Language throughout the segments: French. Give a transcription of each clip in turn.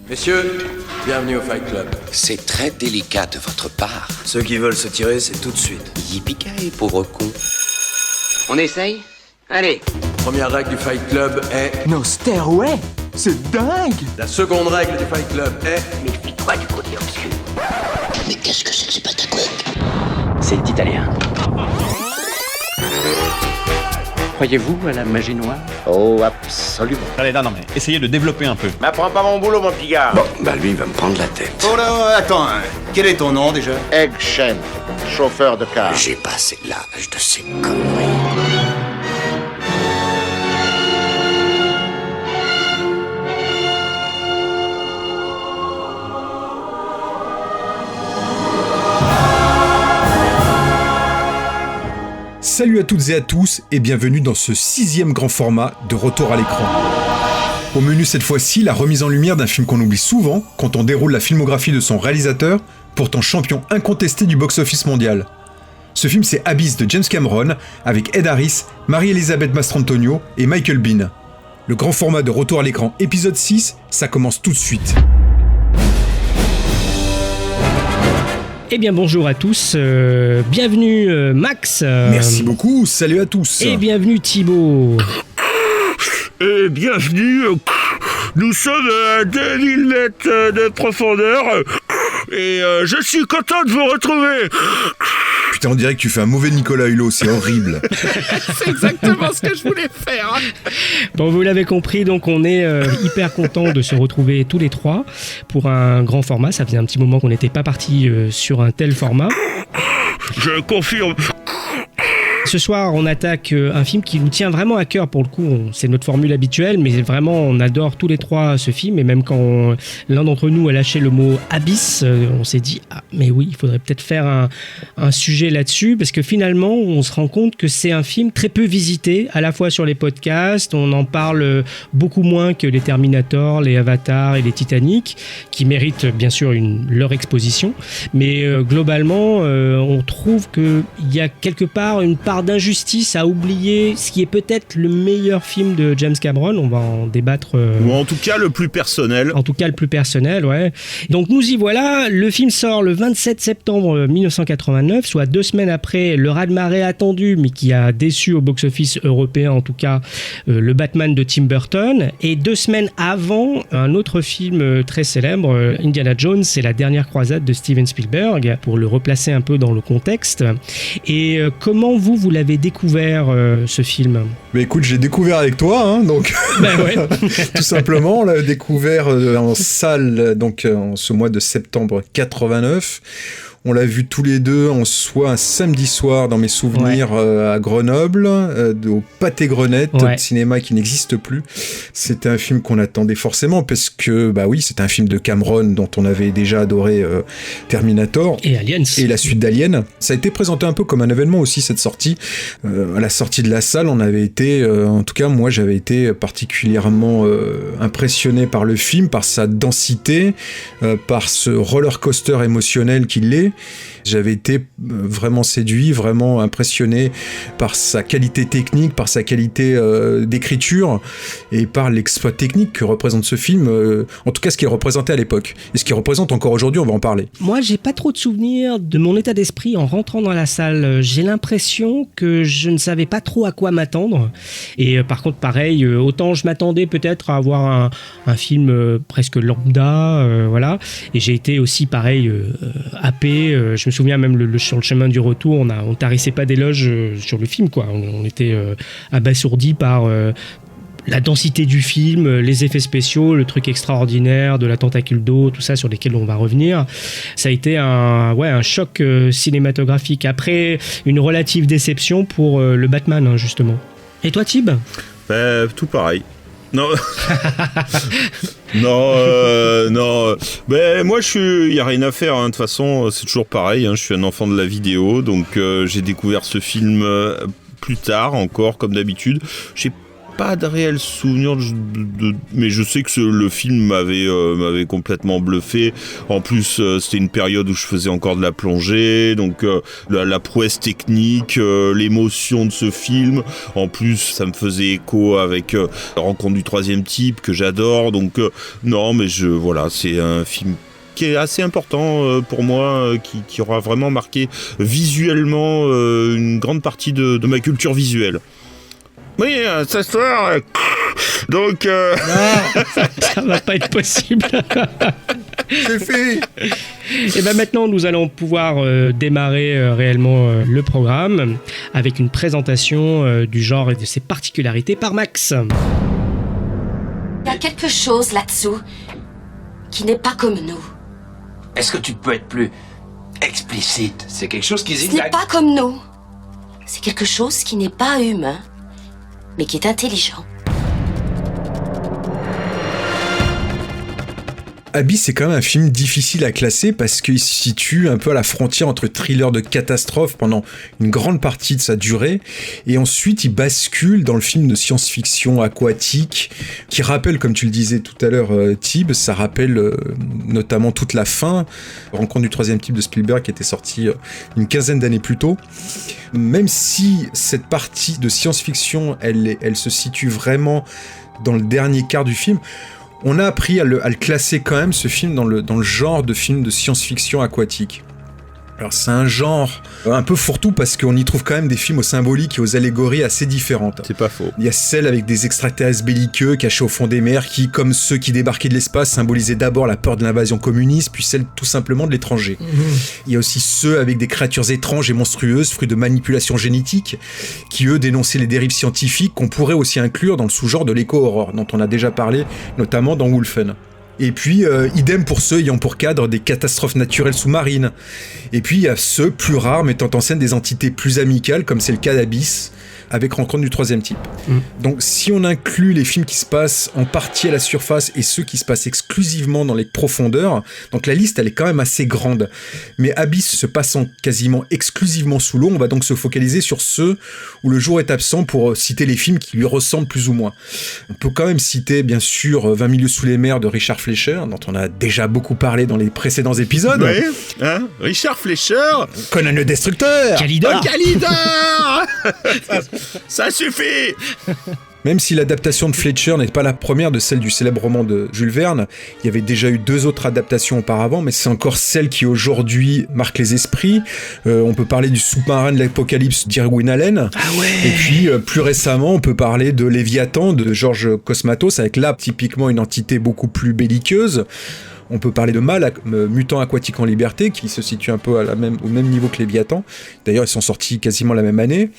Messieurs, bienvenue au Fight Club. C'est très délicat de votre part. Ceux qui veulent se tirer, c'est tout de suite. Yippee-ki-yay, pauvre con. On essaye ? Allez. Première règle du Fight Club est... Nos stairways, c'est dingue. La seconde règle du Fight Club est... Méfie-toi du côté obscur. Mais qu'est-ce que c'est que ce pataquès ? C'est italien. Croyez-vous à la magie noire ? Oh, absolument. Allez, non, mais essayez de développer un peu. M'apprends pas mon boulot, mon petit gars. Bon, bah lui, il va me prendre la tête. Oh là, attends, quel est ton nom déjà ? Egg Shen, chauffeur de car. J'ai passé l'âge de ces conneries. Salut à toutes et à tous et bienvenue dans ce 6e grand format de Retour à l'écran. Au menu cette fois-ci, la remise en lumière d'un film qu'on oublie souvent quand on déroule la filmographie de son réalisateur, pourtant champion incontesté du box-office mondial. Ce film c'est Abyss de James Cameron avec Ed Harris, Marie-Elisabeth Mastrantonio et Michael Biehn. Le grand format de Retour à l'écran épisode 6, ça commence tout de suite. Eh bien bonjour à tous, bienvenue Max. Merci beaucoup, salut à tous. Et bienvenue Thibaut. Et bienvenue, nous sommes à 2000 mètres de profondeur et je suis content de vous retrouver. Putain, on dirait que tu fais un mauvais Nicolas Hulot, c'est horrible. C'est exactement ce que je voulais faire. Bon, vous l'avez compris, donc on est hyper content de se retrouver tous les trois pour un grand format. Ça faisait un petit moment qu'on n'était pas parti sur un tel format. Je confirme. Ce soir, on attaque un film qui nous tient vraiment à cœur pour le coup. C'est notre formule habituelle, mais vraiment, on adore tous les trois ce film. Et même quand l'un d'entre nous a lâché le mot Abyss, on s'est dit ah, mais oui, il faudrait peut-être faire un sujet là-dessus, parce que finalement, on se rend compte que c'est un film très peu visité, à la fois sur les podcasts. On en parle beaucoup moins que les Terminator, les Avatar et les Titanic, qui méritent bien sûr leur exposition. Mais globalement, on trouve qu'il y a quelque part une part d'injustice à oublier ce qui est peut-être le meilleur film de James Cameron. On va en débattre. Ou en tout cas le plus personnel. En tout cas le plus personnel, ouais. Donc nous y voilà. Le film sort le 27 septembre 1989, soit 2 semaines après le raz-de-marée attendu, mais qui a déçu au box-office européen, en tout cas le Batman de Tim Burton. Et 2 semaines avant, un autre film très célèbre, Indiana Jones, c'est la dernière croisade de Steven Spielberg, pour le replacer un peu dans le contexte. Et comment vous l'avez découvert, ce film ? Mais écoute, j'ai découvert avec toi, hein, donc Ben ouais. tout simplement, on l'a découvert en salle, donc en ce mois de septembre 89. On l'a vu tous les deux soit un samedi soir dans mes souvenirs, à Grenoble, au Pâté Grenette, cinéma qui n'existe plus. C'était un film qu'on attendait forcément parce que, bah oui, c'était un film de Cameron dont on avait déjà adoré Terminator. Et Aliens. Et la suite d'Alien. Ça a été présenté un peu comme un événement aussi, cette sortie. À la sortie de la salle, on avait été, en tout cas moi j'avais été particulièrement impressionné par le film, par sa densité, par ce roller coaster émotionnel qu'il est. J'avais été vraiment séduit, vraiment impressionné par sa qualité technique, par sa qualité d'écriture et par l'exploit technique que représente ce film, en tout cas ce qu'il représentait à l'époque. Et ce qu'il représente encore aujourd'hui, on va en parler. Moi, j'ai pas trop de souvenirs de mon état d'esprit en rentrant dans la salle. J'ai l'impression que je ne savais pas trop à quoi m'attendre. Et par contre, pareil, autant je m'attendais peut-être à avoir un film presque lambda, voilà. Et j'ai été aussi, pareil, happé. Je me souviens même sur le chemin du retour, on tarissait pas d'éloges sur le film, quoi. On était abasourdis par la densité du film, les effets spéciaux, le truc extraordinaire de la tentacule d'eau, tout ça sur lesquels on va revenir. Ça a été un choc cinématographique. Après, une relative déception pour le Batman, hein, justement. Et toi, Thib ? Tout pareil. Non. Non. Ben moi il y a rien à faire. De toute façon, c'est toujours pareil. Je suis un enfant de la vidéo, donc j'ai découvert ce film plus tard encore, comme d'habitude. J'ai pas de réel souvenir, mais je sais que le film m'avait complètement bluffé. En plus, c'était une période où je faisais encore de la plongée, donc la prouesse technique, l'émotion de ce film. En plus, ça me faisait écho avec Rencontre du troisième type que j'adore. Donc non, mais voilà, c'est un film qui est assez important pour moi, qui aura vraiment marqué visuellement une grande partie de ma culture visuelle. Oui, cette histoire. Donc. Ça va pas être possible. C'est fait. Et bien maintenant, nous allons pouvoir démarrer réellement le programme avec une présentation du genre et de ses particularités par Max. Il y a quelque chose là-dessous qui n'est pas comme nous. Est-ce que tu peux être plus explicite? C'est quelque chose qui Ce n'est pas comme nous. C'est quelque chose qui n'est pas humain, mais qui est intelligent. Abyss, c'est quand même un film difficile à classer parce qu'il se situe un peu à la frontière entre thriller de catastrophe pendant une grande partie de sa durée, et ensuite il bascule dans le film de science-fiction aquatique qui rappelle, comme tu le disais tout à l'heure, Tib, ça rappelle notamment toute la fin, Rencontre du troisième type de Spielberg qui était sorti une quinzaine d'années plus tôt. Même si cette partie de science-fiction, elle se situe vraiment dans le dernier quart du film, on a appris à le classer quand même, ce film, dans le genre de film de science-fiction aquatique. Alors c'est un genre un peu fourre-tout parce qu'on y trouve quand même des films aux symboliques et aux allégories assez différentes. C'est pas faux. Il y a celle avec des extraterrestres belliqueux cachés au fond des mers qui, comme ceux qui débarquaient de l'espace, symbolisaient d'abord la peur de l'invasion communiste, puis celle tout simplement de l'étranger. Il y a aussi ceux avec des créatures étranges et monstrueuses, fruits de manipulation génétique, qui eux dénonçaient les dérives scientifiques qu'on pourrait aussi inclure dans le sous-genre de l'éco-horror, dont on a déjà parlé, notamment dans Wolfen. Et puis, idem pour ceux ayant pour cadre des catastrophes naturelles sous-marines. Et puis, il y a ceux plus rares mettant en scène des entités plus amicales, comme c'est le cas d'Abyss, avec Rencontre du troisième type. Donc, si on inclut les films qui se passent en partie à la surface et ceux qui se passent exclusivement dans les profondeurs, donc la liste, elle est quand même assez grande. Mais Abyss se passant quasiment exclusivement sous l'eau, on va donc se focaliser sur ceux où le jour est absent pour citer les films qui lui ressemblent plus ou moins. On peut quand même citer, bien sûr, 20 milieux sous les mers de Richard Fleischer, dont on a déjà beaucoup parlé dans les précédents épisodes. Oui, hein, Richard Fleischer. Conan le Destructeur. Calidor. Calidor. Ça suffit. Même si l'adaptation de Fletcher n'est pas la première de celle du célèbre roman de Jules Verne, il y avait déjà eu 2 autres adaptations auparavant, mais c'est encore celle qui aujourd'hui marque les esprits. On peut parler du Sous-marin de l'Apocalypse d'Irwin Allen. Ah ouais. Et puis, plus récemment, on peut parler de Léviathan de Georges Cosmatos, avec là, typiquement, une entité beaucoup plus belliqueuse. On peut parler de Mal, Mutant aquatique en liberté, qui se situe un peu au même niveau que Léviathan. D'ailleurs, ils sont sortis quasiment la même année.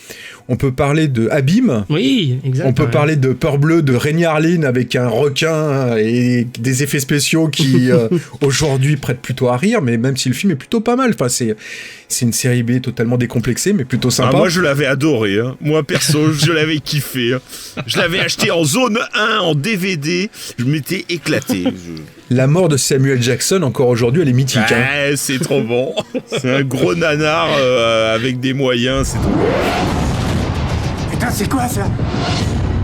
On peut parler de Abîme. Oui, exact. On peut parler de Peur bleue de Rémi Harlin avec un requin et des effets spéciaux qui, aujourd'hui, prêtent plutôt à rire, mais même si le film est plutôt pas mal. Enfin, c'est une série B totalement décomplexée, mais plutôt sympa. Moi, je l'avais adoré. Hein. Moi, perso, je l'avais kiffé. Hein. Je l'avais acheté en zone 1, en DVD. Je m'étais éclaté. La mort de Samuel Jackson, encore aujourd'hui, elle est mythique. Ouais, c'est trop bon. C'est un gros nanar avec des moyens, c'est trop bon. Putain, c'est quoi ça?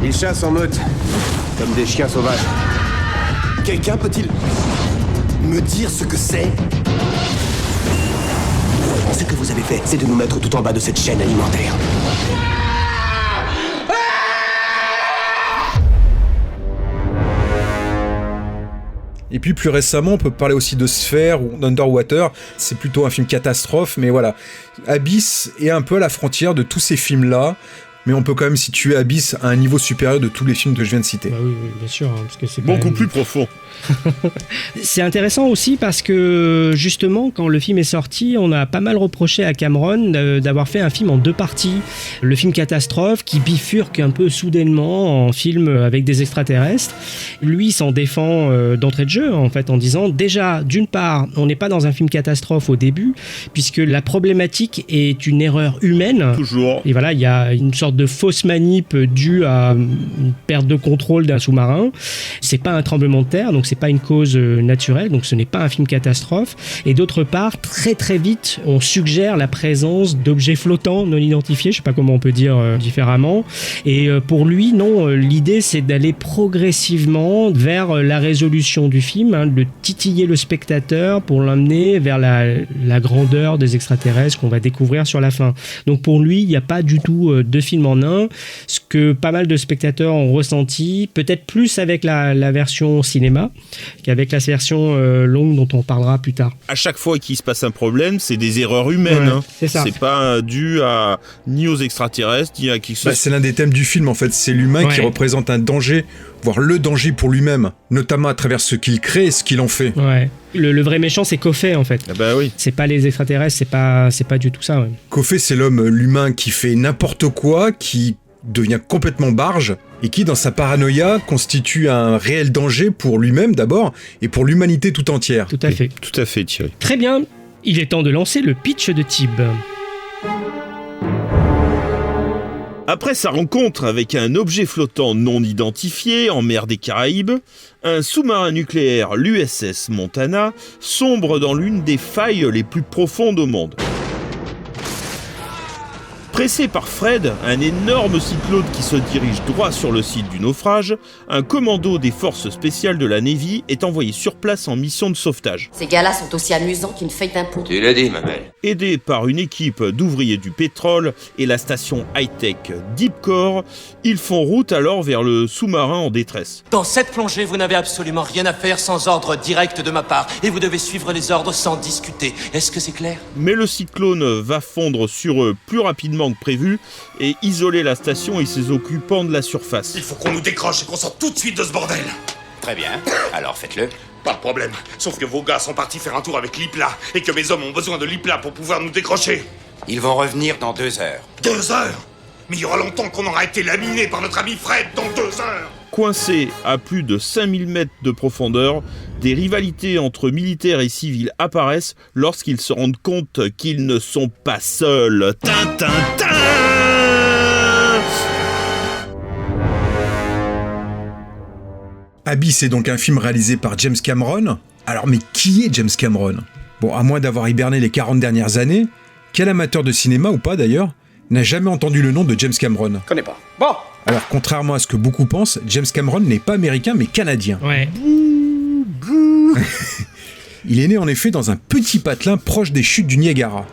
Ils chassent en meute, comme des chiens sauvages. Quelqu'un peut-il me dire ce que c'est? Ce que vous avez fait, c'est de nous mettre tout en bas de cette chaîne alimentaire. Et puis plus récemment, on peut parler aussi de Sphere ou d'Underwater. C'est plutôt un film catastrophe, mais voilà. Abyss est un peu à la frontière de tous ces films-là, mais on peut quand même situer Abyss à un niveau supérieur de tous les films que je viens de citer. Bah oui, bien sûr, hein, parce que c'est beaucoup plus profond. C'est intéressant aussi parce que justement quand le film est sorti, on a pas mal reproché à Cameron d'avoir fait un film en 2 parties. Le film catastrophe qui bifurque un peu soudainement en film avec des extraterrestres. Lui s'en défend d'entrée de jeu en fait en disant déjà d'une part on n'est pas dans un film catastrophe au début puisque la problématique est une erreur humaine. Toujours. Et voilà, il y a une sorte de fausse manip due à une perte de contrôle d'un sous-marin. C'est pas un tremblement de terre, donc c'est pas une cause naturelle, donc ce n'est pas un film catastrophe. Et d'autre part, très très vite, on suggère la présence d'objets flottants non identifiés, je sais pas comment on peut dire différemment. Et pour lui, non, l'idée c'est d'aller progressivement vers la résolution du film, de titiller le spectateur pour l'emmener vers la grandeur des extraterrestres qu'on va découvrir sur la fin. Donc pour lui, il n'y a pas du tout deux films en un, ce que pas mal de spectateurs ont ressenti, peut-être plus avec la version cinéma qu'avec la version longue dont on parlera plus tard. À chaque fois qu'il se passe un problème, c'est des erreurs humaines. Ouais, c'est ça. C'est pas dû ni aux extraterrestres, ni à qui que ce soit. C'est l'un des thèmes du film en fait, c'est l'humain qui représente un danger, voire le danger pour lui-même, notamment à travers ce qu'il crée et ce qu'il en fait. Ouais. Le vrai méchant, c'est Coffey en fait. Ah bah oui. C'est pas les extraterrestres, c'est pas du tout ça. Ouais. Coffey, c'est l'humain qui fait n'importe quoi, qui devient complètement barge et qui, dans sa paranoïa, constitue un réel danger pour lui-même d'abord et pour l'humanité tout entière. Tout à fait. Tout à fait, Thierry. Très bien, il est temps de lancer le pitch de Tib. Après sa rencontre avec un objet flottant non identifié en mer des Caraïbes, un sous-marin nucléaire, l'USS Montana, sombre dans l'une des failles les plus profondes au monde. Pressé par Fred, un énorme cyclone qui se dirige droit sur le site du naufrage, un commando des forces spéciales de la Navy est envoyé sur place en mission de sauvetage. Ces gars-là sont aussi amusants qu'une feuille d'impôt. Tu l'as dit, ma belle. Aidés par une équipe d'ouvriers du pétrole et la station high-tech Deepcore, ils font route alors vers le sous-marin en détresse. Dans cette plongée, vous n'avez absolument rien à faire sans ordre direct de ma part, et vous devez suivre les ordres sans discuter. Est-ce que c'est clair ? Mais le cyclone va fondre sur eux plus rapidement que prévu et isoler la station et ses occupants de la surface. Il faut qu'on nous décroche et qu'on sorte tout de suite de ce bordel. Très bien, alors faites-le. Pas de problème, sauf que vos gars sont partis faire un tour avec l'IPLA et que mes hommes ont besoin de l'IPLA pour pouvoir nous décrocher. Ils vont revenir dans 2 heures. 2 heures ? Mais il y aura longtemps qu'on aura été laminé par notre ami Fred dans 2 heures. Coincés à plus de 5000 mètres de profondeur, des rivalités entre militaires et civils apparaissent lorsqu'ils se rendent compte qu'ils ne sont pas seuls. Tintin. Abyss est donc un film réalisé par James Cameron. Alors mais qui est James Cameron ? Bon, à moins d'avoir hiberné les 40 dernières années, quel amateur de cinéma ou pas d'ailleurs, n'a jamais entendu le nom de James Cameron ? Connais pas. Bon. Alors contrairement à ce que beaucoup pensent, James Cameron n'est pas américain mais canadien. Ouais. Il est né en effet dans un petit patelin proche des chutes du Niagara.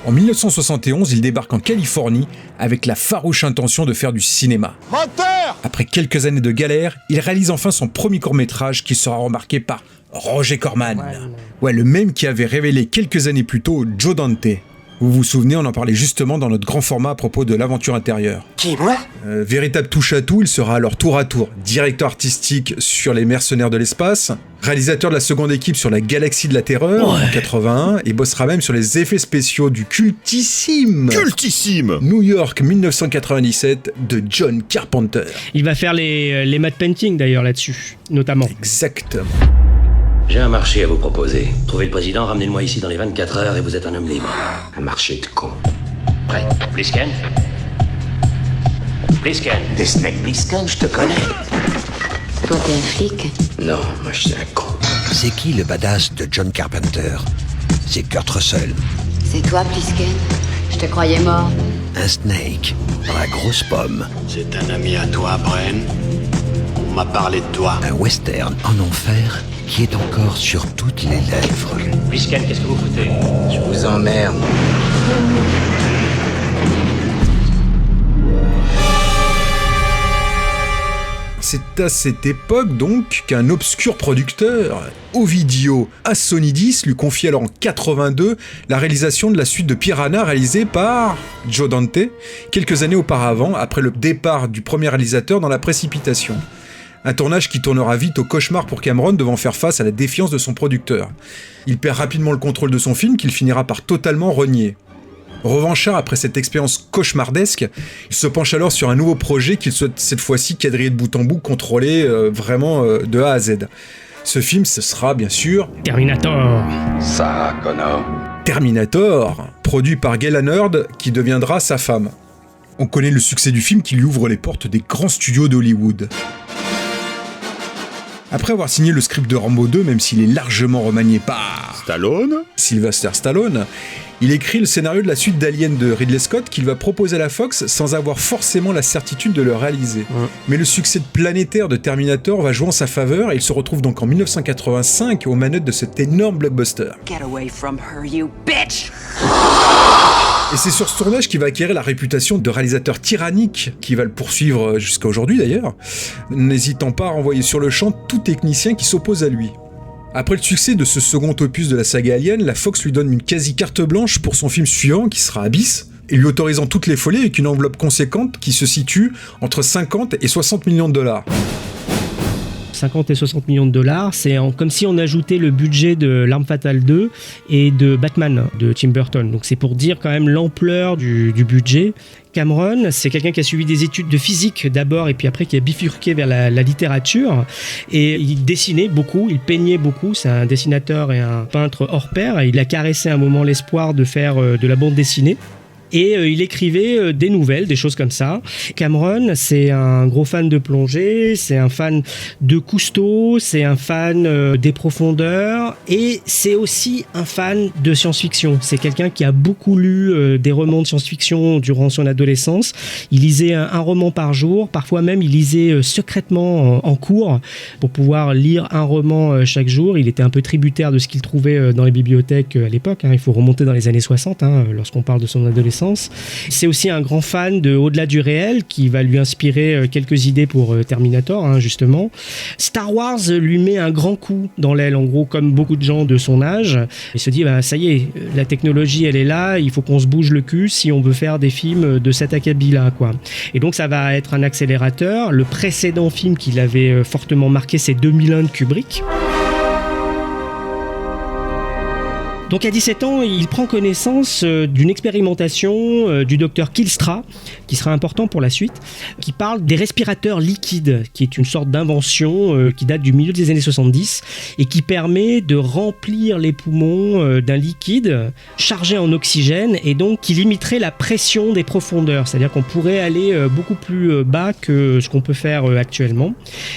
En 1971, il débarque en Californie avec la farouche intention de faire du cinéma. Moteur ! Après quelques années de galère, il réalise enfin son premier court-métrage qui sera remarqué par Roger Corman. Ouais, le même qui avait révélé quelques années plus tôt Joe Dante. Vous vous souvenez, on en parlait justement dans notre grand format à propos de l'aventure intérieure. Qui, moi ? Véritable touche-à-tout, il sera alors tour à tour directeur artistique sur Les Mercenaires de l'espace, réalisateur de la seconde équipe sur La Galaxie de la Terreur en 81, et bossera même sur les effets spéciaux du cultissime New York 1997 de John Carpenter. Il va faire les matte painting d'ailleurs là-dessus, notamment. Exactement. J'ai un marché à vous proposer. Trouvez le président, ramenez-le-moi ici dans les 24 heures et vous êtes un homme libre. Un marché de cons. Prêt. Plisken ? Plisken. Des snakes. Plisken, je te connais. Toi, t'es un flic ? Non, moi je suis un con. C'est qui le badass de John Carpenter ? C'est Kurt Russell. C'est toi, Plisken ? Je te croyais mort. Un snake dans la grosse pomme. C'est un ami à toi, Bren. On m'a parlé de toi. Un western en enfer qui est encore sur toutes les lèvres. Plisken, qu'est-ce que vous foutez ? Je vous emmerde. C'est à cette époque donc qu'un obscur producteur, Ovidio Assonidis, lui confie alors en 82 la réalisation de la suite de Piranha réalisée par Joe Dante, quelques années auparavant, après le départ du premier réalisateur dans la précipitation. Un tournage qui tournera vite au cauchemar pour Cameron devant faire face à la défiance de son producteur. Il perd rapidement le contrôle de son film qu'il finira par totalement renier. Revanchard après cette expérience cauchemardesque, il se penche alors sur un nouveau projet qu'il souhaite cette fois-ci quadriller de bout en bout, contrôler vraiment de A à Z. Ce film, ce sera bien sûr... Terminator. Ça, Connor. Terminator, produit par Gail Hannard, qui deviendra sa femme. On connaît le succès du film qui lui ouvre les portes des grands studios d'Hollywood. Après avoir signé le script de Rambo 2, même s'il est largement remanié par Sylvester Stallone, il écrit le scénario de la suite d'Alien de Ridley Scott qu'il va proposer à la Fox sans avoir forcément la certitude de le réaliser. Mais le succès planétaire de Terminator va jouer en sa faveur et il se retrouve donc en 1985 aux manettes de cet énorme blockbuster. Get away from her, you bitch! Et c'est sur ce tournage qu'il va acquérir la réputation de réalisateur tyrannique, qui va le poursuivre jusqu'à aujourd'hui d'ailleurs, n'hésitant pas à renvoyer sur le champ tout technicien qui s'oppose à lui. Après le succès de ce second opus de la saga Alien, la Fox lui donne une quasi carte blanche pour son film suivant, qui sera Abyss, et lui autorisant toutes les folies avec une enveloppe conséquente qui se situe entre 50 et 60 millions de dollars. 50 et 60 millions de dollars, c'est comme si on ajoutait le budget de L'Arme Fatale 2 et de Batman de Tim Burton. Donc c'est pour dire quand même l'ampleur du budget. Cameron, c'est quelqu'un qui a suivi des études de physique d'abord et puis après qui a bifurqué vers la littérature. Et il dessinait beaucoup, il peignait beaucoup. C'est un dessinateur et un peintre hors pair. Il a caressé un moment l'espoir de faire de la bande dessinée. Et il écrivait des nouvelles, des choses comme ça. Cameron, c'est un gros fan de plongée, c'est un fan de Cousteau, c'est un fan des profondeurs et c'est aussi un fan de science-fiction. C'est quelqu'un qui a beaucoup lu des romans de science-fiction durant son adolescence. Il lisait un roman par jour, parfois même il lisait secrètement en cours pour pouvoir lire un roman chaque jour. Il était un peu tributaire de ce qu'il trouvait dans les bibliothèques à l'époque. Il faut remonter dans les années 60 lorsqu'on parle de son adolescence. C'est aussi un grand fan de Au-delà du réel qui va lui inspirer quelques idées pour Terminator, justement. Star Wars lui met un grand coup dans l'aile, en gros, comme beaucoup de gens de son âge. Il se dit, ça y est, la technologie, elle est là, il faut qu'on se bouge le cul si on veut faire des films de cet acabit-là, quoi. Et donc, ça va être un accélérateur. Le précédent film qui l'avait fortement marqué, c'est 2001 de Kubrick. Donc à 17 ans, il prend connaissance d'une expérimentation du docteur Kylstra, qui sera important pour la suite, qui parle des respirateurs liquides, qui est une sorte d'invention qui date du milieu des années 70 et qui permet de remplir les poumons d'un liquide chargé en oxygène et donc qui limiterait la pression des profondeurs. C'est-à-dire qu'on pourrait aller beaucoup plus bas que ce qu'on peut faire actuellement.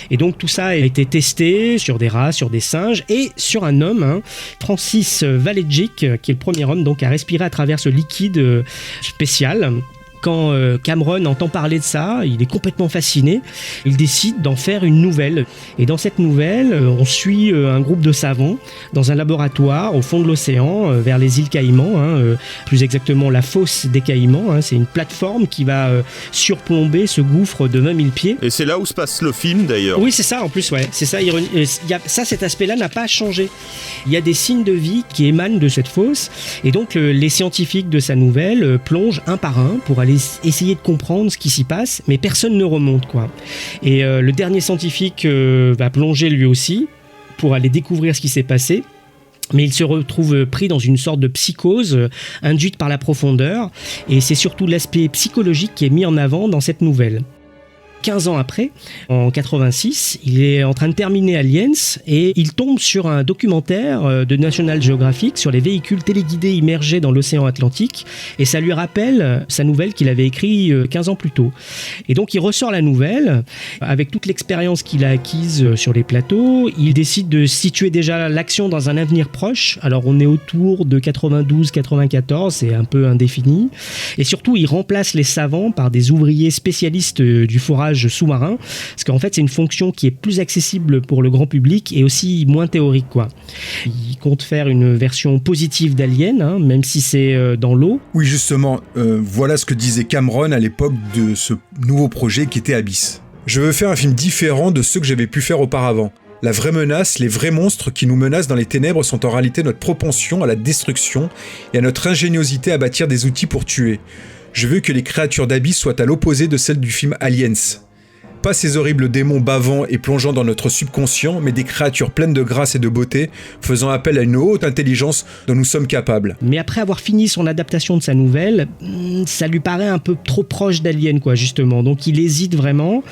Et donc tout ça a été testé sur des rats, sur des singes et sur un homme, Francis Vallejic, qui est le premier homme donc à respirer à travers ce liquide spécial. Quand Cameron entend parler de ça, il est complètement fasciné. Il décide d'en faire une nouvelle. Et dans cette nouvelle, on suit un groupe de savants dans un laboratoire au fond de l'océan, vers les îles Caïmans, plus exactement la fosse des Caïmans. C'est une plateforme qui va surplomber ce gouffre de 20 000 pieds. Et c'est là où se passe le film d'ailleurs. Oui, c'est ça en plus, ouais. C'est ça, cet aspect-là n'a pas changé. Il y a des signes de vie qui émanent de cette fosse. Et donc, les scientifiques de sa nouvelle plongent un par un pour aller essayer de comprendre ce qui s'y passe, mais personne ne remonte, quoi. Et le dernier scientifique va plonger lui aussi pour aller découvrir ce qui s'est passé. Mais il se retrouve pris dans une sorte de psychose induite par la profondeur, et c'est surtout l'aspect psychologique qui est mis en avant dans cette nouvelle. 15 ans après, en 86, il est en train de terminer Aliens et il tombe sur un documentaire de National Geographic sur les véhicules téléguidés immergés dans l'océan Atlantique et ça lui rappelle sa nouvelle qu'il avait écrite 15 ans plus tôt. Et donc il ressort la nouvelle avec toute l'expérience qu'il a acquise sur les plateaux. Il décide de situer déjà l'action dans un avenir proche. Alors on est autour de 92-94, c'est un peu indéfini. Et surtout, il remplace les savants par des ouvriers spécialistes du forage sous-marin, parce qu'en fait c'est une fonction qui est plus accessible pour le grand public et aussi moins théorique, quoi. Il compte faire une version positive d'Alien, même si c'est dans l'eau. Oui, justement, voilà ce que disait Cameron à l'époque de ce nouveau projet qui était Abyss. Je veux faire un film différent de ceux que j'avais pu faire auparavant. La vraie menace, les vrais monstres qui nous menacent dans les ténèbres sont en réalité notre propension à la destruction et à notre ingéniosité à bâtir des outils pour tuer. Je veux que les créatures d'Abyss soient à l'opposé de celles du film Aliens. Pas ces horribles démons bavant et plongeant dans notre subconscient, mais des créatures pleines de grâce et de beauté, faisant appel à une haute intelligence dont nous sommes capables. Mais après avoir fini son adaptation de sa nouvelle, ça lui paraît un peu trop proche d'Alien, quoi, justement. Donc il hésite vraiment,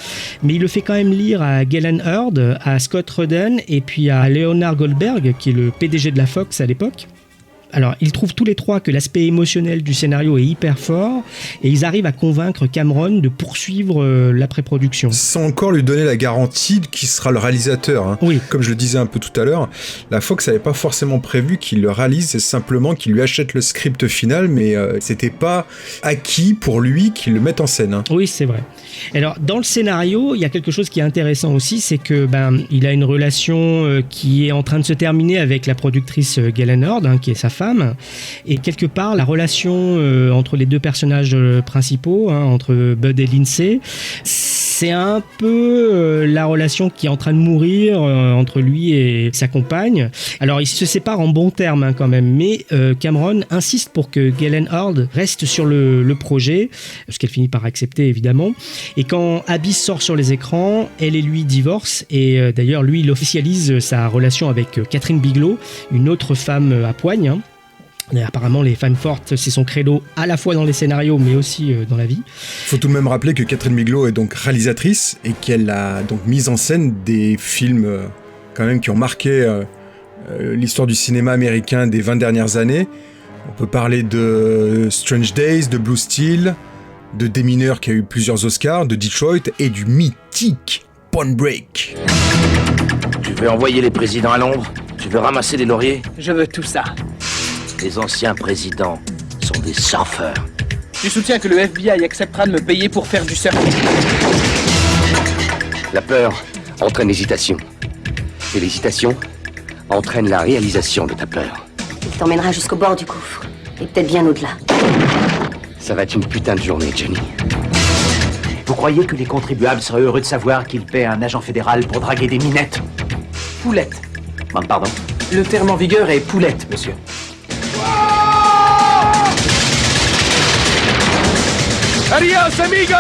mais il le fait quand même lire à Galen Hurd, à Scott Rudin et puis à Leonard Goldberg, qui est le PDG de la Fox à l'époque. Alors, ils trouvent tous les trois que l'aspect émotionnel du scénario est hyper fort et ils arrivent à convaincre Cameron de poursuivre la pré-production. Sans encore lui donner la garantie qui sera le réalisateur. Hein. Oui. Comme je le disais un peu tout à l'heure, la Fox n'avait pas forcément prévu qu'il le réalise, c'est simplement qu'il lui achète le script final, mais c'était pas acquis pour lui qu'il le mette en scène. Hein. Oui, c'est vrai. Alors, dans le scénario, il y a quelque chose qui est intéressant aussi, c'est que il a une relation qui est en train de se terminer avec la productrice Galen Hurd, hein, qui est sa femme, et quelque part la relation entre les deux personnages principaux, hein, entre Bud et Lindsay, c'est un peu la relation qui est en train de mourir entre lui et sa compagne. Alors ils se séparent en bons termes, hein, quand même, mais Cameron insiste pour que Galen Hurd reste sur le projet, ce qu'elle finit par accepter évidemment, et quand Abyss sort sur les écrans, elle et lui divorcent, et d'ailleurs lui il officialise sa relation avec Catherine Bigelow, une autre femme à poigne, hein. Et apparemment, les fans fortes, c'est son credo à la fois dans les scénarios, mais aussi dans la vie. Faut tout de même rappeler que Catherine Bigelow est donc réalisatrice et qu'elle a donc mis en scène des films quand même qui ont marqué l'histoire du cinéma américain des 20 dernières années. On peut parler de Strange Days, de Blue Steel, de Démineur qui a eu plusieurs Oscars, de Detroit et du mythique Point Break. Tu veux envoyer les présidents à Londres? Tu veux ramasser les lauriers? Je veux tout ça. Les anciens présidents sont des surfeurs. Tu soutiens que le FBI acceptera de me payer pour faire du surfing? La peur entraîne l'hésitation. Et l'hésitation entraîne la réalisation de ta peur. Il t'emmènera jusqu'au bord du gouffre. Et peut-être bien au-delà. Ça va être une putain de journée, Johnny. Vous croyez que les contribuables seraient heureux de savoir qu'ils paient un agent fédéral pour draguer des minettes? Poulettes. Pardon. Le terme en vigueur est poulette, monsieur. Adios, amigo!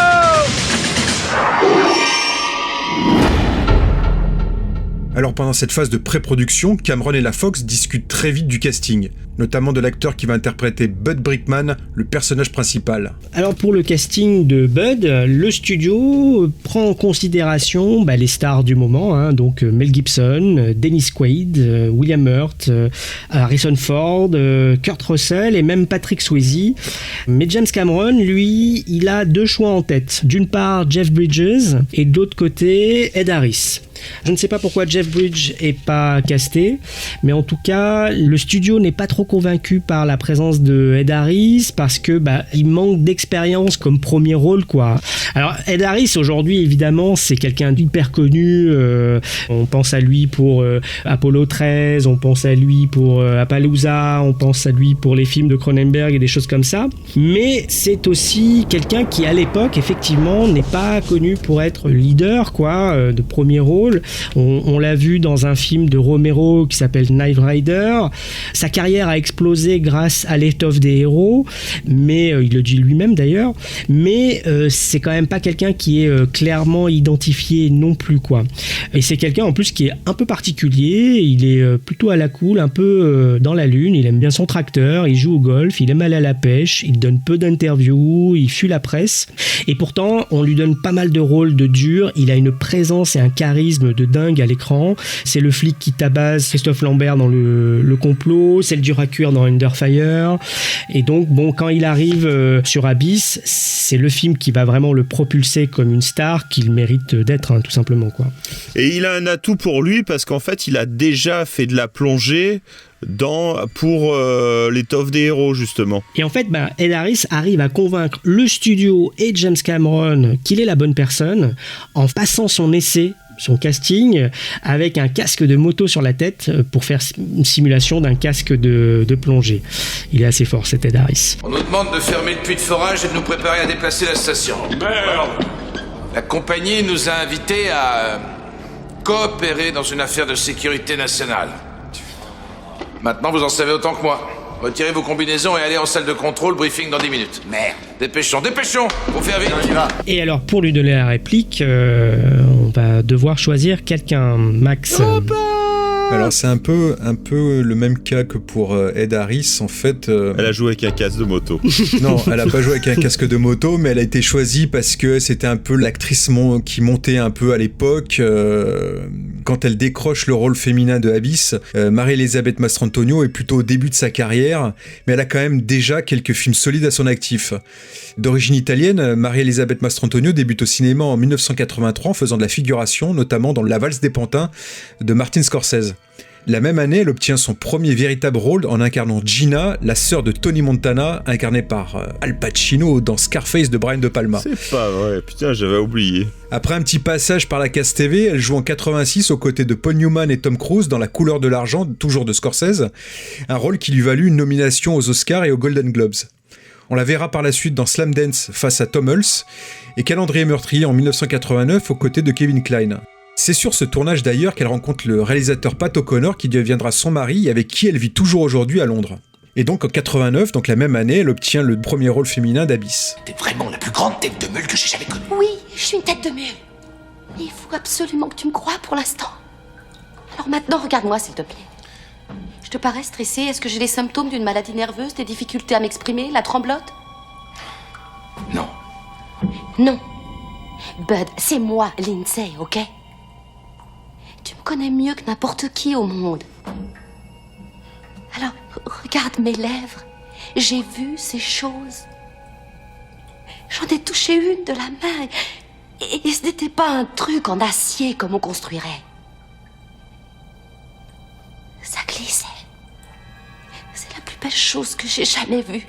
Alors pendant cette phase de pré-production, Cameron et la Fox discutent très vite du casting, notamment de l'acteur qui va interpréter Bud Brickman, le personnage principal. Alors pour le casting de Bud, le studio prend en considération les stars du moment, hein, donc Mel Gibson, Dennis Quaid, William Hurt, Harrison Ford, Kurt Russell et même Patrick Swayze. Mais James Cameron, lui, il a deux choix en tête. D'une part Jeff Bridges et de l'autre côté Ed Harris. Je ne sais pas pourquoi Jeff Bridges est pas casté, mais en tout cas, le studio n'est pas trop convaincu par la présence de Ed Harris parce que il manque d'expérience comme premier rôle, quoi. Alors Ed Harris aujourd'hui, évidemment, c'est quelqu'un d'hyper connu. On pense à lui pour Apollo 13, on pense à lui pour Appaloosa, on pense à lui pour les films de Cronenberg et des choses comme ça. Mais c'est aussi quelqu'un qui, à l'époque, effectivement, n'est pas connu pour être leader, quoi, de premier rôle. On l'a vu dans un film de Romero qui s'appelle Knight Rider. Sa carrière a explosé grâce à Left of the Hero, mais il le dit lui-même d'ailleurs. Mais c'est quand même pas quelqu'un qui est clairement identifié non plus, quoi. Et c'est quelqu'un en plus qui est un peu particulier. Il est plutôt à la cool, un peu dans la lune. Il aime bien son tracteur, il joue au golf, il aime aller à la pêche, il donne peu d'interviews, il fuit la presse. Et pourtant, on lui donne pas mal de rôles de dur. Il a une présence et un charisme de dingue à l'écran. C'est le flic qui tabasse Christophe Lambert dans le complot, c'est le dur à cuire dans Under Fire. Et donc, quand il arrive sur Abyss, c'est le film qui va vraiment le propulser comme une star qu'il mérite d'être, hein, tout simplement, quoi. Et il a un atout pour lui parce qu'en fait, il a déjà fait de la plongée pour l'étoffe des héros, justement. Et en fait, Ed Harris arrive à convaincre le studio et James Cameron qu'il est la bonne personne en passant son essai, son casting, avec un casque de moto sur la tête pour faire une simulation d'un casque de plongée. Il est assez fort, cet Ed Harris. On nous demande de fermer le puits de forage et de nous préparer à déplacer la station. Merde! La compagnie nous a invités à coopérer dans une affaire de sécurité nationale. Maintenant, vous en savez autant que moi. Retirez vos combinaisons et allez en salle de contrôle, briefing dans 10 minutes. Merde. Dépêchons, faut faire vite. On y va. Et alors, pour lui donner la réplique, on va devoir choisir quelqu'un, Max. Alors c'est un peu le même cas que pour Ed Harris en fait. Elle a joué avec un casque de moto. Non, elle a pas joué avec un casque de moto, mais elle a été choisie parce que c'était un peu l'actrice qui montait un peu à l'époque. Quand elle décroche le rôle féminin de Abyss, Marie-Elisabeth Mastrantonio est plutôt au début de sa carrière, mais elle a quand même déjà quelques films solides à son actif. D'origine italienne, Marie-Elisabeth Mastrantonio débute au cinéma en 1983 en faisant de la figuration, notamment dans La Valse des Pantins de Martin Scorsese. La même année, elle obtient son premier véritable rôle en incarnant Gina, la sœur de Tony Montana, incarnée par Al Pacino dans Scarface de Brian De Palma. C'est pas vrai, putain, j'avais oublié. Après un petit passage par la case TV, elle joue en 86 aux côtés de Paul Newman et Tom Cruise dans La couleur de l'argent, toujours de Scorsese, un rôle qui lui valut une nomination aux Oscars et aux Golden Globes. On la verra par la suite dans Slam Dance face à Tom Hulce et Calendrier meurtrier en 1989 aux côtés de Kevin Kline. C'est sur ce tournage d'ailleurs qu'elle rencontre le réalisateur Pat O'Connor qui deviendra son mari et avec qui elle vit toujours aujourd'hui à Londres. Et donc en 89, donc la même année, elle obtient le premier rôle féminin d'Abyss. T'es vraiment la plus grande tête de mule que j'ai jamais connue. Oui, je suis une tête de mule. Mais il faut absolument que tu me croies pour l'instant. Alors maintenant, regarde-moi s'il te plaît. Je te parais stressée? Est-ce que j'ai les symptômes d'une maladie nerveuse, des difficultés à m'exprimer, la tremblote? Non. Non. Bud, c'est moi, Lindsay, ok? Tu me connais mieux que n'importe qui au monde. Alors, regarde mes lèvres. J'ai vu ces choses. J'en ai touché une de la main. Et ce n'était pas un truc en acier comme on construirait. Ça glissait. C'est la plus belle chose que j'ai jamais vue.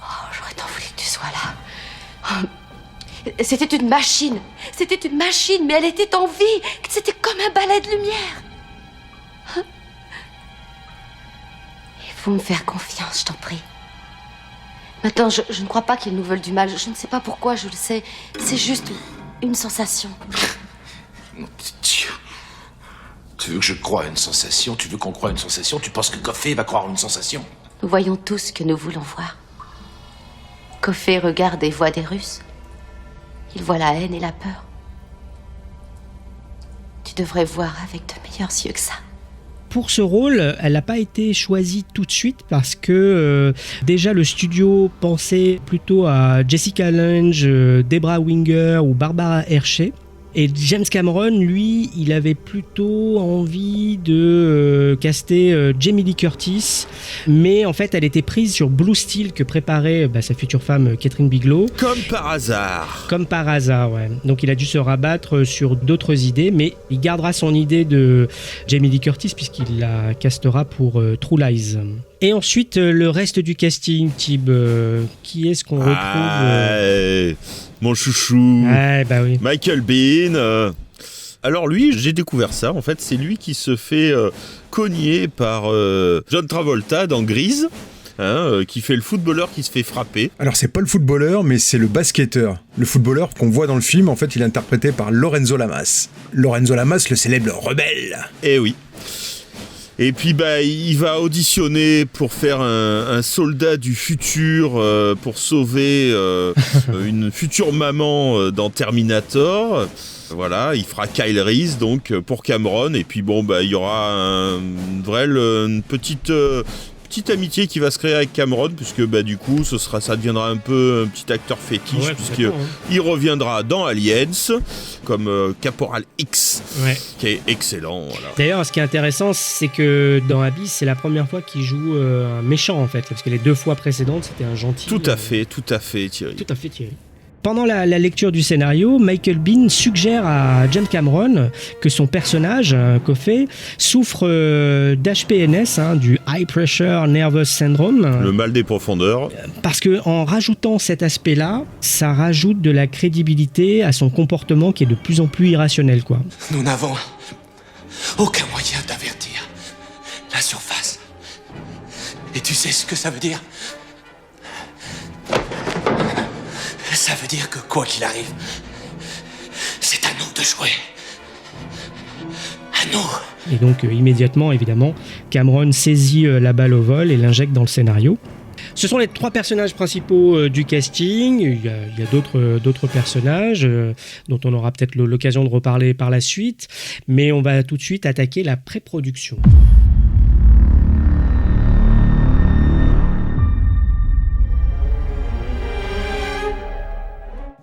Oh, j'aurais tant voulu que tu sois là. Oh. C'était une machine. C'était une machine, mais elle était en vie. C'était comme un balai de lumière. Hein? Il faut me faire confiance, je t'en prie. Maintenant, je ne crois pas qu'ils nous veulent du mal. Je ne sais pas pourquoi, je le sais. C'est juste une sensation. Mon petit Dieu. Tu veux que je croie à une sensation? Tu veux qu'on croie à une sensation? Tu penses que Coffey va croire à une sensation? Nous voyons tous ce que nous voulons voir. Coffey regarde et voit des Russes. Il voit la haine et la peur. Tu devrais voir avec de meilleurs yeux que ça. Pour ce rôle, elle n'a pas été choisie tout de suite parce que déjà le studio pensait plutôt à Jessica Lange, Debra Winger ou Barbara Hershey. Et James Cameron, lui, il avait plutôt envie de caster Jamie Lee Curtis, mais en fait, elle était prise sur Blue Steel que préparait sa future femme Catherine Bigelow. Comme par hasard. Comme par hasard, ouais. Donc il a dû se rabattre sur d'autres idées, mais il gardera son idée de Jamie Lee Curtis puisqu'il la castera pour True Lies. Et ensuite, le reste du casting, Tib, qui est-ce qu'on retrouve mon chouchou, bah oui. Michael Biehn. Alors lui, j'ai découvert ça, en fait, c'est lui qui se fait cogner par John Travolta dans Grease, qui fait le footballeur qui se fait frapper. Alors c'est pas le footballeur, mais c'est le basketteur. Le footballeur qu'on voit dans le film, en fait, il est interprété par Lorenzo Lamas. Lorenzo Lamas, le célèbre rebelle. Eh oui. Et puis il va auditionner pour faire un soldat du futur pour sauver une future maman dans Terminator. Voilà, il fera Kyle Reese donc pour Cameron. Et puis il y aura une petite amitié qui va se créer avec Cameron puisque du coup ça deviendra un peu un petit acteur fétiche puisqu'il reviendra dans Aliens comme Caporal X qui est excellent. Voilà. D'ailleurs, ce qui est intéressant, c'est que dans Abyss, c'est la première fois qu'il joue un méchant en fait, parce que les deux fois précédentes, c'était un gentil. Tout à fait, Thierry. Tout à fait, Thierry. Pendant la lecture du scénario, Michael Biehn suggère à James Cameron que son personnage, Coffey, souffre d'HPNS, du High Pressure Nervous Syndrome. Le mal des profondeurs. Parce qu'en rajoutant cet aspect-là, ça rajoute de la crédibilité à son comportement qui est de plus en plus irrationnel, quoi. Nous n'avons aucun moyen d'avertir la surface. Et tu sais ce que ça veut dire ? Ça veut dire que quoi qu'il arrive, c'est à nous de jouer. À nous. Et donc immédiatement, évidemment, Cameron saisit la balle au vol et l'injecte dans le scénario. Ce sont les 3 personnages principaux du casting. Il y a d'autres personnages dont on aura peut-être l'occasion de reparler par la suite. Mais on va tout de suite attaquer la pré-production.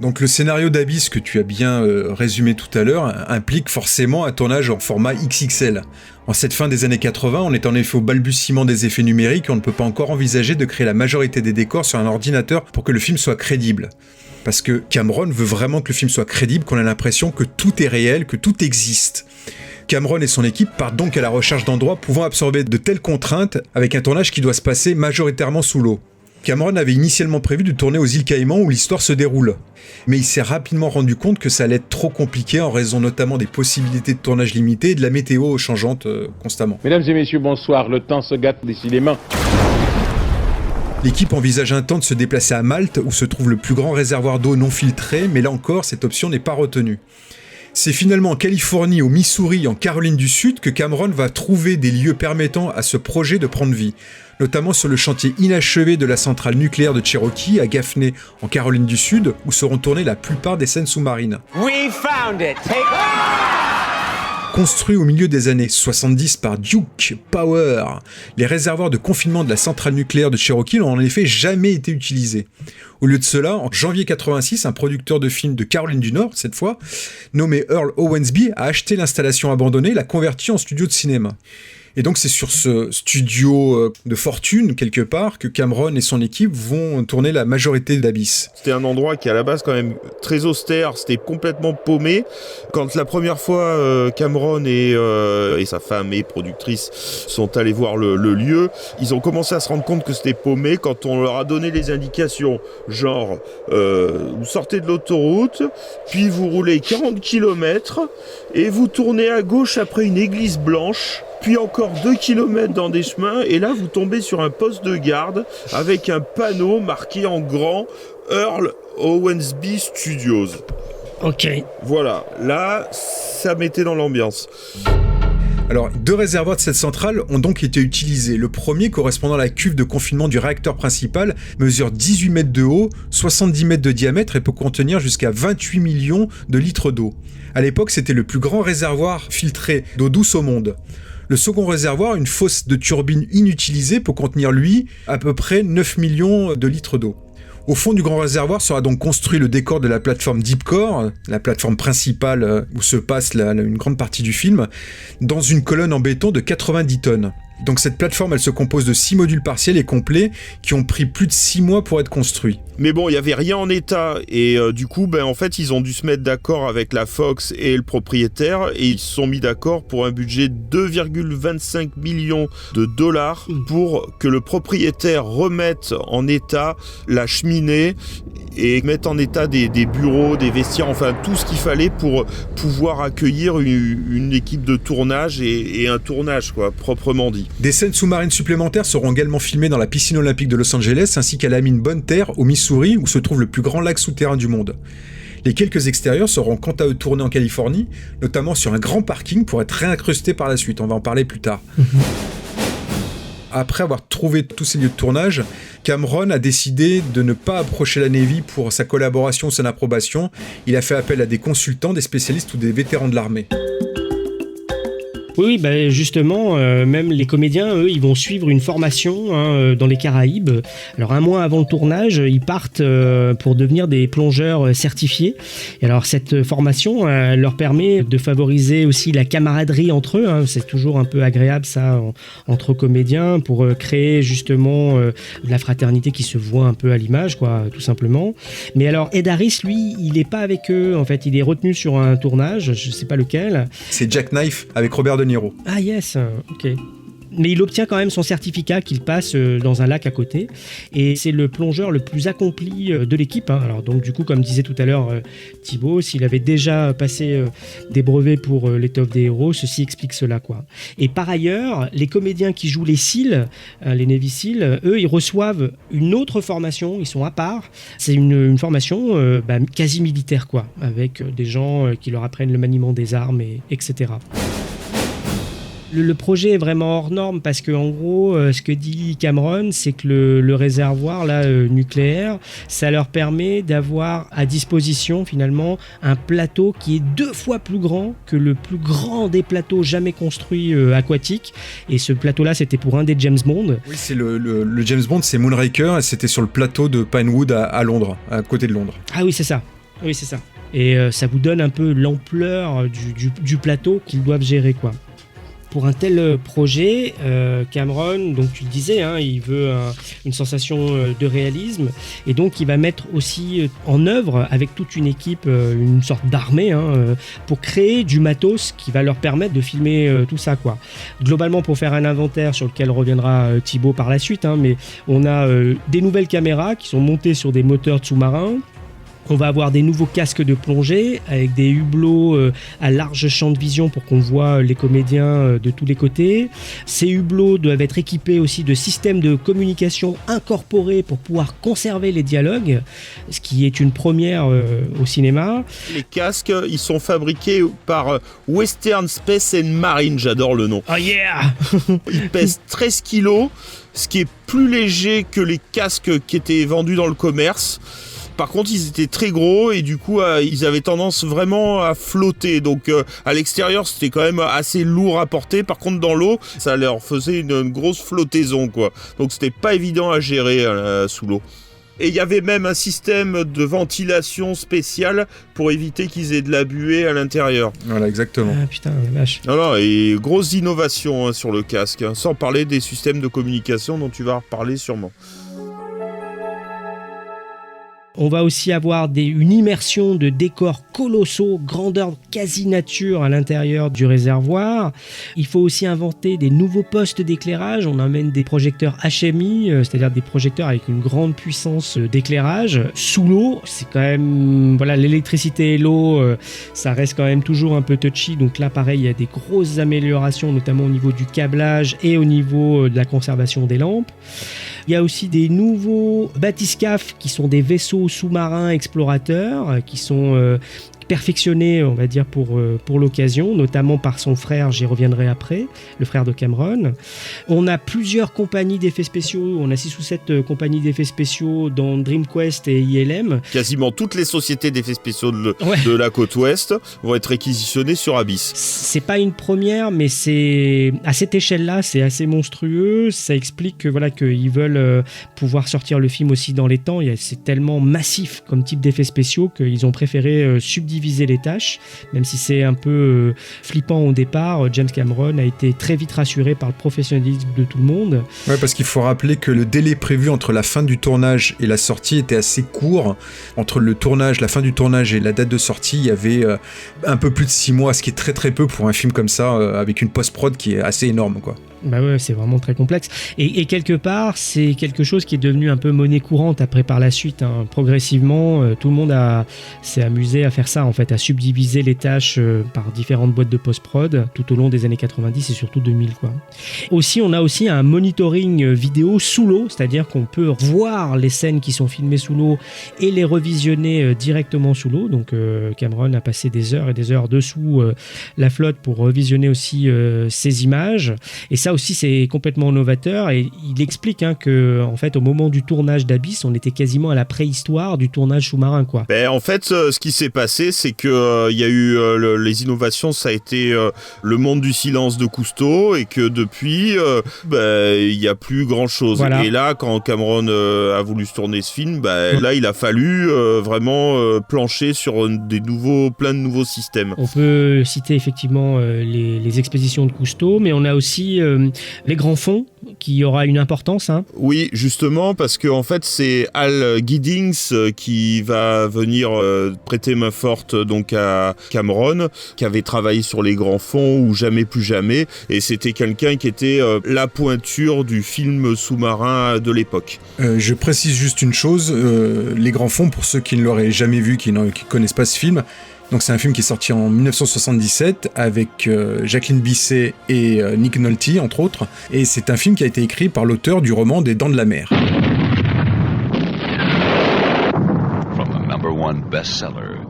Donc le scénario d'Abyss que tu as bien résumé tout à l'heure implique forcément un tournage en format XXL. En cette fin des années 80, on est en effet au balbutiement des effets numériques et on ne peut pas encore envisager de créer la majorité des décors sur un ordinateur pour que le film soit crédible. Parce que Cameron veut vraiment que le film soit crédible, qu'on a l'impression que tout est réel, que tout existe. Cameron et son équipe partent donc à la recherche d'endroits pouvant absorber de telles contraintes avec un tournage qui doit se passer majoritairement sous l'eau. Cameron avait initialement prévu de tourner aux îles Caïmans où l'histoire se déroule. Mais il s'est rapidement rendu compte que ça allait être trop compliqué en raison notamment des possibilités de tournage limitées et de la météo changeante constamment. Mesdames et messieurs, bonsoir. Le temps se gâte décidément. L'équipe envisage un temps de se déplacer à Malte où se trouve le plus grand réservoir d'eau non filtré, mais là encore, cette option n'est pas retenue. C'est finalement en Californie, au Missouri, en Caroline du Sud, que Cameron va trouver des lieux permettant à ce projet de prendre vie, notamment sur le chantier inachevé de la centrale nucléaire de Cherokee, à Gaffney, en Caroline du Sud, où seront tournées la plupart des scènes sous-marines. We found it. Construit au milieu des années 70 par Duke Power, les réservoirs de confinement de la centrale nucléaire de Cherokee n'ont en effet jamais été utilisés. Au lieu de cela, en janvier 86, un producteur de films de Caroline du Nord, cette fois, nommé Earl Owensby, a acheté l'installation abandonnée et l'a convertie en studio de cinéma. Et donc c'est sur ce studio de fortune, quelque part, que Cameron et son équipe vont tourner la majorité d'Abyss. C'était un endroit qui, à la base, quand même très austère, c'était complètement paumé. Quand la première fois, Cameron et sa femme et productrice sont allés voir le lieu, ils ont commencé à se rendre compte que c'était paumé quand on leur a donné les indications, genre, vous sortez de l'autoroute, puis vous roulez 40 km, et vous tournez à gauche après une église blanche, puis encore 2 km dans des chemins, et là vous tombez sur un poste de garde avec un panneau marqué en grand Earl Owensby Studios. Ok. Voilà, là ça mettait dans l'ambiance. Alors, 2 réservoirs de cette centrale ont donc été utilisés. Le premier, correspondant à la cuve de confinement du réacteur principal, mesure 18 mètres de haut, 70 mètres de diamètre et peut contenir jusqu'à 28 millions de litres d'eau. À l'époque, c'était le plus grand réservoir filtré d'eau douce au monde. Le second réservoir, une fosse de turbine inutilisée, peut contenir, lui, à peu près 9 millions de litres d'eau. Au fond du grand réservoir sera donc construit le décor de la plateforme Deepcore, la plateforme principale où se passe une grande partie du film, dans une colonne en béton de 90 tonnes. Donc cette plateforme, elle se compose de 6 modules partiels et complets qui ont pris plus de 6 mois pour être construits. Mais bon, il n'y avait rien en état et du coup, en fait, ils ont dû se mettre d'accord avec la Fox et le propriétaire et ils se sont mis d'accord pour un budget de 2,25 millions de dollars pour que le propriétaire remette en état la cheminée et mette en état des bureaux, des vestiaires, enfin tout ce qu'il fallait pour pouvoir accueillir une équipe de tournage et un tournage, quoi, proprement dit. Des scènes sous-marines supplémentaires seront également filmées dans la piscine olympique de Los Angeles ainsi qu'à la mine Bonne Terre au Missouri où se trouve le plus grand lac souterrain du monde. Les quelques extérieurs seront quant à eux tournés en Californie, notamment sur un grand parking pour être réincrustés par la suite, on va en parler plus tard. Après avoir trouvé tous ces lieux de tournage, Cameron a décidé de ne pas approcher la Navy pour sa collaboration ou son approbation. Il a fait appel à des consultants, des spécialistes ou des vétérans de l'armée. Oui, justement, même les comédiens, eux, ils vont suivre une formation dans les Caraïbes. Alors, un mois avant le tournage, ils partent pour devenir des plongeurs certifiés. Et alors, cette formation leur permet de favoriser aussi la camaraderie entre eux. C'est toujours un peu agréable, ça, entre comédiens, pour créer justement de la fraternité qui se voit un peu à l'image, quoi, tout simplement. Mais alors, Ed Harris, lui, il n'est pas avec eux. En fait, il est retenu sur un tournage, je ne sais pas lequel. C'est Jackknife avec Robert De Niro. Ah yes, ok. Mais il obtient quand même son certificat qu'il passe dans un lac à côté. Et c'est le plongeur le plus accompli de l'équipe. Alors donc du coup, comme disait tout à l'heure Thibaut, s'il avait déjà passé des brevets pour l'étoffe des héros, ceci explique cela, quoi. Et par ailleurs, les comédiens qui jouent les SEAL, les Navy SEAL, eux, ils reçoivent une autre formation. Ils sont à part. C'est une formation quasi militaire, quoi, avec des gens qui leur apprennent le maniement des armes, etc. Le projet est vraiment hors norme parce que en gros, ce que dit Cameron, c'est que le réservoir là, nucléaire, ça leur permet d'avoir à disposition finalement un plateau qui est 2 fois plus grand que le plus grand des plateaux jamais construits aquatiques. Et ce plateau-là, c'était pour un des James Bond. Oui, c'est le James Bond, c'est Moonraker, et c'était sur le plateau de Pinewood à Londres, à côté de Londres. Ah oui, c'est ça. Oui, c'est ça. Et ça vous donne un peu l'ampleur du plateau qu'ils doivent gérer, quoi. Pour un tel projet, Cameron, donc tu le disais, hein, il veut une sensation de réalisme, et donc il va mettre aussi en œuvre avec toute une équipe, une sorte d'armée, pour créer du matos qui va leur permettre de filmer tout ça, quoi. Globalement, pour faire un inventaire sur lequel reviendra Thibaut par la suite, mais on a des nouvelles caméras qui sont montées sur des moteurs de sous-marins. On va avoir des nouveaux casques de plongée avec des hublots à large champ de vision pour qu'on voit les comédiens de tous les côtés. Ces hublots doivent être équipés aussi de systèmes de communication incorporés pour pouvoir conserver les dialogues, ce qui est une première au cinéma. Les casques, ils sont fabriqués par Western Space and Marine, j'adore le nom. Oh yeah. Ils pèsent 13 kilos, ce qui est plus léger que les casques qui étaient vendus dans le commerce. Par contre, ils étaient très gros et du coup, ils avaient tendance vraiment à flotter. Donc, à l'extérieur, c'était quand même assez lourd à porter. Par contre, dans l'eau, ça leur faisait une grosse flottaison, quoi. Donc, c'était pas évident à gérer sous l'eau. Et il y avait même un système de ventilation spécial pour éviter qu'ils aient de la buée à l'intérieur. Voilà, exactement. Ah putain, la vache. Non, et grosse innovation sur le casque, sans parler des systèmes de communication dont tu vas reparler sûrement. On va aussi avoir une immersion de décors colossaux, grandeur quasi nature à l'intérieur du réservoir. Il faut aussi inventer des nouveaux postes d'éclairage. On amène des projecteurs HMI, c'est-à-dire des projecteurs avec une grande puissance d'éclairage. Sous l'eau, c'est quand même... Voilà, l'électricité et l'eau, ça reste quand même toujours un peu touchy. Donc là, pareil, il y a des grosses améliorations, notamment au niveau du câblage et au niveau de la conservation des lampes. Il y a aussi des nouveaux bathyscaphes qui sont des vaisseaux sous-marins explorateurs qui sont perfectionné, on va dire, pour l'occasion, notamment par son frère, j'y reviendrai après, le frère de Cameron. On a plusieurs compagnies d'effets spéciaux, on a 6 ou 7 compagnies d'effets spéciaux dans Dream Quest et ILM. Quasiment toutes les sociétés d'effets spéciaux de la côte ouest vont être réquisitionnées sur Abyss. C'est pas une première, mais c'est à cette échelle-là, c'est assez monstrueux. Ça explique que, voilà, qu'ils veulent pouvoir sortir le film aussi dans les temps. C'est tellement massif comme type d'effets spéciaux qu'ils ont préféré subdiviser les tâches, même si c'est un peu flippant au départ. James Cameron a été très vite rassuré par le professionnalisme de tout le monde. Ouais, parce qu'il faut rappeler que le délai prévu entre la fin du tournage et la sortie était assez court. Entre le tournage, la fin du tournage et la date de sortie, il y avait un peu plus de 6 mois, ce qui est très très peu pour un film comme ça, avec une post-prod qui est assez énorme, quoi. Bah ouais, c'est vraiment très complexe. Et quelque part, c'est quelque chose qui est devenu un peu monnaie courante après par la suite. Progressivement, tout le monde s'est amusé à faire ça, en fait, à subdiviser les tâches par différentes boîtes de post-prod tout au long des années 90 et surtout 2000, quoi. Aussi, on a aussi un monitoring vidéo sous l'eau, c'est-à-dire qu'on peut voir les scènes qui sont filmées sous l'eau et les revisionner directement sous l'eau. Donc Cameron a passé des heures et des heures dessous la flotte pour revisionner aussi ces images. Et ça aussi, c'est complètement novateur, et il explique que, en fait, au moment du tournage d'Abyss, on était quasiment à la préhistoire du tournage sous-marin, quoi. En fait, ce qui s'est passé, c'est que il y a eu les innovations, ça a été le monde du silence de Cousteau, et que depuis, il y a plus grand chose. Voilà. Et là, quand Cameron a voulu tourner ce film, là, il a fallu vraiment plancher sur plein de nouveaux systèmes. On peut citer effectivement les expéditions de Cousteau, mais on a aussi les grands fonds qui aura une importance. Oui, justement, parce que en fait, c'est Al Giddings qui va venir prêter main forte donc à Cameron, qui avait travaillé sur les grands fonds ou Jamais plus jamais, et c'était quelqu'un qui était la pointure du film sous-marin de l'époque. Je précise juste une chose, les grands fonds, pour ceux qui ne l'auraient jamais vu, qui connaissent pas ce film. Donc c'est un film qui est sorti en 1977 avec Jacqueline Bisset et Nick Nolte, entre autres. Et c'est un film qui a été écrit par l'auteur du roman des Dents de la Mer. From the #1 bestseller,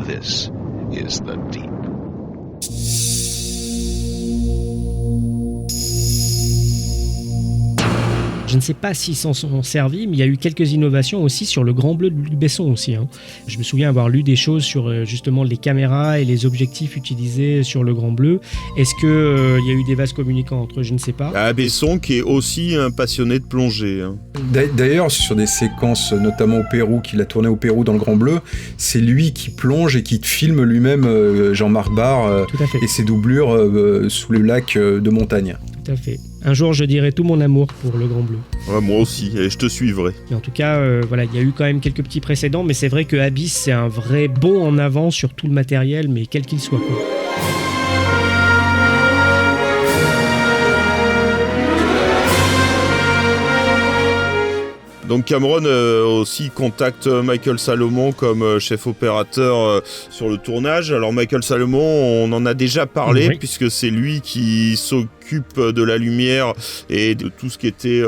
this is The Deep. je ne sais pas s'ils s'en sont servis, mais il y a eu quelques innovations aussi sur le Grand Bleu de Luc Besson aussi. Je me souviens avoir lu des choses sur justement les caméras et les objectifs utilisés sur le Grand Bleu. Est-ce qu'il y a eu des vases communicants entre eux? Je ne sais pas. Besson qui est aussi un passionné de plongée. D'ailleurs, sur des séquences, notamment au Pérou, qu'il a tourné au Pérou dans le Grand Bleu, c'est lui qui plonge et qui filme lui-même Jean-Marc Barr et ses doublures sous le lac de montagne. Tout à fait. Un jour, je dirai tout mon amour pour le Grand Bleu. Ouais, moi aussi, et je te suivrai. Mais en tout cas, il y a eu quand même quelques petits précédents, mais c'est vrai que Abyss, c'est un vrai bond en avant sur tout le matériel, mais quel qu'il soit. Donc Cameron aussi contacte Michael Salomon comme chef opérateur sur le tournage. Alors Michael Salomon, on en a déjà parlé, puisque c'est lui qui s'occupe de la lumière et de tout ce qui était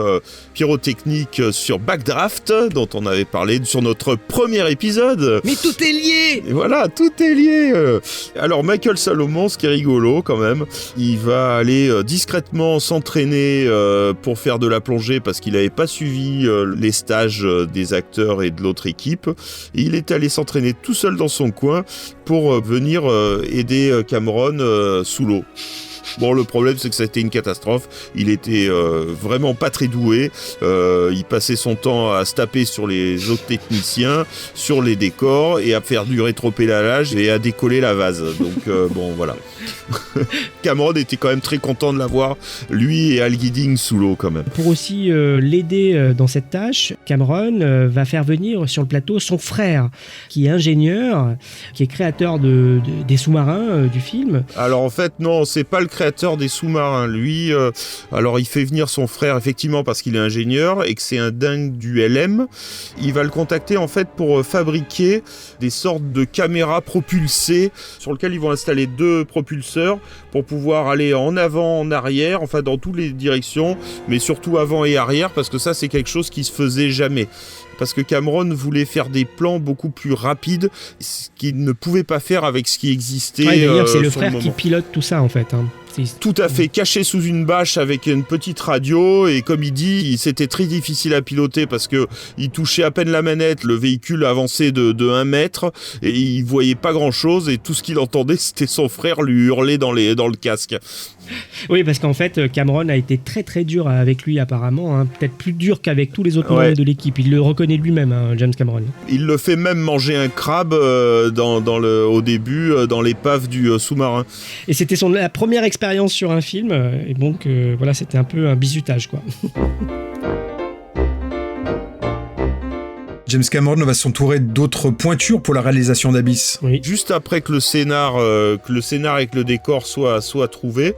pyrotechnique sur Backdraft, dont on avait parlé sur notre premier épisode. Mais tout est lié! Et voilà, tout est lié. Alors Michael Salomon, ce qui est rigolo quand même, il va aller discrètement s'entraîner pour faire de la plongée parce qu'il n'avait pas suivi les stages des acteurs et de l'autre équipe. Et il est allé s'entraîner tout seul dans son coin pour venir aider Cameron sous l'eau. Bon, le problème, c'est que ça a été une catastrophe. Il était vraiment pas très doué. Il passait son temps à se taper sur les autres techniciens, sur les décors, et à faire du rétropédalage et à décoller la vase. Donc, bon, voilà. Cameron était quand même très content de l'avoir, lui et Al Gidding, sous l'eau, quand même. Pour aussi l'aider dans cette tâche, Cameron va faire venir sur le plateau son frère, qui est ingénieur, qui est créateur des sous-marins du film. Alors, en fait, non, c'est pas le créateur des sous-marins. Lui, alors il fait venir son frère effectivement parce qu'il est ingénieur et que c'est un dingue du LM. Il va le contacter en fait pour fabriquer des sortes de caméras propulsées sur lesquelles ils vont installer 2 propulseurs pour pouvoir aller en avant, en arrière, enfin dans toutes les directions, mais surtout avant et arrière parce que ça c'est quelque chose qui se faisait jamais. Parce que Cameron voulait faire des plans beaucoup plus rapides, ce qu'il ne pouvait pas faire avec ce qui existait. Ouais, d'ailleurs, c'est le frère qui pilote tout ça, en fait. Tout à fait, caché sous une bâche avec une petite radio, et comme il dit, c'était très difficile à piloter parce que il touchait à peine la manette, le véhicule avançait de 1 mètre, et il voyait pas grand-chose, et tout ce qu'il entendait, c'était son frère lui hurler dans le casque. Oui, parce qu'en fait, Cameron a été très très dur avec lui apparemment, peut-être plus dur qu'avec tous les autres membres de l'équipe. Il le reconnaît lui-même, James Cameron. Il le fait même manger un crabe au début dans l'épave du sous-marin. Et c'était la première expérience sur un film, et donc voilà, c'était un peu un bizutage, quoi. James Cameron va s'entourer d'autres pointures pour la réalisation d'Abyss. Oui. Juste après que le scénar et que le décor soient trouvés,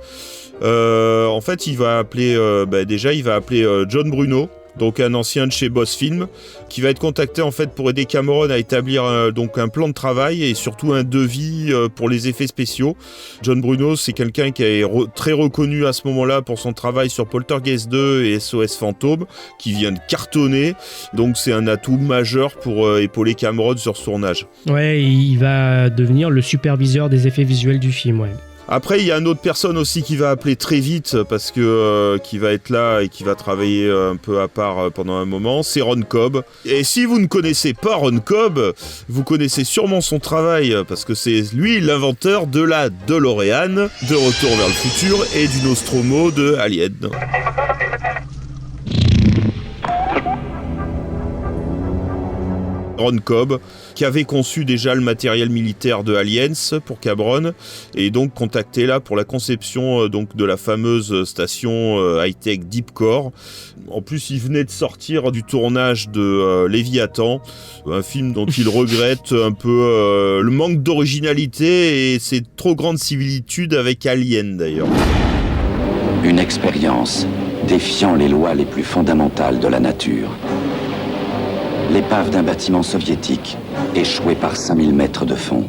en fait, il va appeler John Bruno, donc un ancien de chez Boss Film, qui va être contacté en fait pour aider Cameron à établir donc un plan de travail et surtout un devis pour les effets spéciaux. John Bruno, c'est quelqu'un qui est très reconnu à ce moment-là pour son travail sur Poltergeist 2 et SOS Fantôme, qui vient de cartonner, donc c'est un atout majeur pour épauler Cameron sur ce tournage. Ouais, il va devenir le superviseur des effets visuels du film, ouais. Après, il y a une autre personne aussi qui va appeler très vite parce que qui va être là et qui va travailler un peu à part pendant un moment, c'est Ron Cobb. Et si vous ne connaissez pas Ron Cobb, vous connaissez sûrement son travail parce que c'est lui l'inventeur de la DeLorean, de Retour vers le futur et du Nostromo de Alien. Ron Cobb, qui avait conçu déjà le matériel militaire de Aliens pour Cameron, et donc contacté là pour la conception donc de la fameuse station high-tech Deep Core. En plus, il venait de sortir du tournage de Léviathan, un film dont il regrette un peu le manque d'originalité et ses trop grandes similitudes avec Alien d'ailleurs. Une expérience défiant les lois les plus fondamentales de la nature. L'épave d'un bâtiment soviétique, échoué par 5000 mètres de fond.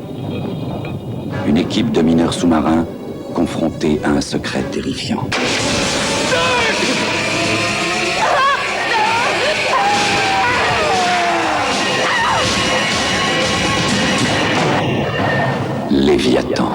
Une équipe de mineurs sous-marins confrontée à un secret terrifiant. Léviathan.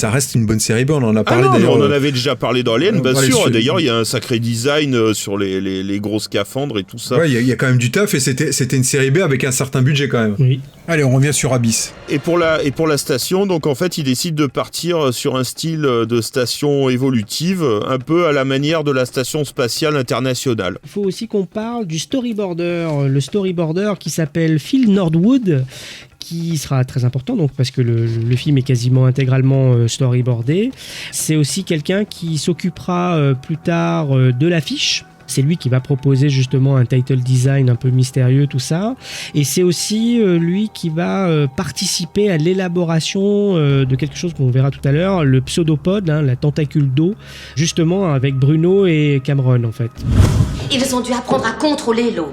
ça reste une bonne série B. On en a parlé non, d'ailleurs. on en avait déjà parlé dans Alien, bien sûr. sur... D'ailleurs, il y a un sacré design sur les gros scaphandres et tout ça. Ouais, il y a quand même du taf et c'était une série B avec un certain budget quand même. Oui. Allez, on revient sur Abyss. Et pour la station, donc en fait, ils décident de partir sur un style de station évolutive, un peu à la manière de la station spatiale internationale. Il faut aussi qu'on parle du storyboarder, le storyboarder qui s'appelle Phil Nordwood, qui sera très important donc parce que le film est quasiment intégralement storyboardé. C'est aussi quelqu'un qui s'occupera plus tard de l'affiche. C'est lui qui va proposer justement un title design un peu mystérieux, tout ça. Et c'est aussi lui qui va participer à l'élaboration de quelque chose qu'on verra tout à l'heure, le pseudopode, la tentacule d'eau, justement avec Bruno et Cameron en fait. Ils ont dû apprendre à contrôler l'eau.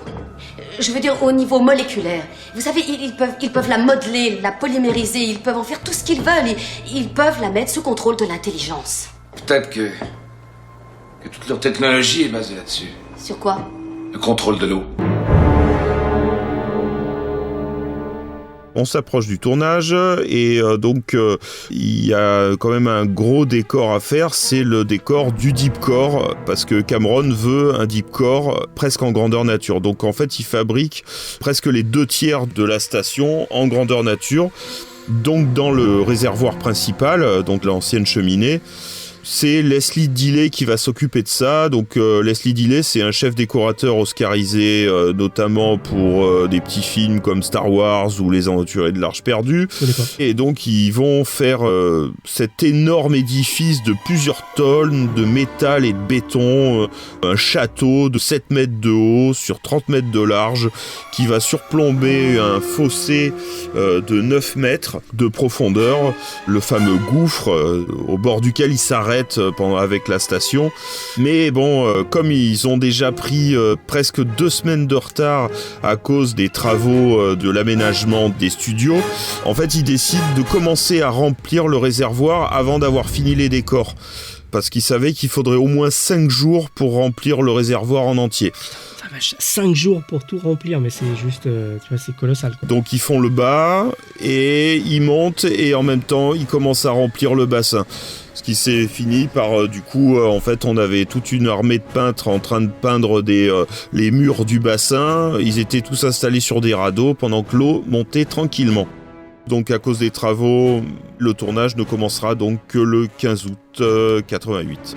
Je veux dire au niveau moléculaire. Vous savez, ils peuvent la modeler, la polymériser, ils peuvent en faire tout ce qu'ils veulent. Ils peuvent la mettre sous contrôle de l'intelligence. Peut-être que toute leur technologie est basée là-dessus. Sur quoi? Le contrôle de l'eau. On s'approche du tournage et donc il y a quand même un gros décor à faire, c'est le décor du deepcore parce que Cameron veut un deepcore presque en grandeur nature. Donc en fait il fabrique presque les 2/3 de la station en grandeur nature. Donc dans le réservoir principal, donc l'ancienne cheminée, c'est Leslie Dilley qui va s'occuper de ça. Donc Leslie Dilley, c'est un chef décorateur oscarisé, notamment pour des petits films comme Star Wars ou Les Aventuriers de l'Arche perdue. Et donc ils vont faire cet énorme édifice de plusieurs tonnes de métal et de béton, un château de 7 mètres de haut sur 30 mètres de large qui va surplomber un fossé de 9 mètres de profondeur, le fameux gouffre au bord duquel il s'arrête avec la station. Mais bon, comme ils ont déjà pris presque 2 semaines de retard à cause des travaux de l'aménagement des studios, en fait ils décident de commencer à remplir le réservoir avant d'avoir fini les décors. Parce qu'ils savaient qu'il faudrait au moins 5 jours pour remplir le réservoir en entier. 5 jours pour tout remplir, mais c'est juste, tu vois, c'est colossal, quoi. Donc ils font le bas et ils montent et en même temps ils commencent à remplir le bassin. Ce qui s'est fini par, du coup, en fait, on avait toute une armée de peintres en train de peindre les murs du bassin. Ils étaient tous installés sur des radeaux pendant que l'eau montait tranquillement. Donc à cause des travaux, le tournage ne commencera donc que le 15 août 88.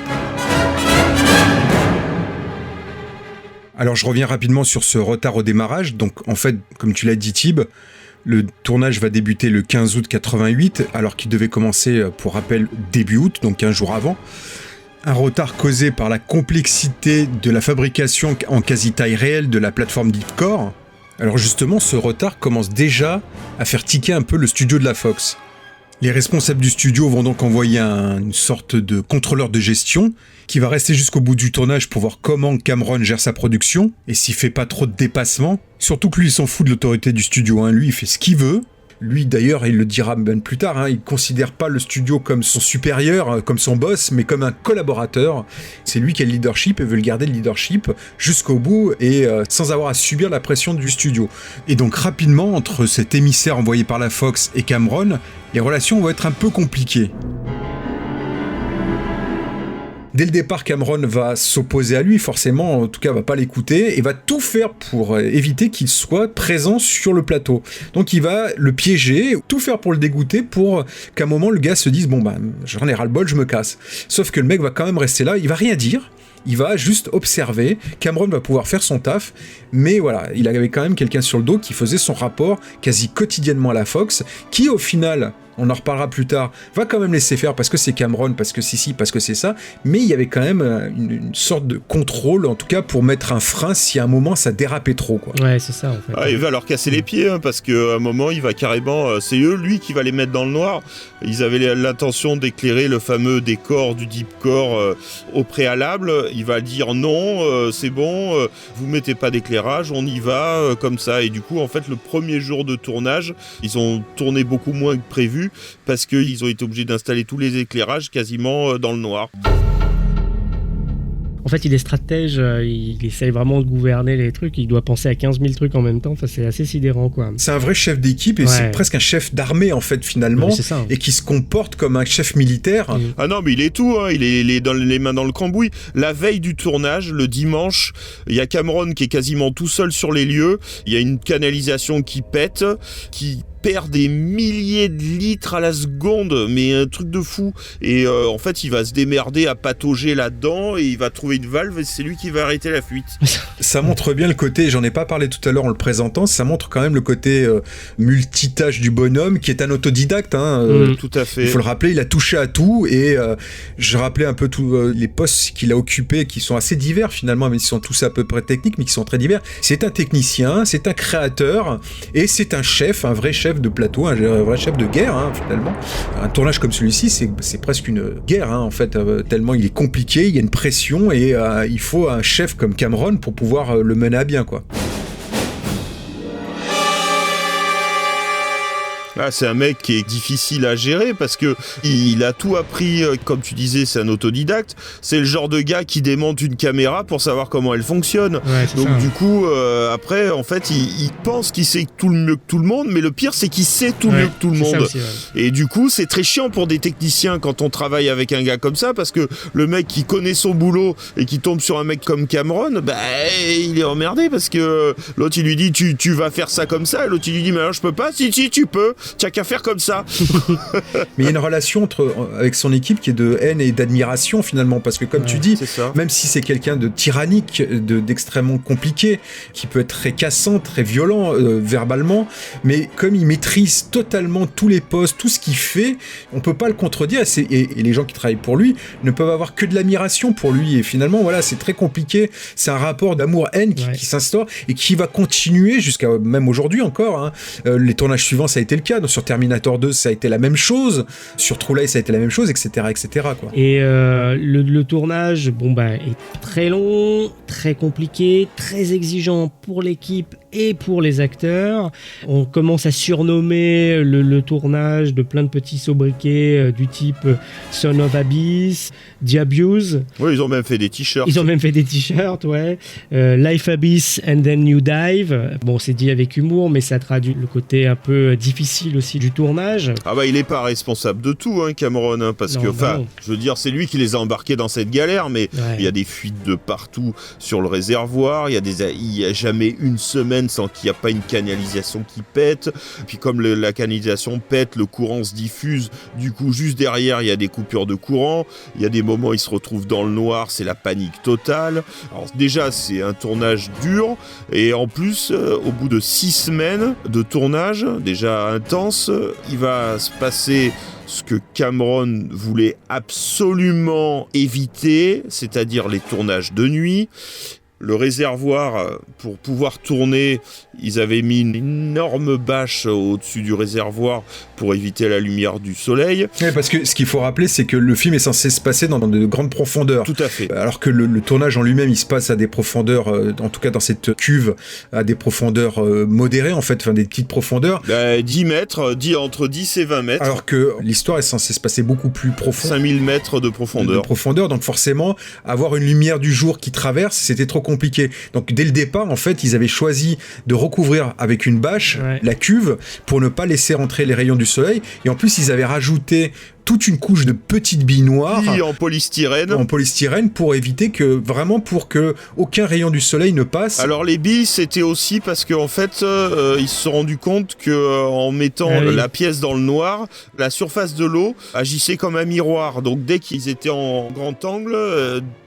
Alors je reviens rapidement sur ce retard au démarrage. Donc en fait, comme tu l'as dit Thib, le tournage va débuter le 15 août 88, alors qu'il devait commencer, pour rappel, début août, donc 15 jours avant. Un retard causé par la complexité de la fabrication en quasi-taille réelle de la plateforme Deepcore. Alors justement, ce retard commence déjà à faire tiquer un peu le studio de la Fox. Les responsables du studio vont donc envoyer une sorte de contrôleur de gestion qui va rester jusqu'au bout du tournage pour voir comment Cameron gère sa production et s'il fait pas trop de dépassements. Surtout que lui, il s'en fout de l'autorité du studio, lui, il fait ce qu'il veut. Lui, d'ailleurs, il le dira même plus tard, il considère pas le studio comme son supérieur, comme son boss, mais comme un collaborateur. C'est lui qui a le leadership et veut le garder le leadership jusqu'au bout et sans avoir à subir la pression du studio. Et donc rapidement, entre cet émissaire envoyé par la Fox et Cameron, les relations vont être un peu compliquées. Dès le départ, Cameron va s'opposer à lui, forcément, en tout cas va pas l'écouter, et va tout faire pour éviter qu'il soit présent sur le plateau. Donc il va le piéger, tout faire pour le dégoûter, pour qu'à un moment le gars se dise « Bon j'en ai ras-le-bol, je me casse ». Sauf que le mec va quand même rester là, il va rien dire, il va juste observer, Cameron va pouvoir faire son taf, mais voilà, il avait quand même quelqu'un sur le dos qui faisait son rapport quasi quotidiennement à la Fox, qui au final... on en reparlera plus tard, va quand même laisser faire parce que c'est Cameron, parce que c'est ci, parce que c'est ça, mais il y avait quand même une sorte de contrôle, en tout cas pour mettre un frein si à un moment ça dérapait trop, quoi. Ouais, c'est ça, en fait. Il va leur casser les pieds, parce qu'à un moment, il va carrément... c'est lui qui va les mettre dans le noir. Ils avaient l'intention d'éclairer le fameux décor du Deepcore au préalable. Il va dire non, c'est bon, vous mettez pas d'éclairage, on y va, comme ça. Et du coup, en fait, le premier jour de tournage, ils ont tourné beaucoup moins que prévu, parce qu'ils ont été obligés d'installer tous les éclairages quasiment dans le noir. En fait, il est stratège, il essaye vraiment de gouverner les trucs, il doit penser à 15 000 trucs en même temps, enfin, c'est assez sidérant, quoi. C'est un vrai chef d'équipe et c'est presque un chef d'armée, en fait, finalement, c'est ça, hein. Et qui se comporte comme un chef militaire. Ah non, mais il est tout, hein. Il est dans les mains dans le cambouis. La veille du tournage, le dimanche, il y a Cameron qui est quasiment tout seul sur les lieux, il y a une canalisation qui pète, qui perd des milliers de litres à la seconde, mais un truc de fou. Et en fait, il va se démerder à patauger là-dedans et il va trouver une valve et c'est lui qui va arrêter la fuite. Ça montre bien le côté, j'en ai pas parlé tout à l'heure en le présentant, ça montre quand même le côté multitâche du bonhomme qui est un autodidacte. Tout à fait. Il faut le rappeler, il a touché à tout et je rappelais un peu tous les postes qu'il a occupés qui sont assez divers finalement, mais ils sont tous à peu près techniques, mais qui sont très divers. C'est un technicien, c'est un créateur et c'est un chef, un vrai chef de plateau, un vrai chef de guerre, finalement. Un tournage comme celui-ci, c'est presque une guerre, en fait, tellement il est compliqué, il y a une pression et il faut un chef comme Cameron pour pouvoir le mener à bien, quoi. Ah, c'est un mec qui est difficile à gérer parce que il a tout appris, comme tu disais, c'est un autodidacte. C'est le genre de gars qui démonte une caméra pour savoir comment elle fonctionne. Ouais, donc ça, du coup, après, en fait, il pense qu'il sait tout le mieux que tout le monde, mais le pire, c'est qu'il sait tout mieux que tout le monde. Aussi, Et du coup, c'est très chiant pour des techniciens quand on travaille avec un gars comme ça, parce que le mec qui connaît son boulot et qui tombe sur un mec comme Cameron, il est emmerdé parce que l'autre il lui dit tu vas faire ça comme ça, et l'autre il lui dit mais alors je peux pas, si tu peux. Tu n'as qu'à faire comme ça. Mais il y a une relation avec son équipe qui est de haine et d'admiration finalement, parce que comme tu dis, même si c'est quelqu'un de tyrannique, d'extrêmement compliqué, qui peut être très cassant, très violent verbalement, mais comme il maîtrise totalement tous les postes, tout ce qu'il fait, on peut pas le contredire et les gens qui travaillent pour lui ne peuvent avoir que de l'admiration pour lui et finalement voilà, c'est très compliqué, c'est un rapport d'amour-haine qui s'instaure et qui va continuer jusqu'à même aujourd'hui encore. Les tournages suivants ça a été le cas. Donc, sur Terminator 2, ça a été la même chose. Sur True Lies, ça a été la même chose, etc., etc., quoi. Et le tournage, est très long, très compliqué, très exigeant pour l'équipe et pour les acteurs. On commence à surnommer le tournage de plein de petits sobriquets du type Son of Abyss, The Abuse. Oui, ils ont même fait des t-shirts. Ouais. Life Abyss and then you dive. Bon, c'est dit avec humour, mais ça traduit le côté un peu difficile aussi du tournage. Ah il est pas responsable de tout, Cameron, parce que, je veux dire, c'est lui qui les a embarqués dans cette galère, mais il y a des fuites de partout sur le réservoir, il y a jamais une semaine sans qu'il n'y a pas une canalisation qui pète, puis comme la canalisation pète, le courant se diffuse, du coup, juste derrière, il y a des coupures de courant, il y a des moments où ils se retrouvent dans le noir, c'est la panique totale. Alors déjà, c'est un tournage dur, et en plus, au bout de 6 semaines de tournage, déjà intense, il va se passer ce que Cameron voulait absolument éviter, c'est-à-dire les tournages de nuit. Le réservoir, pour pouvoir tourner, ils avaient mis une énorme bâche au-dessus du réservoir pour éviter la lumière du soleil. Oui, parce que ce qu'il faut rappeler, c'est que le film est censé se passer dans de grandes profondeurs. Tout à fait. Alors que le tournage en lui-même, il se passe à des profondeurs, en tout cas dans cette cuve, à des profondeurs modérées, en fait, enfin des petites profondeurs. 10 mètres, entre 10 et 20 mètres. Alors que l'histoire est censée se passer beaucoup plus profond. 5000 mètres de profondeur. Donc forcément, avoir une lumière du jour qui traverse, c'était trop compliqué. Donc dès le départ, en fait, ils avaient choisi de recouvrir avec une bâche la cuve pour ne pas laisser rentrer les rayons du soleil. Et en plus, ils avaient rajouté toute une couche de petites billes noires en polystyrène pour éviter pour que aucun rayon du soleil ne passe. Alors les billes, c'était aussi parce qu'en fait ils se sont rendus compte que en mettant la pièce dans le noir, la surface de l'eau agissait comme un miroir, donc dès qu'ils étaient en grand angle,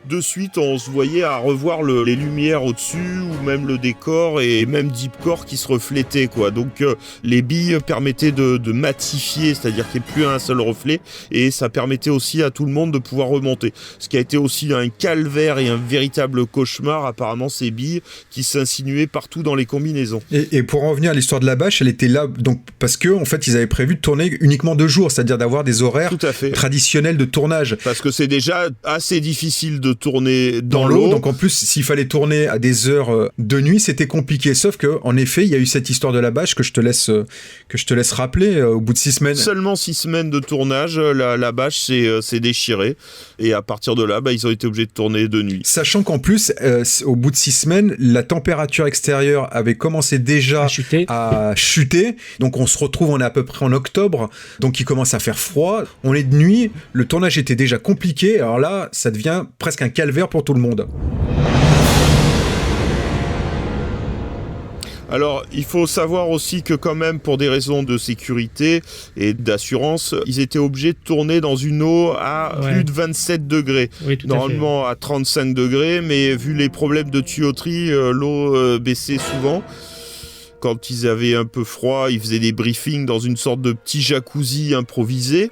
de suite on se voyait à revoir les lumières au-dessus ou même le décor et même Deepcore qui se reflétait, quoi. Donc les billes permettaient de matifier, c'est-à-dire qu'il n'y ait plus un seul reflet, et ça permettait aussi à tout le monde de pouvoir remonter. Ce qui a été aussi un calvaire et un véritable cauchemar, apparemment, ces billes qui s'insinuaient partout dans les combinaisons. Et pour en revenir à l'histoire de la bâche, elle était là donc parce que en fait ils avaient prévu de tourner uniquement 2 jours, c'est-à-dire d'avoir des horaires traditionnels de tournage. Parce que c'est déjà assez difficile de tourner dans l'eau. Donc en plus, s'il fallait tourner à des heures de nuit, c'était compliqué. Sauf que en effet, il y a eu cette histoire de la bâche que je te laisse rappeler au bout de 6 semaines. Seulement 6 semaines de tournage. tournage, la bâche s'est déchirée. Et à partir de là, ils ont été obligés de tourner de nuit. Sachant qu'en plus, au bout de 6 semaines, la température extérieure avait commencé déjà à chuter. Donc on se retrouve, on est à peu près en octobre, donc il commence à faire froid. On est de nuit, le tournage était déjà compliqué. Alors là, ça devient presque un calvaire pour tout le monde. Alors, il faut savoir aussi que quand même, pour des raisons de sécurité et d'assurance, ils étaient obligés de tourner dans une eau à plus de 27 degrés. Oui, tout Normalement à 35 degrés, mais vu les problèmes de tuyauterie, l'eau baissait souvent. Quand ils avaient un peu froid, ils faisaient des briefings dans une sorte de petit jacuzzi improvisé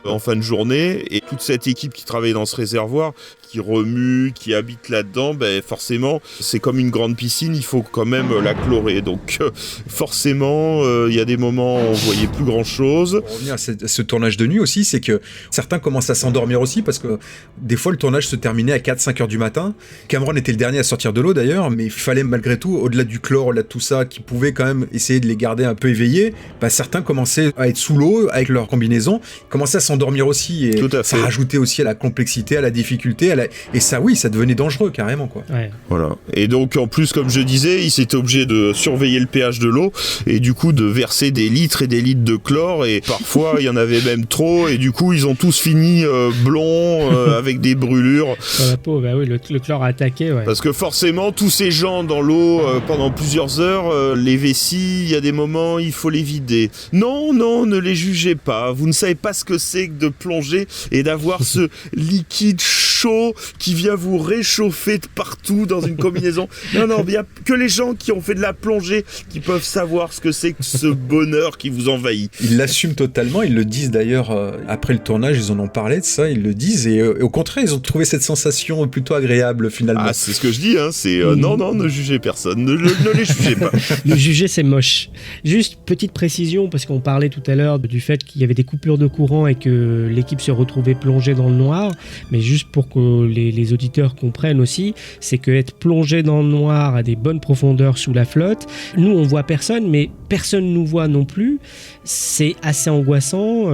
en fin de journée. Et toute cette équipe qui travaillait dans ce réservoir, qui remue, qui habite là-dedans, forcément, c'est comme une grande piscine, il faut quand même la chlorer. Donc forcément, il y a des moments où on voyait plus grand-chose. Pour revenir à ce tournage de nuit aussi, c'est que certains commencent à s'endormir aussi, parce que des fois, le tournage se terminait à 4-5 heures du matin. Cameron était le dernier à sortir de l'eau d'ailleurs, mais il fallait malgré tout, au-delà du chlore, au-delà de tout ça, qui pouvait quand même essayer de les garder un peu éveillés, certains commençaient à être sous l'eau avec leur combinaison, commençaient à s'endormir aussi, et ça rajoutait aussi à la complexité, à la difficulté, et ça, oui, ça devenait dangereux carrément, quoi. Ouais. Voilà. Et donc en plus, comme je disais, ils s'étaient obligés de surveiller le pH de l'eau et du coup de verser des litres et des litres de chlore, et parfois il y en avait même trop, et du coup ils ont tous fini blonds avec des brûlures. Sur la peau, oui, le chlore a attaqué, ouais. Parce que forcément, tous ces gens dans l'eau pendant plusieurs heures, les vessies, il y a des moments, il faut les vider. Non, ne les jugez pas. Vous ne savez pas ce que c'est que de plonger et d'avoir ce liquide chaud qui vient vous réchauffer de partout dans une combinaison. Non, il n'y a que les gens qui ont fait de la plongée qui peuvent savoir ce que c'est que ce bonheur qui vous envahit. Ils l'assument totalement, ils le disent d'ailleurs après le tournage, ils en ont parlé de ça, ils le disent, et au contraire, ils ont trouvé cette sensation plutôt agréable finalement. Ah, c'est ce que je dis, c'est non, ne jugez personne, ne les jugez pas. Le juger, c'est moche. Juste petite précision, parce qu'on parlait tout à l'heure du fait qu'il y avait des coupures de courant et que l'équipe se retrouvait plongée dans le noir, mais juste pour que les auditeurs comprennent aussi, c'est que être plongé dans le noir à des bonnes profondeurs sous la flotte, nous on voit personne, mais personne nous voit non plus, c'est assez angoissant,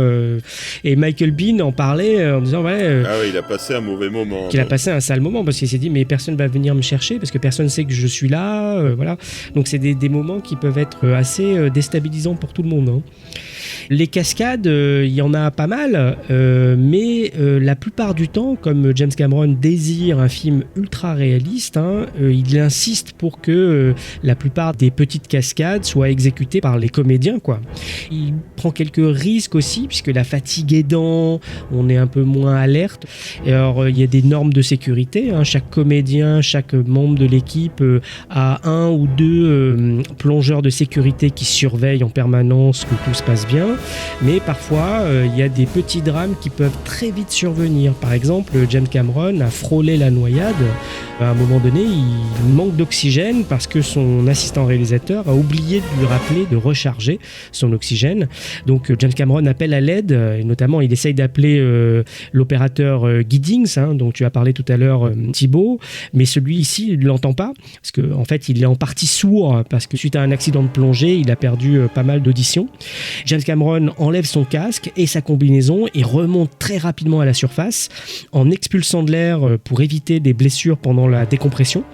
et Michael Biehn en parlait en disant il a passé un mauvais moment. Qu'il a passé un sale moment, parce qu'il s'est dit mais personne va venir me chercher, parce que personne sait que je suis là, voilà. Donc c'est des moments qui peuvent être assez déstabilisants pour tout le monde, hein. Les cascades, il y en a pas mal, mais la plupart du temps, comme James Cameron désire un film ultra réaliste, il insiste pour que la plupart des petites cascades soient exécutées par les comédiens, quoi. Il prend quelques risques aussi, puisque la fatigue aidant, on est un peu moins alerte. Et alors, il y a des normes de sécurité, chaque comédien, chaque membre de l'équipe a 1 ou 2 plongeurs de sécurité qui surveillent en permanence que tout se passe bien. Mais parfois, il y a des petits drames qui peuvent très vite survenir. Par exemple, James Cameron a frôlé la noyade. À un moment donné, il manque d'oxygène parce que son assistant réalisateur a oublié de lui rappeler de recharger son oxygène. Donc, James Cameron appelle à l'aide, et notamment, il essaye d'appeler l'opérateur Giddings, dont tu as parlé tout à l'heure, Thibaut, mais celui-ci, il ne l'entend pas, parce qu'en fait, il est en partie sourd, parce que suite à un accident de plongée, il a perdu pas mal d'audition. James Cameron enlève son casque et sa combinaison et remonte très rapidement à la surface en expulsant de l'air pour éviter des blessures pendant la décompression.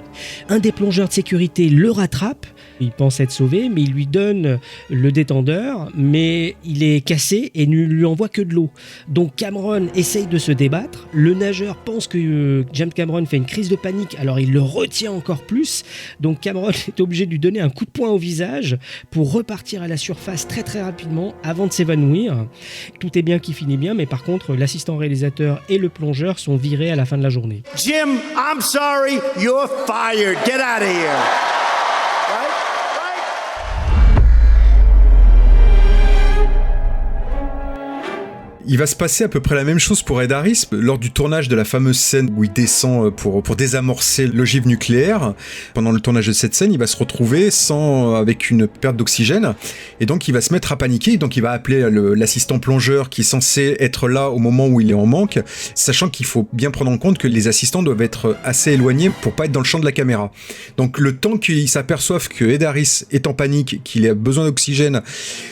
Un des plongeurs de sécurité le rattrape, il pense être sauvé, mais il lui donne le détendeur, mais il est cassé et ne lui envoie que de l'eau. Donc Cameron essaye de se débattre, le nageur pense que James Cameron fait une crise de panique, alors il le retient encore plus, donc Cameron est obligé de lui donner un coup de poing au visage pour repartir à la surface très très rapidement avant de s'évanouir. Tout est bien qui finit bien, mais par contre l'assistant réalisateur et le plongeur sont virés à la fin de la journée. Jim, I'm sorry, you're fired. Get out of here. Il va se passer à peu près la même chose pour Ed Harris lors du tournage de la fameuse scène où il descend pour désamorcer l'ogive nucléaire. Pendant le tournage de cette scène, il va se retrouver avec une perte d'oxygène et donc il va se mettre à paniquer. Donc il va appeler l'assistant plongeur qui est censé être là au moment où il est en manque, sachant qu'il faut bien prendre en compte que les assistants doivent être assez éloignés pour pas être dans le champ de la caméra. Donc le temps qu'ils s'aperçoivent que Ed Harris est en panique, qu'il a besoin d'oxygène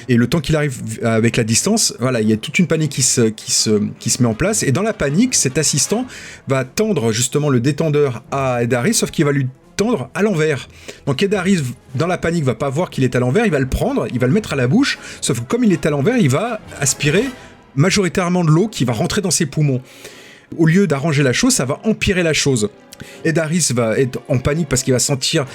et le temps qu'il arrive avec la distance, voilà, il y a toute une panique qui qui se met en place. Et dans la panique, cet assistant va tendre justement le détendeur à Ed Harris, sauf qu'il va lui tendre à l'envers. Donc Ed Harris, dans la panique, va pas voir qu'il est à l'envers, il va le prendre, il va le mettre à la bouche, sauf que comme il est à l'envers, il va aspirer majoritairement de l'eau qui va rentrer dans ses poumons. Au lieu d'arranger la chose, ça va empirer la chose. Ed Harris va être en panique parce qu'il va sentir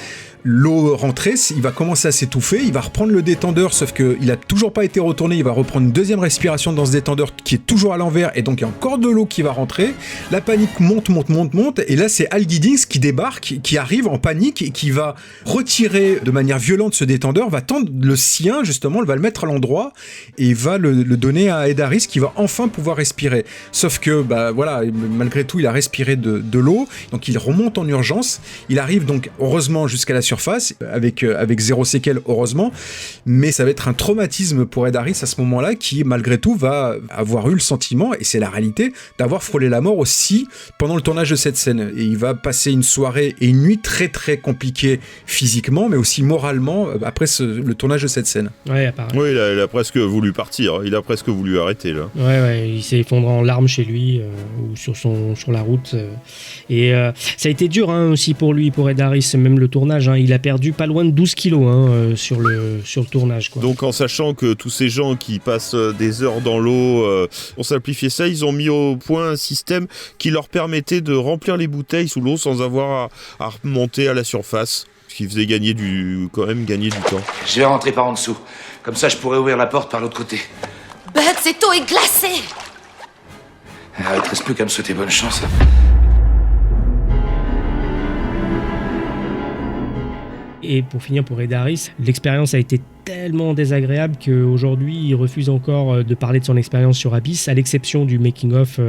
l'eau rentrer, il va commencer à s'étouffer, il va reprendre le détendeur, sauf qu'il a toujours pas été retourné, il va reprendre une deuxième respiration dans ce détendeur qui est toujours à l'envers, et donc il y a encore de l'eau qui va rentrer, la panique monte, et là c'est Al Giddings qui débarque, qui arrive en panique, et qui va retirer de manière violente ce détendeur, va tendre le sien justement, il va le mettre à l'endroit, et il va le donner à Ed Harris qui va enfin pouvoir respirer. Sauf que, voilà, malgré tout, il a respiré de l'eau, donc il remonte en urgence, il arrive donc heureusement jusqu'à la surface, avec zéro séquelle heureusement, mais ça va être un traumatisme pour Ed Harris à ce moment-là, qui malgré tout va avoir eu le sentiment, et c'est la réalité, d'avoir frôlé la mort aussi pendant le tournage de cette scène. Et il va passer une soirée et une nuit très très compliquées physiquement, mais aussi moralement après le tournage de cette scène. Ouais, apparemment. Oui, il a presque voulu partir, il a presque voulu arrêter là. Ouais, il s'est effondré en larmes chez lui ou sur la route. Et ça a été dur aussi pour lui, pour Ed Harris, même le tournage. Il a perdu pas loin de 12 kilos sur le tournage. Quoi. Donc en sachant que tous ces gens qui passent des heures dans l'eau, pour simplifier ça, ils ont mis au point un système qui leur permettait de remplir les bouteilles sous l'eau sans avoir à remonter à la surface. Ce qui faisait gagner du temps. Je vais rentrer par en dessous. Comme ça, je pourrais ouvrir la porte par l'autre côté. Bud, cette eau est glacée! Il ne te reste plus qu'à me souhaiter bonne chance. Et pour finir, pour Ed Harris, l'expérience a été tellement désagréable qu'aujourd'hui il refuse encore de parler de son expérience sur Abyss, à l'exception du making-of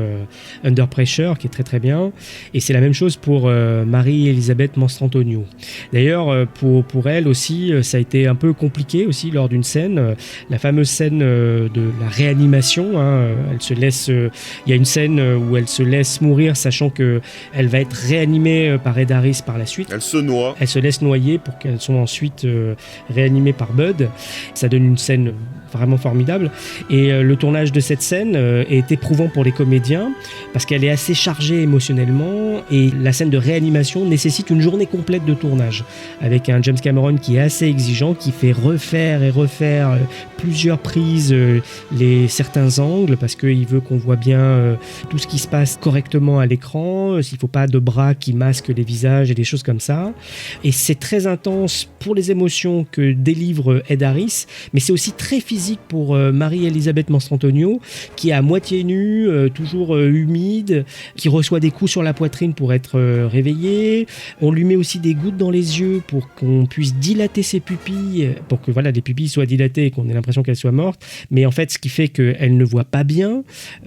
Under Pressure qui est très très bien. Et c'est la même chose pour Marie-Elisabeth Mastrantonio. D'ailleurs pour elle aussi ça a été un peu compliqué aussi lors d'une scène, la fameuse scène de la réanimation. Elle se laisse, il y a une scène où elle se laisse mourir sachant que elle va être réanimée par Ed Harris par la suite. Elle se noie. Elle se laisse noyer pour qu'elle soit ensuite réanimée par Bud. Ça donne une scène vraiment formidable. Et le tournage de cette scène est éprouvant pour les comédiens parce qu'elle est assez chargée émotionnellement et la scène de réanimation nécessite une journée complète de tournage avec un James Cameron qui est assez exigeant, qui fait refaire plusieurs prises certains angles parce qu'il veut qu'on voit bien tout ce qui se passe correctement à l'écran, s'il ne faut pas de bras qui masquent les visages et des choses comme ça. Et c'est très intense pour les émotions que délivre Ed Harris, mais c'est aussi très physique pour Marie-Elisabeth Mastrantonio qui est à moitié nue, toujours humide, qui reçoit des coups sur la poitrine pour être réveillée. On lui met aussi des gouttes dans les yeux pour qu'on puisse dilater ses pupilles, pour que les pupilles soient dilatées et qu'on ait l'impression qu'elle soit morte, mais en fait ce qui fait qu'elle ne voit pas bien.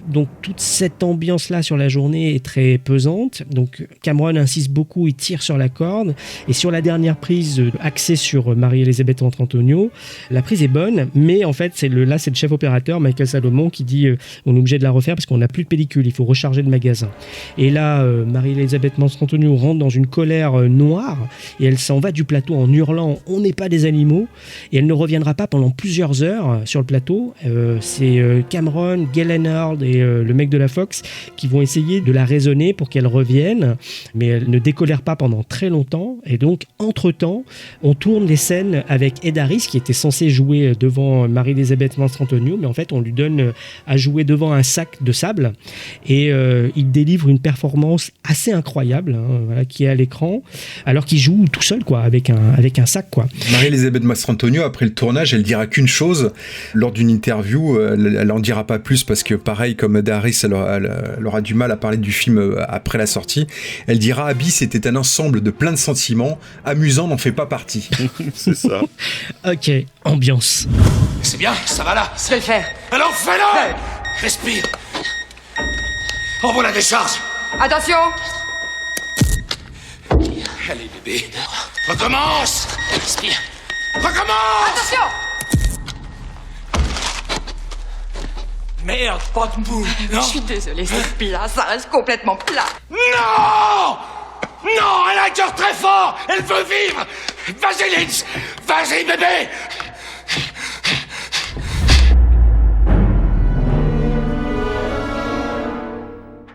Donc toute cette ambiance-là sur la journée est très pesante. Donc Cameron insiste beaucoup, il tire sur la corde, et sur la dernière prise axée sur Marie-Elisabeth Mastrantonio, la prise est bonne, mais en fait c'est le chef opérateur Michael Salomon qui dit on est obligé de la refaire parce qu'on n'a plus de pellicule, il faut recharger le magasin. Et là Marie-Elisabeth Mastrantonio rentre dans une colère noire et elle s'en va du plateau en hurlant on n'est pas des animaux, et elle ne reviendra pas pendant plusieurs heures sur le plateau. C'est Cameron, Galen Hurd et le mec de la Fox qui vont essayer de la raisonner pour qu'elle revienne, mais elle ne décolère pas pendant très longtemps. Et donc entre temps on tourne les scènes avec Ed Harris qui était censé jouer devant Marie-Elisabeth Mastrantonio, mais en fait on lui donne à jouer devant un sac de sable et il délivre une performance assez incroyable qui est à l'écran alors qu'il joue tout seul avec un sac quoi. Marie-Elisabeth Mastrantonio après le tournage elle dira qu'une chose lors d'une interview, elle en dira pas plus parce que pareil comme Ed Harris elle aura du mal à parler du film après la sortie. Elle dira Abyss était un ensemble de plein de sentiments, amusant n'en fait pas partie. C'est ça. Ok, ambiance. C'est bien, ça va là. Je vais le faire. Alors fais-le. Respire. Envoie la décharge. Attention. Allez bébé. Recommence. Respire. Recommence. Attention. Merde, pas de bout. Non. Je suis désolée, c'est plat, ça reste complètement plat. Non. Non, elle a un cœur très fort. Elle veut vivre. Vas-y Linz. Vas-y bébé.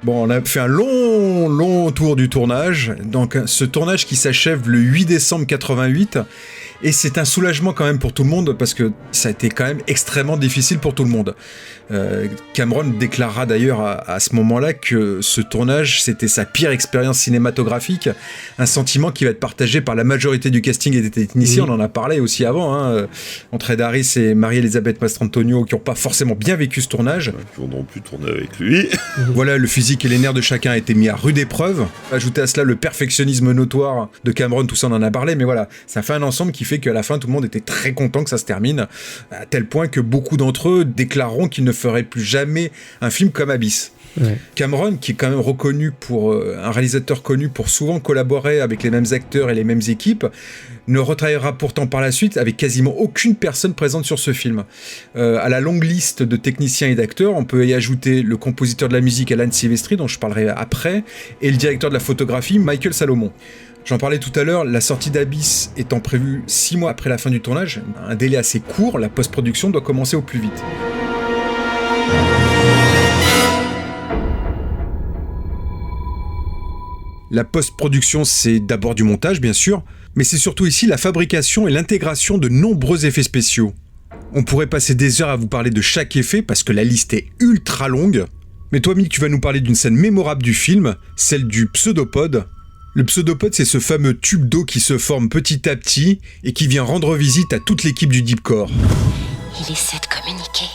Bon, on a fait un long tour du tournage. Donc, ce tournage qui s'achève le 8 décembre 88. Et c'est un soulagement quand même pour tout le monde parce que ça a été quand même extrêmement difficile pour tout le monde. Cameron déclarera d'ailleurs à ce moment-là que ce tournage, c'était sa pire expérience cinématographique. Un sentiment qui va être partagé par la majorité du casting et des techniciens. On en a parlé aussi avant, entre Ed Harris et Marie-Elisabeth Mastrantonio qui n'ont pas forcément bien vécu ce tournage. Qui n'ont pu tourner avec lui. Voilà, le physique et les nerfs de chacun a été mis à rude épreuve. Ajouter à cela le perfectionnisme notoire de Cameron, tout ça on en a parlé, mais voilà, ça fait un ensemble qui fait qu'à la fin tout le monde était très content que ça se termine, à tel point que beaucoup d'entre eux déclareront qu'ils ne feraient plus jamais un film comme Abyss. Ouais. Cameron, qui est quand même reconnu pour un réalisateur connu pour souvent collaborer avec les mêmes acteurs et les mêmes équipes, ne retravaillera pourtant par la suite avec quasiment aucune personne présente sur ce film. À la longue liste de techniciens et d'acteurs, on peut y ajouter le compositeur de la musique Alan Silvestri, dont je parlerai après, et le directeur de la photographie Michael Salomon. J'en parlais tout à l'heure, la sortie d'Abyss étant prévue 6 mois après la fin du tournage, un délai assez court, la post-production doit commencer au plus vite. La post-production, c'est d'abord du montage, bien sûr, mais c'est surtout ici la fabrication et l'intégration de nombreux effets spéciaux. On pourrait passer des heures à vous parler de chaque effet, parce que la liste est ultra longue. Mais toi, Mick, tu vas nous parler d'une scène mémorable du film, celle du pseudopode. Le pseudopode, c'est ce fameux tube d'eau qui se forme petit à petit et qui vient rendre visite à toute l'équipe du Deep Core. Il essaie de communiquer.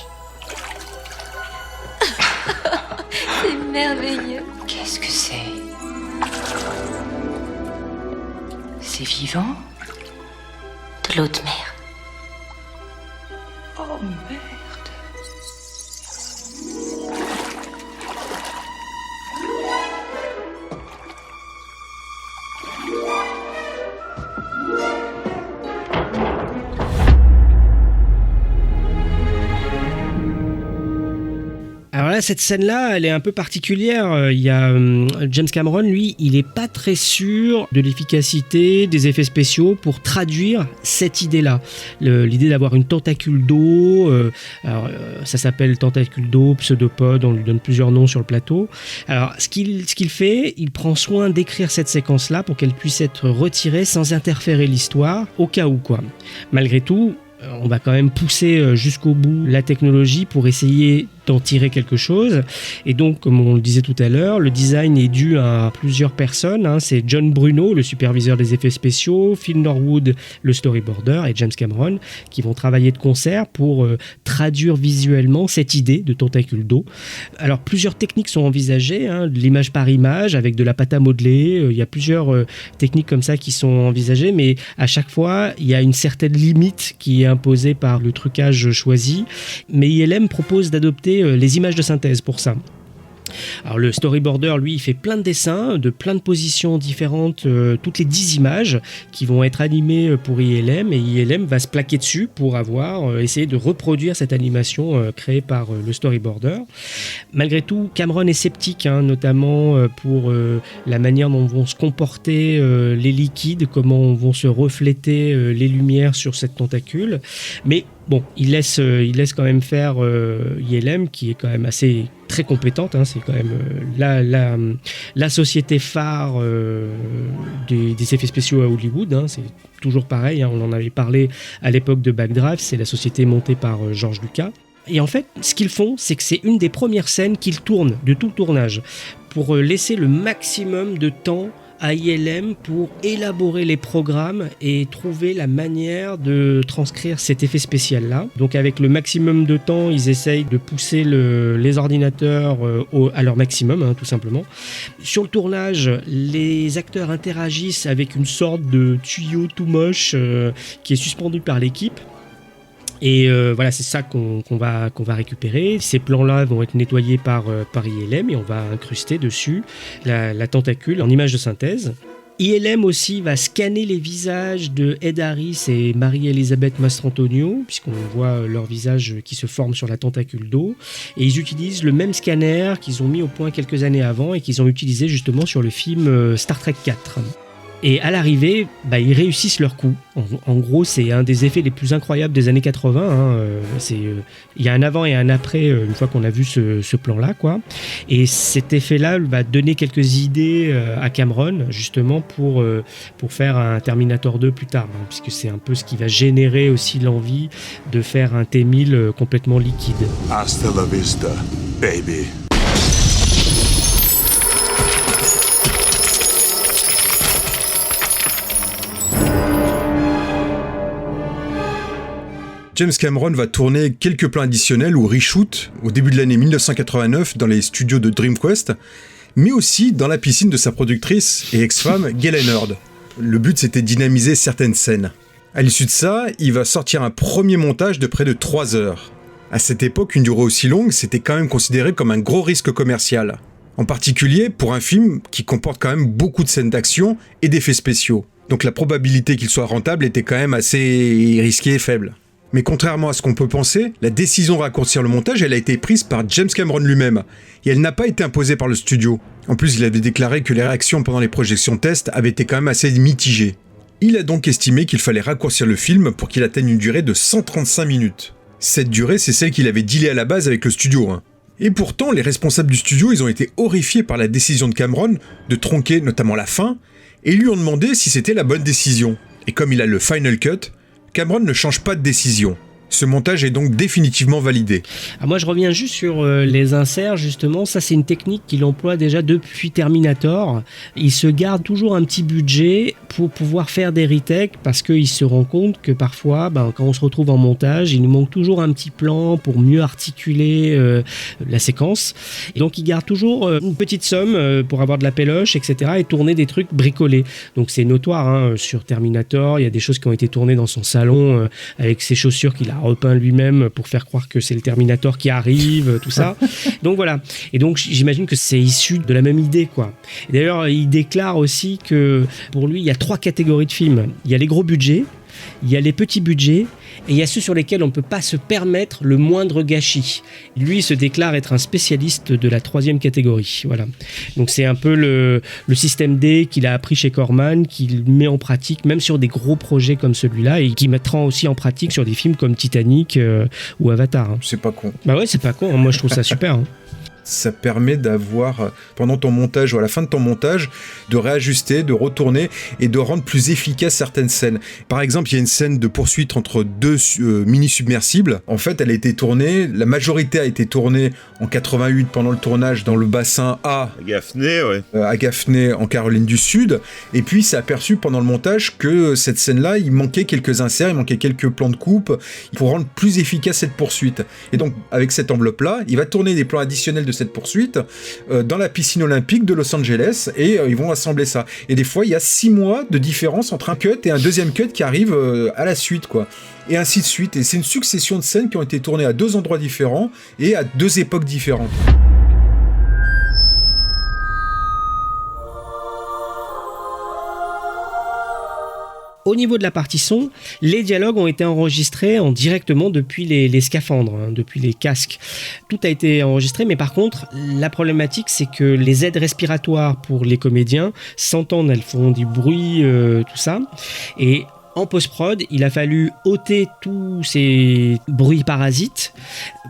C'est merveilleux. Qu'est-ce que c'est? C'est vivant? De l'eau de mer. Oh merde. Alors là, cette scène-là, elle est un peu particulière. Il y a James Cameron, lui, il n'est pas très sûr de l'efficacité des effets spéciaux pour traduire cette idée-là. L'idée d'avoir une tentacule d'eau, ça s'appelle tentacule d'eau, pseudopode, on lui donne plusieurs noms sur le plateau. Alors, ce qu'il fait, il prend soin d'écrire cette séquence-là pour qu'elle puisse être retirée sans interférer l'histoire, au cas où, quoi. Malgré tout, on va quand même pousser jusqu'au bout la technologie pour essayer d'en tirer quelque chose. Et donc, comme on le disait tout à l'heure, le design est dû à plusieurs personnes. C'est John Bruno, le superviseur des effets spéciaux, Phil Norwood, le storyboarder, et James Cameron, qui vont travailler de concert pour traduire visuellement cette idée de tentacule d'eau. Alors, plusieurs techniques sont envisagées, de l'image par image, avec de la pâte à modeler. Il y a plusieurs techniques comme ça qui sont envisagées, mais à chaque fois, il y a une certaine limite qui est imposée par le trucage choisi. Mais ILM propose d'adopter les images de synthèse pour ça. Alors le storyboarder, lui, il fait plein de dessins, de plein de positions différentes, toutes les 10 images qui vont être animées pour ILM, et ILM va se plaquer dessus pour essayer de reproduire cette animation créée par le storyboarder. Malgré tout, Cameron est sceptique, notamment pour la manière dont vont se comporter les liquides, comment vont se refléter les lumières sur cette tentacule, mais bon, il laisse quand même faire ILM, qui est quand même très compétente. C'est quand même la société phare des effets spéciaux à Hollywood. C'est toujours pareil. On en avait parlé à l'époque de Backdraft. C'est la société montée par George Lucas. Et en fait, ce qu'ils font, c'est que c'est une des premières scènes qu'ils tournent de tout le tournage pour laisser le maximum de temps à ILM pour élaborer les programmes et trouver la manière de transcrire cet effet spécial-là. Donc avec le maximum de temps, ils essayent de pousser les ordinateurs à leur maximum, tout simplement. Sur le tournage, les acteurs interagissent avec une sorte de tuyau tout moche qui est suspendu par l'équipe. Et voilà, c'est ça qu'on va récupérer. Ces plans-là vont être nettoyés par ILM et on va incruster dessus la tentacule en image de synthèse. ILM aussi va scanner les visages de Ed Harris et Marie-Elisabeth Mastrantonio, puisqu'on voit leur visage qui se forme sur la tentacule d'eau. Et ils utilisent le même scanner qu'ils ont mis au point quelques années avant et qu'ils ont utilisé justement sur le film Star Trek 4. Et à l'arrivée, ils réussissent leur coup. En gros, c'est un des effets les plus incroyables des années 80. Il y a un avant et un après une fois qu'on a vu ce plan-là, quoi. Et cet effet-là va donner quelques idées à Cameron, justement, pour faire un Terminator 2 plus tard, puisque c'est un peu ce qui va générer aussi l'envie de faire un T-1000 complètement liquide. Hasta la vista, baby. James Cameron va tourner quelques plans additionnels ou reshoot au début de l'année 1989 dans les studios de DreamQuest, mais aussi dans la piscine de sa productrice et ex-femme Galen Hurd. Le but, c'était de dynamiser certaines scènes. À l'issue de ça, il va sortir un premier montage de près de 3 heures. À cette époque, une durée aussi longue, c'était quand même considéré comme un gros risque commercial. En particulier pour un film qui comporte quand même beaucoup de scènes d'action et d'effets spéciaux. Donc la probabilité qu'il soit rentable était quand même assez risquée et faible. Mais contrairement à ce qu'on peut penser, la décision de raccourcir le montage, elle a été prise par James Cameron lui-même, et elle n'a pas été imposée par le studio. En plus, il avait déclaré que les réactions pendant les projections test avaient été quand même assez mitigées. Il a donc estimé qu'il fallait raccourcir le film pour qu'il atteigne une durée de 135 minutes. Cette durée, c'est celle qu'il avait dealée à la base avec le studio. Et pourtant, les responsables du studio, ils ont été horrifiés par la décision de Cameron de tronquer notamment la fin, et lui ont demandé si c'était la bonne décision. Et comme il a le Final Cut, Cameron ne change pas de décision. Ce montage est donc définitivement validé. Moi, je reviens juste sur les inserts, justement. Ça, c'est une technique qu'il emploie déjà depuis Terminator. Il se garde toujours un petit budget pour pouvoir faire des retakes parce qu'il se rend compte que parfois, quand on se retrouve en montage, il nous manque toujours un petit plan pour mieux articuler la séquence. Et donc, il garde toujours une petite somme pour avoir de la péloche, etc. et tourner des trucs bricolés. Donc, c'est notoire sur Terminator. Il y a des choses qui ont été tournées dans son salon avec ses chaussures qu'il a repeint lui-même pour faire croire que c'est le Terminator qui arrive, tout ça. Donc voilà. Et donc j'imagine que c'est issu de la même idée, quoi. Et d'ailleurs, il déclare aussi que pour lui, il y a 3 catégories de films. Il y a les gros budgets, il y a les petits budgets, et il y a ceux sur lesquels on ne peut pas se permettre le moindre gâchis. Lui, il se déclare être un spécialiste de la 3e catégorie. Voilà. Donc c'est un peu le système D qu'il a appris chez Corman, qu'il met en pratique même sur des gros projets comme celui-là, et qui mettra aussi en pratique sur des films comme Titanic ou Avatar. C'est pas con. Bah ouais, c'est pas con. Moi, je trouve ça super. Ça permet d'avoir, pendant ton montage ou à la fin de ton montage, de réajuster, de retourner et de rendre plus efficace certaines scènes. Par exemple, il y a une scène de poursuite entre 2 mini-submersibles. En fait, elle a été tournée, la majorité a été tournée en 88 pendant le tournage dans le bassin A. À Gaffney, ouais. À Gaffney, en Caroline du Sud. Et puis, c'est aperçu pendant le montage que cette scène-là, il manquait quelques inserts, il manquait quelques plans de coupe pour rendre plus efficace cette poursuite. Et donc, avec cette enveloppe-là, il va tourner des plans additionnels de cette poursuite dans la piscine olympique de Los Angeles et ils vont assembler ça. Et des fois, il y a 6 mois de différence entre un cut et un deuxième cut qui arrive à la suite, quoi. Et ainsi de suite. Et c'est une succession de scènes qui ont été tournées à 2 endroits différents et à 2 époques différentes. Au niveau de la partie son, les dialogues ont été enregistrés directement depuis les scaphandres, depuis les casques. Tout a été enregistré, mais par contre, la problématique, c'est que les aides respiratoires pour les comédiens s'entendent, elles font du bruit, tout ça. Et en post-prod, il a fallu ôter tous ces bruits parasites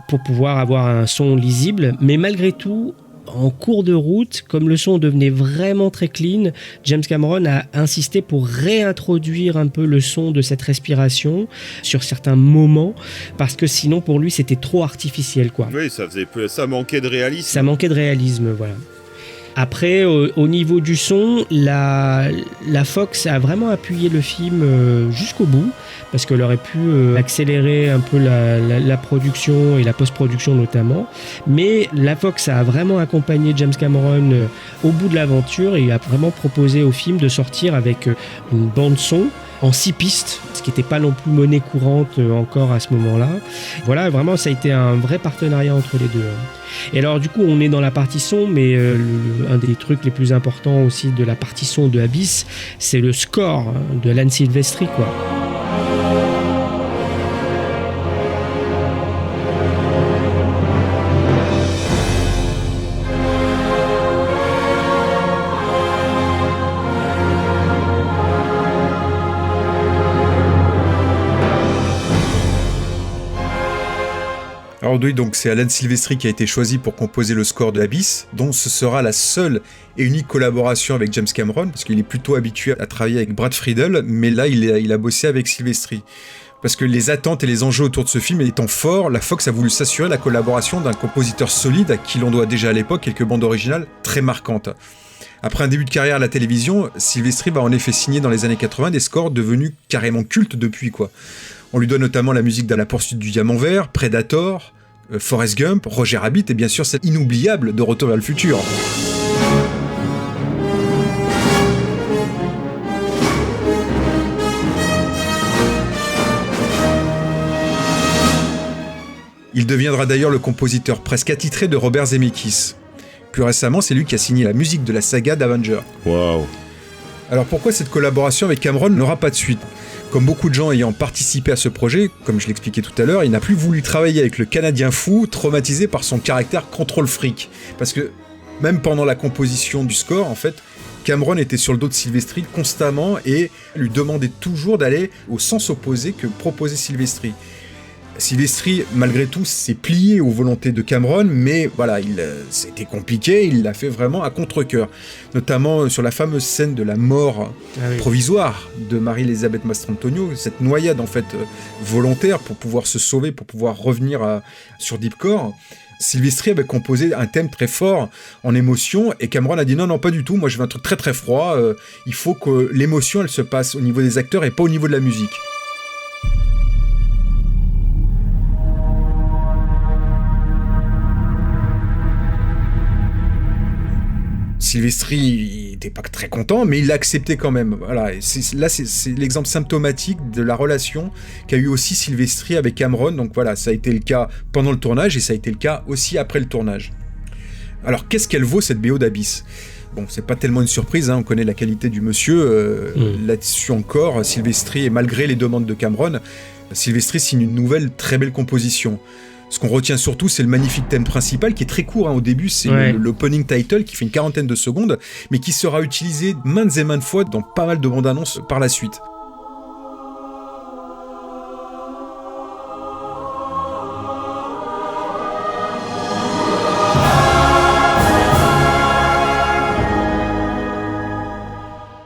pour pouvoir avoir un son lisible, mais malgré tout, en cours de route, comme le son devenait vraiment très clean, James Cameron a insisté pour réintroduire un peu le son de cette respiration sur certains moments, parce que sinon pour lui c'était trop artificiel, quoi. Oui, ça manquait de réalisme. Ça manquait de réalisme, voilà. Après, au niveau du son, la Fox a vraiment appuyé le film jusqu'au bout, parce qu'elle aurait pu accélérer un peu la production et la post-production notamment. Mais la Fox a vraiment accompagné James Cameron au bout de l'aventure et a vraiment proposé au film de sortir avec une bande-son en 6 pistes, ce qui n'était pas non plus monnaie courante encore à ce moment-là. Voilà, vraiment, ça a été un vrai partenariat entre les deux. Et alors, du coup, on est dans la partie son, mais un des trucs les plus importants aussi de la partie son de Abyss, c'est le score de Alan Silvestri, quoi. Aujourd'hui, donc, c'est Alan Silvestri qui a été choisi pour composer le score de Abyss, dont ce sera la seule et unique collaboration avec James Cameron, parce qu'il est plutôt habitué à travailler avec Brad Friedel, mais là, il a bossé avec Silvestri. Parce que les attentes et les enjeux autour de ce film étant forts, la Fox a voulu s'assurer la collaboration d'un compositeur solide à qui l'on doit déjà à l'époque quelques bandes originales très marquantes. Après un début de carrière à la télévision, Silvestri va en effet signer dans les années 80 des scores devenus carrément cultes depuis, quoi. On lui doit notamment la musique de La Poursuite du Diamant Vert, Predator, Forrest Gump, Roger Rabbit et bien sûr celle inoubliable de Retour vers le futur. Il deviendra d'ailleurs le compositeur presque attitré de Robert Zemeckis. Plus récemment, c'est lui qui a signé la musique de la saga d'Avengers. Waouh. Alors pourquoi cette collaboration avec Cameron n'aura pas de suite ? Comme beaucoup de gens ayant participé à ce projet, comme je l'expliquais tout à l'heure, il n'a plus voulu travailler avec le Canadien fou, traumatisé par son caractère contrôle fric. Parce que même pendant la composition du score, en fait, Cameron était sur le dos de Silvestri constamment et lui demandait toujours d'aller au sens opposé que proposait Silvestri. Silvestri, malgré tout, s'est plié aux volontés de Cameron, mais voilà, c'était compliqué, il l'a fait vraiment à contre-cœur. Notamment sur la fameuse scène de la mort provisoire de Marie-Elisabeth Mastrantonio, cette noyade en fait volontaire pour pouvoir se sauver, pour pouvoir revenir sur Deepcore. Silvestri avait composé un thème très fort en émotion et Cameron a dit non, pas du tout, moi je veux un truc très très froid, il faut que l'émotion elle se passe au niveau des acteurs et pas au niveau de la musique. Silvestri n'était pas très content, mais il l'a accepté quand même. Voilà. C'est l'exemple symptomatique de la relation qu'a eu aussi Silvestri avec Cameron. Donc voilà, ça a été le cas pendant le tournage et ça a été le cas aussi après le tournage. Alors qu'est-ce qu'elle vaut cette BO d'Abyss ? Bon, c'est pas tellement une surprise, on connaît la qualité du monsieur. Là-dessus encore, Silvestri, et malgré les demandes de Cameron, Silvestri signe une nouvelle très belle composition. Ce qu'on retient surtout, c'est le magnifique thème principal qui est très court au début, c'est l'opening title qui fait une 40aine de secondes, mais qui sera utilisé maintes et maintes fois dans pas mal de bandes annonces par la suite.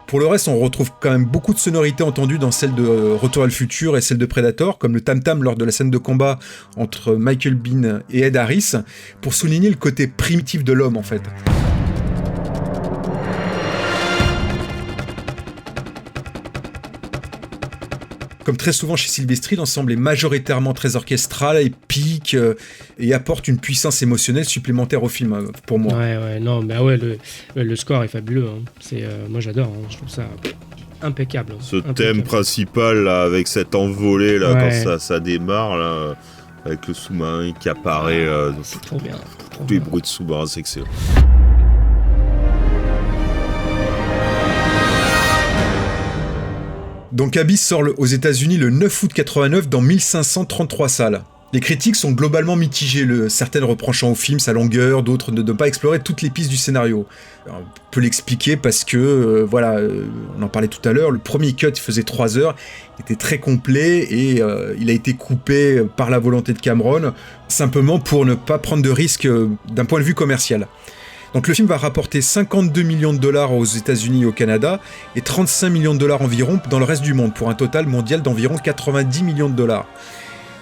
Pour le reste, on retrouve quand même beaucoup de sonorités entendues dans celle de Retour à le futur et celle de Predator, comme le tam-tam lors de la scène de combat entre Michael Biehn et Ed Harris, pour souligner le côté primitif de l'homme en fait. Comme très souvent chez Silvestri, l'ensemble est majoritairement très orchestral, épique, et apporte une puissance émotionnelle supplémentaire au film, pour moi. Le score est fabuleux. Moi j'adore, je trouve ça impeccable. Ce thème principal, là, avec cette envolée, là, quand ça démarre, là, avec le sous-marin qui apparaît. C'est trop bien. Tous les bruits de sous-marin, c'est excellent. Donc Abyss sort aux États-Unis le 9 août 89 dans 1533 salles. Les critiques sont globalement mitigées, certaines reprochant au film sa longueur, d'autres de ne pas explorer toutes les pistes du scénario. Alors, on peut l'expliquer parce que, on en parlait tout à l'heure, le premier cut faisait 3 heures, il était très complet et il a été coupé par la volonté de Cameron, simplement pour ne pas prendre de risques d'un point de vue commercial. Donc le film va rapporter 52 millions de dollars aux États-Unis et au Canada et 35 millions de dollars environ dans le reste du monde, pour un total mondial d'environ 90 millions de dollars.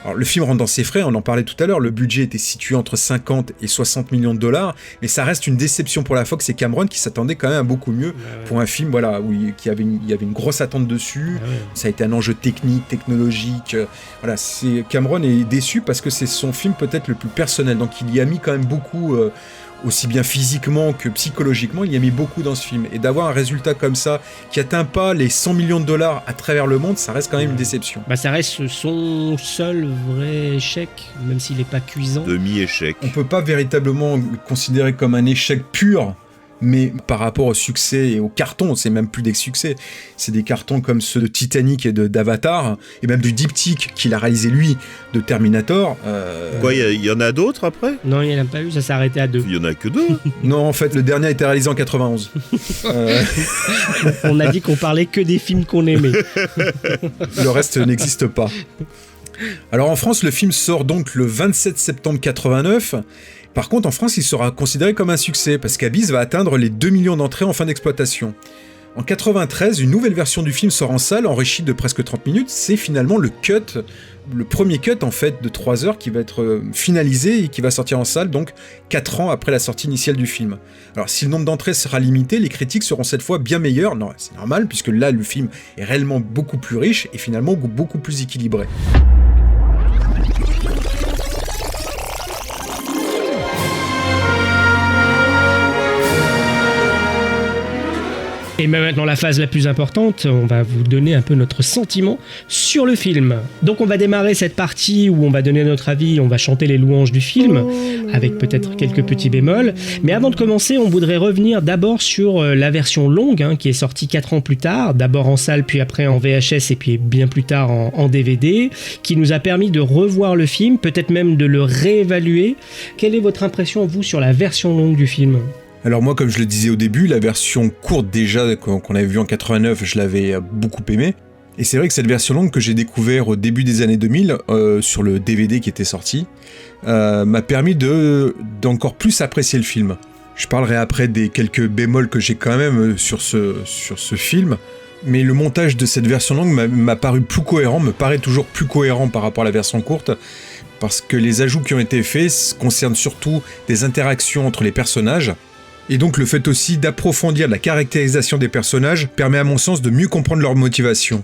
Alors le film rentre dans ses frais, on en parlait tout à l'heure, le budget était situé entre 50 et 60 millions de dollars, mais ça reste une déception pour la Fox et Cameron qui s'attendait quand même à beaucoup mieux pour un film où il y avait une grosse attente dessus, ça a été un enjeu technique, technologique, Cameron est déçu parce que c'est son film peut-être le plus personnel, donc il y a mis quand même beaucoup... aussi bien physiquement que psychologiquement, il y a mis beaucoup dans ce film. Et d'avoir un résultat comme ça, qui atteint pas les 100 millions de dollars à travers le monde, ça reste quand même une déception. Ça reste son seul vrai échec, même s'il n'est pas cuisant. Demi-échec. On peut pas véritablement le considérer comme un échec pur, mais par rapport au succès et au carton, c'est même plus des succès, c'est des cartons comme ceux de Titanic et d'Avatar, et même du diptyque qu'il a réalisé lui, de Terminator. Quoi, il y en a d'autres après ? Non, il n'y en a pas eu, ça s'est arrêté à 2. Il y en a que 2. Non, en fait, le dernier a été réalisé en 91. On a dit qu'on parlait que des films qu'on aimait. Le reste n'existe pas. Alors en France, le film sort donc le 27 septembre 89. Par contre, en France, il sera considéré comme un succès, parce qu'Abyss va atteindre les 2 millions d'entrées en fin d'exploitation. En 93, une nouvelle version du film sort en salle, enrichie de presque 30 minutes. C'est finalement le premier cut en fait de 3 heures qui va être finalisé et qui va sortir en salle, donc 4 ans après la sortie initiale du film. Alors si le nombre d'entrées sera limité, les critiques seront cette fois bien meilleures. Non, c'est normal, puisque là, le film est réellement beaucoup plus riche et finalement beaucoup plus équilibré. Et maintenant, la phase la plus importante, on va vous donner un peu notre sentiment sur le film. Donc on va démarrer cette partie où on va donner notre avis, on va chanter les louanges du film, avec peut-être quelques petits bémols. Mais avant de commencer, on voudrait revenir d'abord sur la version longue, qui est sortie 4 ans plus tard, d'abord en salle, puis après en VHS, et puis bien plus tard en DVD, qui nous a permis de revoir le film, peut-être même de le réévaluer. Quelle est votre impression, vous, sur la version longue du film ? Alors moi, comme je le disais au début, la version courte déjà qu'on avait vue en 89, je l'avais beaucoup aimée. Et c'est vrai que cette version longue que j'ai découvert au début des années 2000, sur le DVD qui était sorti, m'a permis d'encore plus apprécier le film. Je parlerai après des quelques bémols que j'ai quand même sur ce film. Mais le montage de cette version longue m'a paru plus cohérent, me paraît toujours plus cohérent par rapport à la version courte, parce que les ajouts qui ont été faits concernent surtout des interactions entre les personnages. Et donc le fait aussi d'approfondir la caractérisation des personnages permet à mon sens de mieux comprendre leur motivation.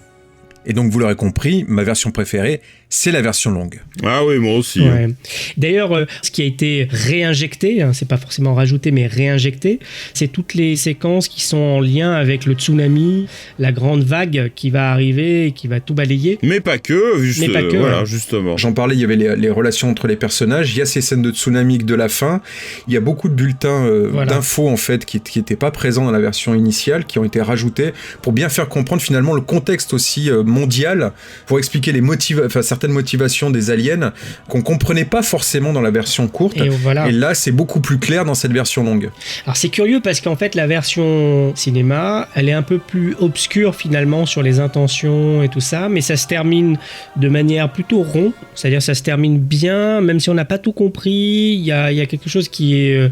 Et donc vous l'aurez compris, ma version préférée, c'est la version longue. Ah oui, moi aussi. Ouais. D'ailleurs, ce qui a été réinjecté, c'est pas forcément rajouté, mais réinjecté, c'est toutes les séquences qui sont en lien avec le tsunami, la grande vague qui va arriver et qui va tout balayer. Mais pas que, voilà, justement. J'en parlais, il y avait les relations entre les personnages, il y a ces scènes de tsunami de la fin, il y a beaucoup de bulletins d'infos en fait qui n'étaient pas présents dans la version initiale, qui ont été rajoutés pour bien faire comprendre finalement le contexte aussi mondial, pour expliquer certaines motivations des aliens qu'on comprenait pas forcément dans la version courte. Et là, c'est beaucoup plus clair dans cette version longue. Alors c'est curieux parce qu'en fait, la version cinéma, elle est un peu plus obscure finalement sur les intentions et tout ça, mais ça se termine de manière plutôt ronde, c'est-à-dire ça se termine bien, même si on n'a pas tout compris, il y a quelque chose qui est...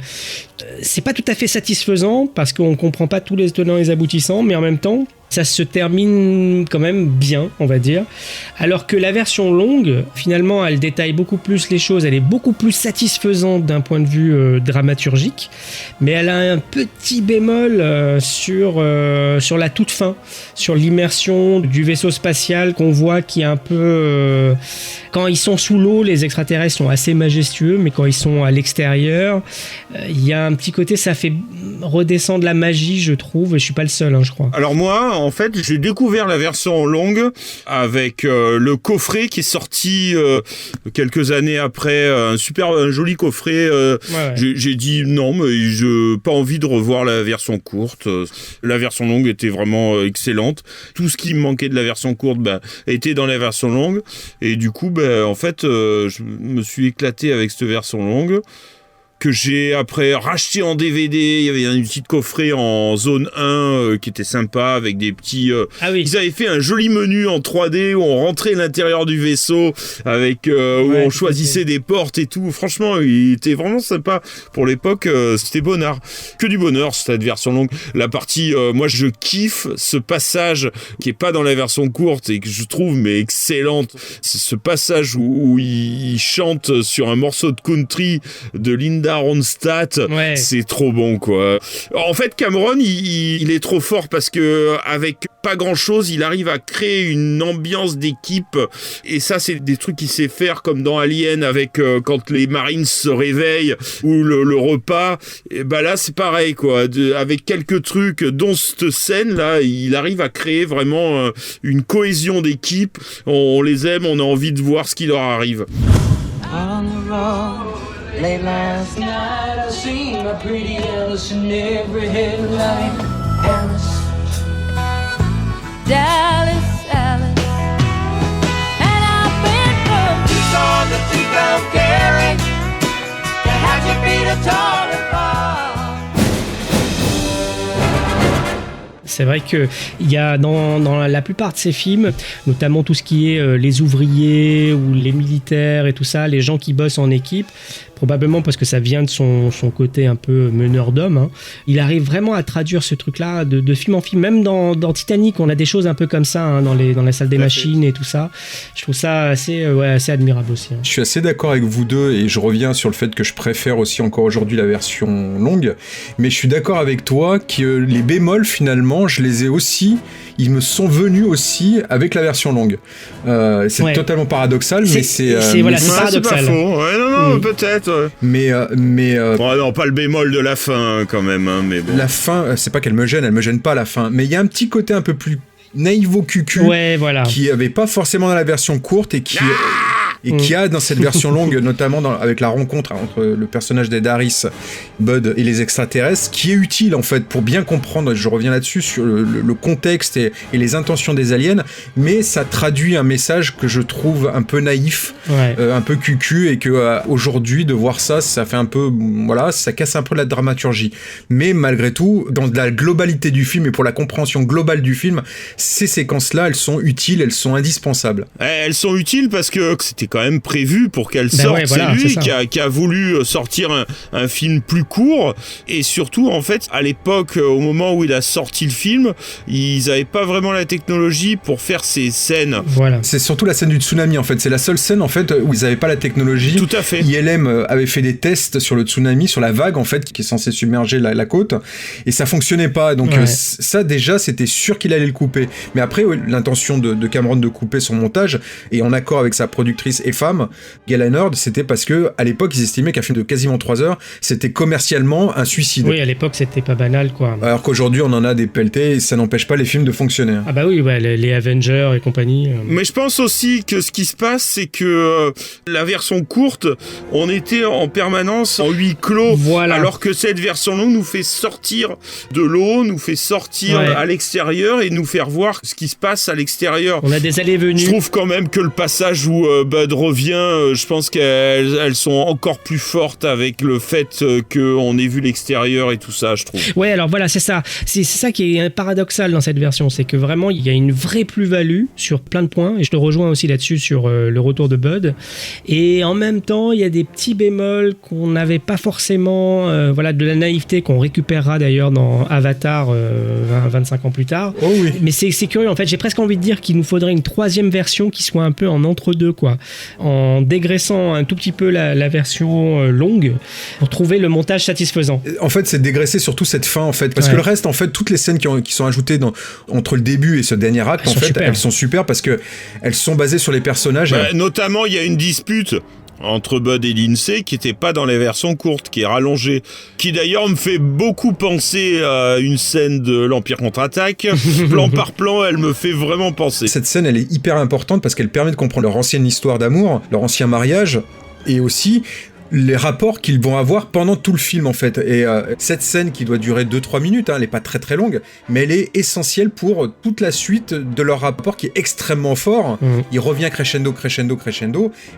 c'est pas tout à fait satisfaisant parce qu'on comprend pas tous les tenants et les aboutissants, mais en même temps, ça se termine quand même bien, on va dire. Alors que la version longue, finalement, elle détaille beaucoup plus les choses, elle est beaucoup plus satisfaisante d'un point de vue dramaturgique, mais elle a un petit bémol sur la toute fin, sur l'immersion du vaisseau spatial qu'on voit qui est un peu... quand ils sont sous l'eau, les extraterrestres sont assez majestueux, mais quand ils sont à l'extérieur, il y a un petit côté, ça fait redescendre la magie, je trouve, et je suis pas le seul, je crois. Alors moi, en fait, j'ai découvert la version longue avec le coffret qui est sorti quelques années après, un joli coffret. J'ai dit non, mais j'ai pas envie de revoir la version courte. La version longue était vraiment excellente. Tout ce qui me manquait de la version courte était dans la version longue. Et du coup, en fait, je me suis éclaté avec cette version longue, que j'ai après racheté en DVD. Il y avait une petite coffret en zone 1 qui était sympa avec des petits... Ils avaient fait un joli menu en 3D où on rentrait à l'intérieur du vaisseau avec où on choisissait des portes et tout. Franchement, il était vraiment sympa. Pour l'époque, c'était bonheur. Que du bonheur, cette version longue. La partie... moi, je kiffe ce passage qui est pas dans la version courte et que je trouve excellente. C'est ce passage où il chante sur un morceau de country de Linda Ronstadt, c'est trop bon quoi. En fait, Cameron, il est trop fort parce que avec pas grand chose, il arrive à créer une ambiance d'équipe, et ça c'est des trucs qu'il sait faire, comme dans Alien avec quand les Marines se réveillent ou le repas. Et là c'est pareil quoi. Avec quelques trucs, dont cette scène là, il arrive à créer vraiment une cohésion d'équipe. On les aime, on a envie de voir ce qui leur arrive. Late last night I seen my pretty Alice in every headlight. Alice, Dallas, Alice. And I've been from Tucson to Tucumcari to have your feet a tar and fall. C'est vrai que il y a dans la plupart de ces films, notamment tout ce qui est les ouvriers ou les militaires et tout ça, les gens qui bossent en équipe, probablement parce que ça vient de son côté un peu meneur d'hommes, hein. Il arrive vraiment à traduire ce truc-là de film en film. Même dans Titanic, on a des choses un peu comme ça, hein, dans la salle des machines et tout ça. Je trouve ça assez admirable aussi, hein. Je suis assez d'accord avec vous deux et je reviens sur le fait que je préfère aussi encore aujourd'hui la version longue, mais je suis d'accord avec toi que les bémols finalement, je les ai aussi, ils me sont venus aussi avec la version longue. C'est totalement paradoxal, mais c'est paradoxal. C'est pas faux. Ouais, non, peut-être. Mais non, pas le bémol de la fin quand même, hein, mais bon. La fin, c'est pas qu'elle me gêne pas la fin, mais il y a un petit côté un peu plus naïvo cucu qui avait pas forcément dans la version courte et qui qui a dans cette version longue, notamment avec la rencontre entre le personnage d'Ed Harris, Bud et les extraterrestres, qui est utile en fait pour bien comprendre, je reviens là-dessus, sur le contexte et les intentions des aliens, mais ça traduit un message que je trouve un peu naïf, un peu cucu, et que aujourd'hui de voir ça fait un peu, ça casse un peu la dramaturgie. Mais malgré tout, dans la globalité du film et pour la compréhension globale du film, ces séquences-là, elles sont utiles, elles sont indispensables. Elles sont utiles parce que c'était quand même prévu pour qu'elles sortent. C'est lui qui a voulu sortir un film plus court, et surtout en fait à l'époque, au moment où il a sorti le film, ils n'avaient pas vraiment la technologie pour faire ces scènes. C'est surtout la scène du tsunami en fait, c'est la seule scène en fait où ils n'avaient pas la technologie. Tout à fait. ILM avait fait des tests sur le tsunami, sur la vague en fait qui est censée submerger la côte, et ça fonctionnait pas, donc ça déjà c'était sûr qu'il allait le couper. Mais après l'intention de Cameron de couper son montage, et en accord avec sa productrice et femme, Gail Hannard, c'était parce que à l'époque ils estimaient qu'un film de quasiment 3 heures c'était commercialement un suicide. Oui, à l'époque c'était pas banal quoi. Alors qu'aujourd'hui on en a des pelletés et ça n'empêche pas les films de fonctionner. Ah bah oui, les Avengers et compagnie. Mais je pense aussi que ce qui se passe, c'est que la version courte, on était en permanence en huis clos, alors que cette version longue nous fait sortir de l'eau, nous fait sortir à l'extérieur et nous faire voir ce qui se passe à l'extérieur. On a des allées-venues. Je trouve quand même que le passage où Bud revient, je pense qu'elles sont encore plus fortes avec le fait qu'on ait vu l'extérieur et tout ça, je trouve. Ouais, alors voilà, c'est ça. C'est ça qui est paradoxal dans cette version, c'est que vraiment il y a une vraie plus-value sur plein de points, et je te rejoins aussi là-dessus sur le retour de Bud. Et en même temps, il y a des petits bémols qu'on n'avait pas forcément, de la naïveté qu'on récupérera d'ailleurs dans Avatar 25 ans plus tard. Oh oui. Mais c'est curieux, en fait, j'ai presque envie de dire qu'il nous faudrait une troisième version qui soit un peu en entre-deux, quoi. En dégraissant un tout petit peu la version longue pour trouver le montage satisfaisant. En fait, c'est dégraisser surtout cette fin, en fait. Parce que le reste, en fait, toutes les scènes qui sont ajoutées entre le début et ce dernier acte, elles sont super parce que elles sont basées sur les personnages. Notamment, il y a une dispute entre Bud et Lindsay qui n'était pas dans les versions courtes, qui est rallongée, qui d'ailleurs me fait beaucoup penser à une scène de l'Empire contre-attaque. Plan par plan, elle me fait vraiment penser. Cette scène, elle est hyper importante parce qu'elle permet de comprendre leur ancienne histoire d'amour, leur ancien mariage, et aussi les rapports qu'ils vont avoir pendant tout le film en fait. Et cette scène qui doit durer 2-3 minutes, elle n'est pas très très longue, mais elle est essentielle pour toute la suite de leur rapport qui est extrêmement fort. Il revient crescendo,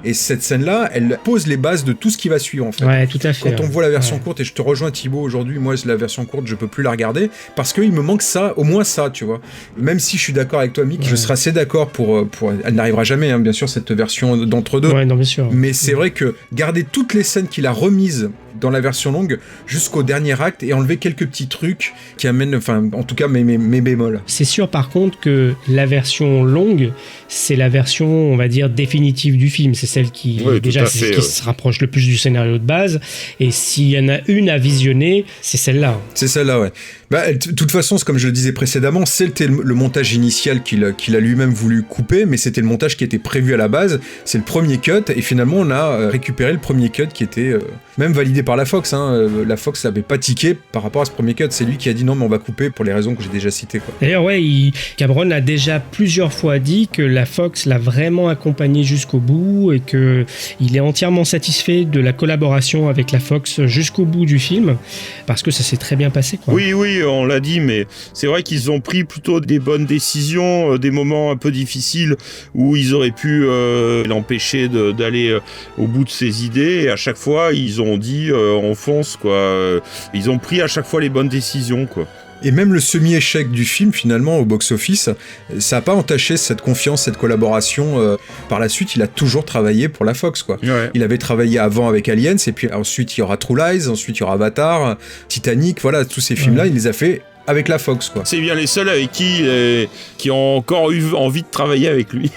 et cette scène-là, elle pose les bases de tout ce qui va suivre en fait. Ouais, tout à fait. Quand on voit la version courte, et je te rejoins Thibaut, aujourd'hui, moi la version courte, je peux plus la regarder, parce qu'il me manque ça, au moins ça, tu vois. Même si je suis d'accord avec toi Mick, je serai assez d'accord pour elle n'arrivera jamais, hein, bien sûr, cette version d'entre-deux. Ouais, non, bien sûr. Mais c'est vrai que garder toutes les scènes qu'il a remises dans la version longue jusqu'au dernier acte et enlever quelques petits trucs qui amènent, enfin en tout cas mes bémols. C'est sûr par contre que la version longue, c'est la version on va dire définitive du film, c'est celle qui se rapproche le plus du scénario de base, et s'il y en a une à visionner, c'est celle-là. C'est celle-là, ouais. De toute façon, comme je le disais précédemment, c'était le montage initial qu'il a lui-même voulu couper, mais c'était le montage qui était prévu à la base, c'est le premier cut, et finalement on a récupéré le premier cut qui était même validé par la Fox, hein. La Fox n'avait pas tiqué par rapport à ce premier cut, c'est lui qui a dit non mais on va couper pour les raisons que j'ai déjà citées, quoi. D'ailleurs Cameron a déjà plusieurs fois dit que la Fox l'a vraiment accompagné jusqu'au bout et que il est entièrement satisfait de la collaboration avec la Fox jusqu'au bout du film, parce que ça s'est très bien passé, quoi. Oui, on l'a dit, mais c'est vrai qu'ils ont pris plutôt des bonnes décisions, des moments un peu difficiles où ils auraient pu l'empêcher d'aller au bout de ses idées, et à chaque fois ils ont dit on fonce, quoi. Ils ont pris à chaque fois les bonnes décisions, quoi. Et même le semi-échec du film, finalement, au box-office, ça n'a pas entaché cette confiance, cette collaboration. Par la suite, il a toujours travaillé pour la Fox, quoi. Ouais. Il avait travaillé avant avec Aliens, et puis ensuite, il y aura True Lies, ensuite, il y aura Avatar, Titanic, voilà, tous ces films-là, il les a fait avec la Fox, quoi. C'est bien les seuls avec qui ont encore eu envie de travailler avec lui.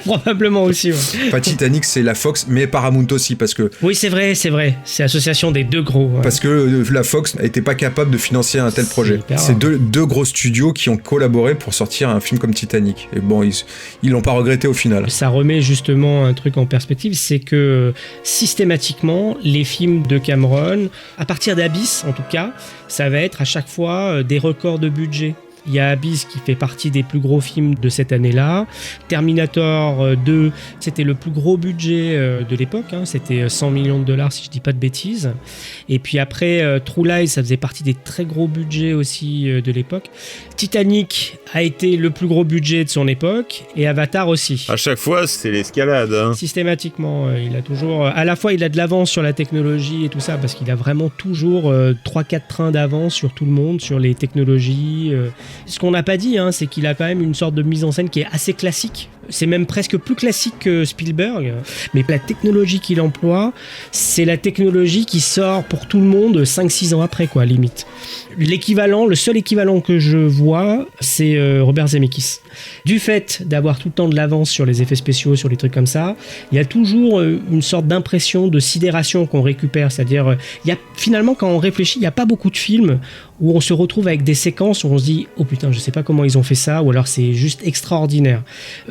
Probablement aussi, ouais. Pas Titanic, c'est la Fox, mais Paramount aussi, parce que... Oui, c'est vrai. C'est l'association des deux gros. Ouais. Parce que la Fox n'était pas capable de financer un tel projet. C'est deux gros studios qui ont collaboré pour sortir un film comme Titanic. Et bon, ils l'ont pas regretté au final. Ça remet justement un truc en perspective, c'est que systématiquement, les films de Cameron, à partir d'Abyss en tout cas, ça va être à chaque fois des records de budget. Il y a Abyss qui fait partie des plus gros films de cette année-là. Terminator 2, c'était le plus gros budget de l'époque. Hein. C'était $100 millions si je dis pas de bêtises. Et puis après, True Lies, ça faisait partie des très gros budgets aussi de l'époque. Titanic a été le plus gros budget de son époque. Et Avatar aussi. À chaque fois, c'est l'escalade. Hein. Systématiquement, il a toujours... à la fois, il a de l'avance sur la technologie et tout ça, parce qu'il a vraiment toujours 3-4 trains d'avance sur tout le monde, sur les technologies... Ce qu'on n'a pas dit, hein, c'est qu'il a quand même une sorte de mise en scène qui est assez classique. C'est même presque plus classique que Spielberg. Mais la technologie qu'il emploie, c'est la technologie qui sort pour tout le monde 5-6 ans après, quoi, limite. Le seul équivalent que je vois, c'est Robert Zemeckis. Du fait d'avoir tout le temps de l'avance sur les effets spéciaux, sur les trucs comme ça, il y a toujours une sorte d'impression de sidération qu'on récupère. C'est-à-dire, finalement, quand on réfléchit, il n'y a pas beaucoup de films où on se retrouve avec des séquences où on se dit « Oh putain, je sais pas comment ils ont fait ça » ou alors c'est juste extraordinaire.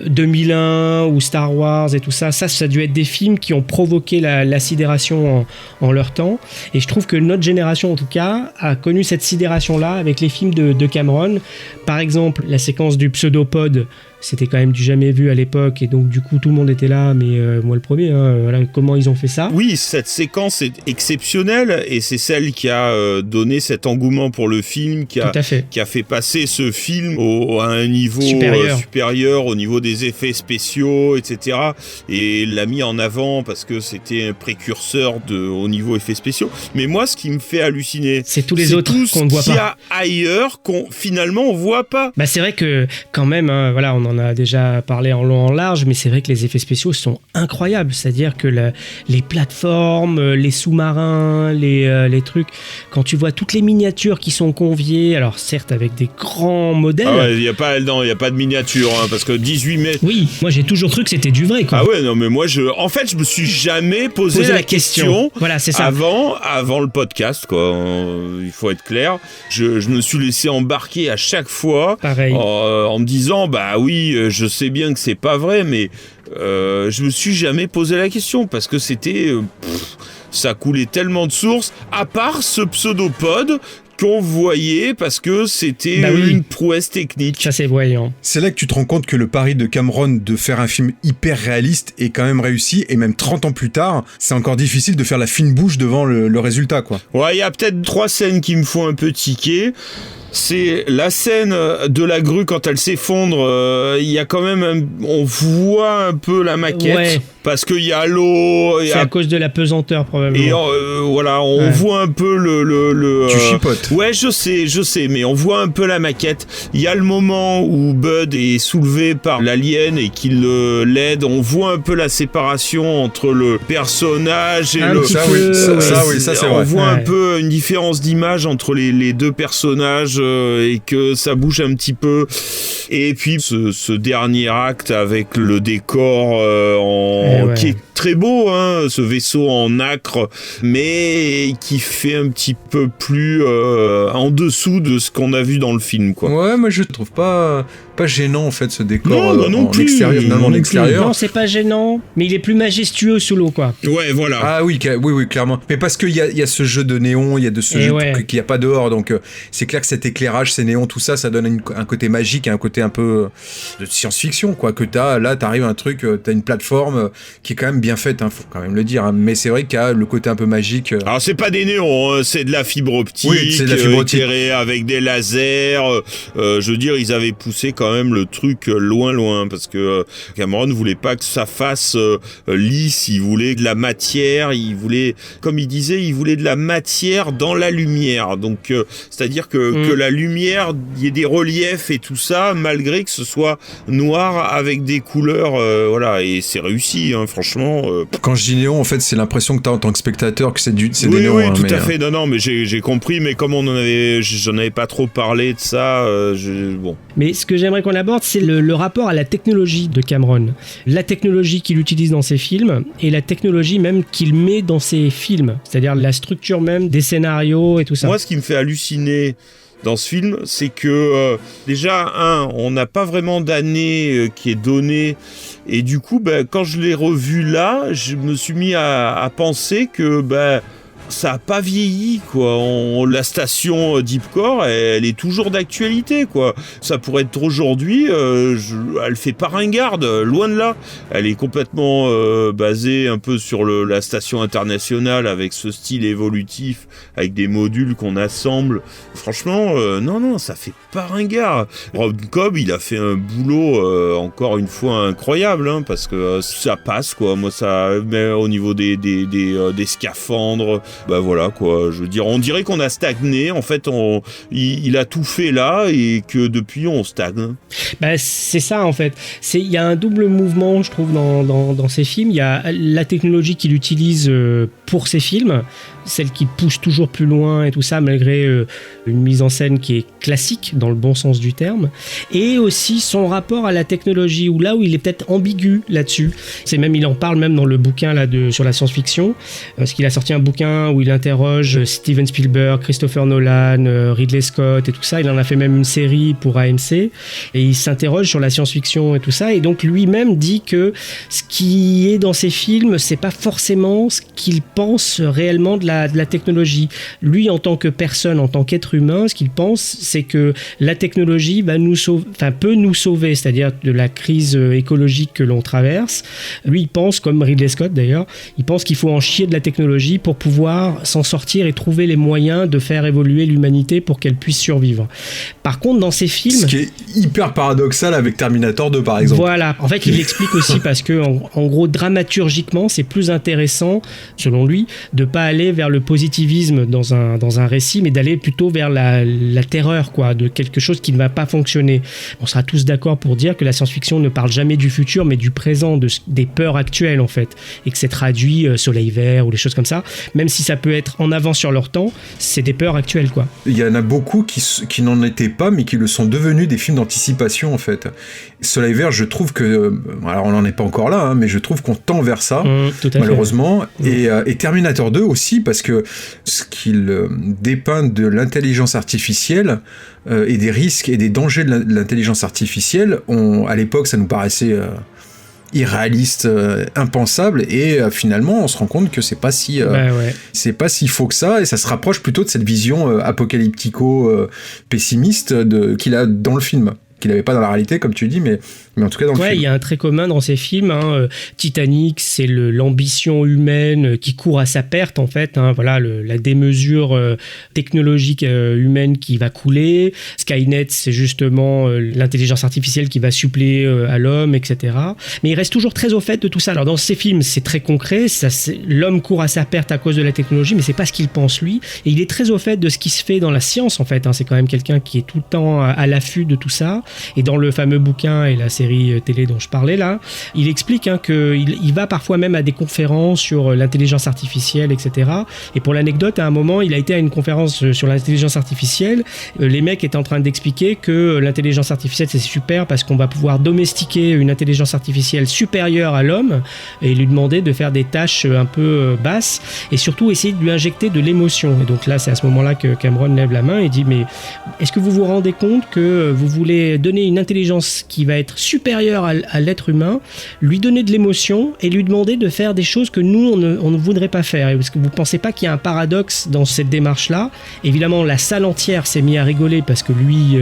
2001 ou Star Wars et tout ça, ça a dû être des films qui ont provoqué la sidération en leur temps. Et je trouve que notre génération, en tout cas, a connu cette sidération-là avec les films de Cameron. Par exemple, la séquence du pseudopode, c'était quand même du jamais vu à l'époque, et donc du coup tout le monde était là, mais moi le premier, hein, voilà comment ils ont fait ça. Oui, cette séquence est exceptionnelle, et c'est celle qui a donné cet engouement pour le film, qui a fait passer ce film à un niveau supérieur au niveau des effets spéciaux, etc. Et l'a mis en avant parce que c'était un précurseur au niveau effets spéciaux. Mais moi, ce qui me fait halluciner, c'est tous les autres qu'on ne voit pas. Qu'il y a ailleurs qu'on finalement on voit pas. Bah c'est vrai que quand même, hein, voilà, on en a déjà parlé en long en large, mais c'est vrai que les effets spéciaux sont incroyables. C'est-à-dire que les plateformes, les sous-marins, les trucs, quand tu vois toutes les miniatures qui sont conviées, alors certes avec des grands modèles. Ah ouais, il y a pas de miniature, hein, parce que 18 mètres. Oui, moi j'ai toujours cru que c'était du vrai, quoi. Ah ouais, non mais moi je me suis jamais posé la question. Voilà, c'est ça. Avant le podcast, quoi. Il faut être clair. Je me suis laissé embarquer à chaque fois. Pareil. En me disant bah oui, je sais bien que c'est pas vrai, mais je me suis jamais posé la question parce que c'était ça coulait tellement de sources, à part ce pseudopode qu'on voyait parce que c'était une prouesse technique. Ça, c'est voyant. C'est là que tu te rends compte que le pari de Cameron de faire un film hyper réaliste est quand même réussi, et même 30 ans plus tard, c'est encore difficile de faire la fine bouche devant le résultat, quoi. Ouais, il y a peut-être 3 scènes qui me font un peu tiquer. C'est la scène de la grue quand elle s'effondre. Il y a quand même on voit un peu la maquette parce qu'il y a l'eau. C'est à cause de la pesanteur probablement. Et voilà, on voit un peu le tu chipotes. Ouais, je sais, mais on voit un peu la maquette. Il y a le moment où Bud est soulevé par l'alien et qu'il l'aide. On voit un peu la séparation entre le personnage et ça, c'est vrai. On voit un peu une différence d'image entre les deux personnages. Et que ça bouge un petit peu, et puis ce dernier acte avec le décor qui est très beau, hein, ce vaisseau en nacre, mais qui fait un petit peu plus en dessous de ce qu'on a vu dans le film, quoi. Ouais, moi je trouve pas gênant en fait ce décor non plus, extérieur, finalement l'extérieur. Non, c'est pas gênant, mais il est plus majestueux sous l'eau, quoi. Ouais, voilà. Ah oui, clairement. Mais parce qu'il y a ce jeu de néon, il y a de ce jeu qu'il n'y a pas dehors, donc c'est clair que cet éclairage, ces néons, tout ça, ça donne un côté magique, un côté un peu de science-fiction, quoi. Que t'arrives à un truc, t'as une plateforme qui est quand même bien faite, hein, faut quand même le dire. Hein, mais c'est vrai qu'il y a le côté un peu magique. Alors c'est pas des néons, hein, c'est de la fibre optique, éclairée avec des lasers. Je veux dire, ils avaient poussé quand quand même le truc loin, parce que Cameron voulait pas que ça fasse lisse, il voulait de la matière, il voulait, comme il disait, il voulait de la matière dans la lumière. Donc, c'est-à-dire que la lumière, il y ait des reliefs et tout ça, malgré que ce soit noir avec des couleurs, voilà, et c'est réussi, hein, franchement. Quand je dis néon, en fait, c'est l'impression que t'as en tant que spectateur que c'est des néons. Oui, hein, tout à fait. Non, mais j'ai compris, mais comme j'en avais pas trop parlé de ça, bon. Mais ce que j'aimerais qu'on aborde, c'est le rapport à la technologie de Cameron. La technologie qu'il utilise dans ses films et la technologie même qu'il met dans ses films. C'est-à-dire la structure même des scénarios et tout ça. Moi, ce qui me fait halluciner dans ce film, c'est que déjà, on n'a pas vraiment d'année qui est donnée. Et du coup, quand je l'ai revu là, je me suis mis à penser que ça a pas vieilli, quoi. La station Deepcore, elle est toujours d'actualité, quoi. Ça pourrait être aujourd'hui, elle fait pas ringarde, loin de là. Elle est complètement basée un peu sur la station internationale avec ce style évolutif, avec des modules qu'on assemble. Franchement, non, ça fait pas ringard. Rob Cobb, il a fait un boulot encore une fois incroyable, hein, parce que ça passe, quoi. Moi, ça, mais au niveau des scaphandres. Voilà, quoi, je veux dire, on dirait qu'on a stagné, en fait il a tout fait là et que depuis on stagne. C'est ça, en fait, il y a un double mouvement, je trouve, dans ces films. Il y a la technologie qu'il utilise pour ses films, celle qui pousse toujours plus loin et tout ça, malgré une mise en scène qui est classique dans le bon sens du terme, et aussi son rapport à la technologie, où il est peut-être ambigu là-dessus. Il en parle même dans le bouquin là, sur la science-fiction, parce qu'il a sorti un bouquin où il interroge Steven Spielberg, Christopher Nolan, Ridley Scott et tout ça. Il en a fait même une série pour AMC, et il s'interroge sur la science-fiction et tout ça, et donc lui-même dit que ce qui est dans ses films, c'est pas forcément ce qu'il pense réellement de la technologie. Lui, en tant que personne, en tant qu'être humain, ce qu'il pense, c'est que la technologie va peut nous sauver, c'est-à-dire de la crise écologique que l'on traverse. Lui, il pense, comme Ridley Scott d'ailleurs, il pense qu'il faut en chier de la technologie pour pouvoir s'en sortir et trouver les moyens de faire évoluer l'humanité pour qu'elle puisse survivre. Par contre, dans ses films... Ce qui est hyper paradoxal avec Terminator 2, par exemple. Voilà. En fait, il l'explique aussi parce que, en gros, dramaturgiquement, c'est plus intéressant, selon lui, de pas aller vers le positivisme dans un récit, mais d'aller plutôt vers la terreur, quoi, de quelque chose qui ne va pas fonctionner. On sera tous d'accord pour dire que la science-fiction ne parle jamais du futur, mais du présent, des peurs actuelles, en fait, et que c'est traduit Soleil Vert ou les choses comme ça. Même si ça peut être en avance sur leur temps, c'est des peurs actuelles, quoi. Il y en a beaucoup qui n'en étaient pas, mais qui le sont devenus des films d'anticipation, en fait. Soleil Vert, je trouve que... Alors, on n'en est pas encore là, hein, mais je trouve qu'on tend vers ça, malheureusement. Et Terminator 2 aussi, parce que ce qu'il dépeint de l'intelligence artificielle et des risques et des dangers de l'intelligence artificielle, à l'époque, ça nous paraissait... irréaliste, impensable, et finalement on se rend compte que c'est pas si c'est pas si faux que ça, et ça se rapproche plutôt de cette vision apocalyptico pessimiste qu'il a dans le film, qu'il n'avait pas dans la réalité, comme tu dis, mais en tout cas dans le film. Il y a un trait commun dans ces films, hein. Titanic, c'est l'ambition humaine qui court à sa perte, en fait, hein. Voilà, la démesure technologique humaine qui va couler. Skynet, c'est justement l'intelligence artificielle qui va suppléer à l'homme, etc. Mais il reste toujours très au fait de tout ça. Alors dans ces films, c'est très concret, l'homme court à sa perte à cause de la technologie, mais c'est pas ce qu'il pense lui, et il est très au fait de ce qui se fait dans la science, en fait, hein. C'est quand même quelqu'un qui est tout le temps à l'affût de tout ça. Et dans le fameux bouquin et la série télé dont je parlais là, il explique, hein, qu'il va parfois même à des conférences sur l'intelligence artificielle, etc. Et pour l'anecdote, à un moment, il a été à une conférence sur l'intelligence artificielle. Les mecs étaient en train d'expliquer que l'intelligence artificielle, c'est super parce qu'on va pouvoir domestiquer une intelligence artificielle supérieure à l'homme et lui demander de faire des tâches un peu basses et surtout essayer de lui injecter de l'émotion. Et donc là, c'est à ce moment-là que Cameron lève la main et dit: mais est-ce que vous vous rendez compte que vous voulez donner une intelligence qui va être supérieure à l'être humain, lui donner de l'émotion et lui demander de faire des choses que nous, on ne voudrait pas faire? Est-ce que vous ne pensez pas qu'il y a un paradoxe dans cette démarche-là? Évidemment, la salle entière s'est mise à rigoler parce que lui,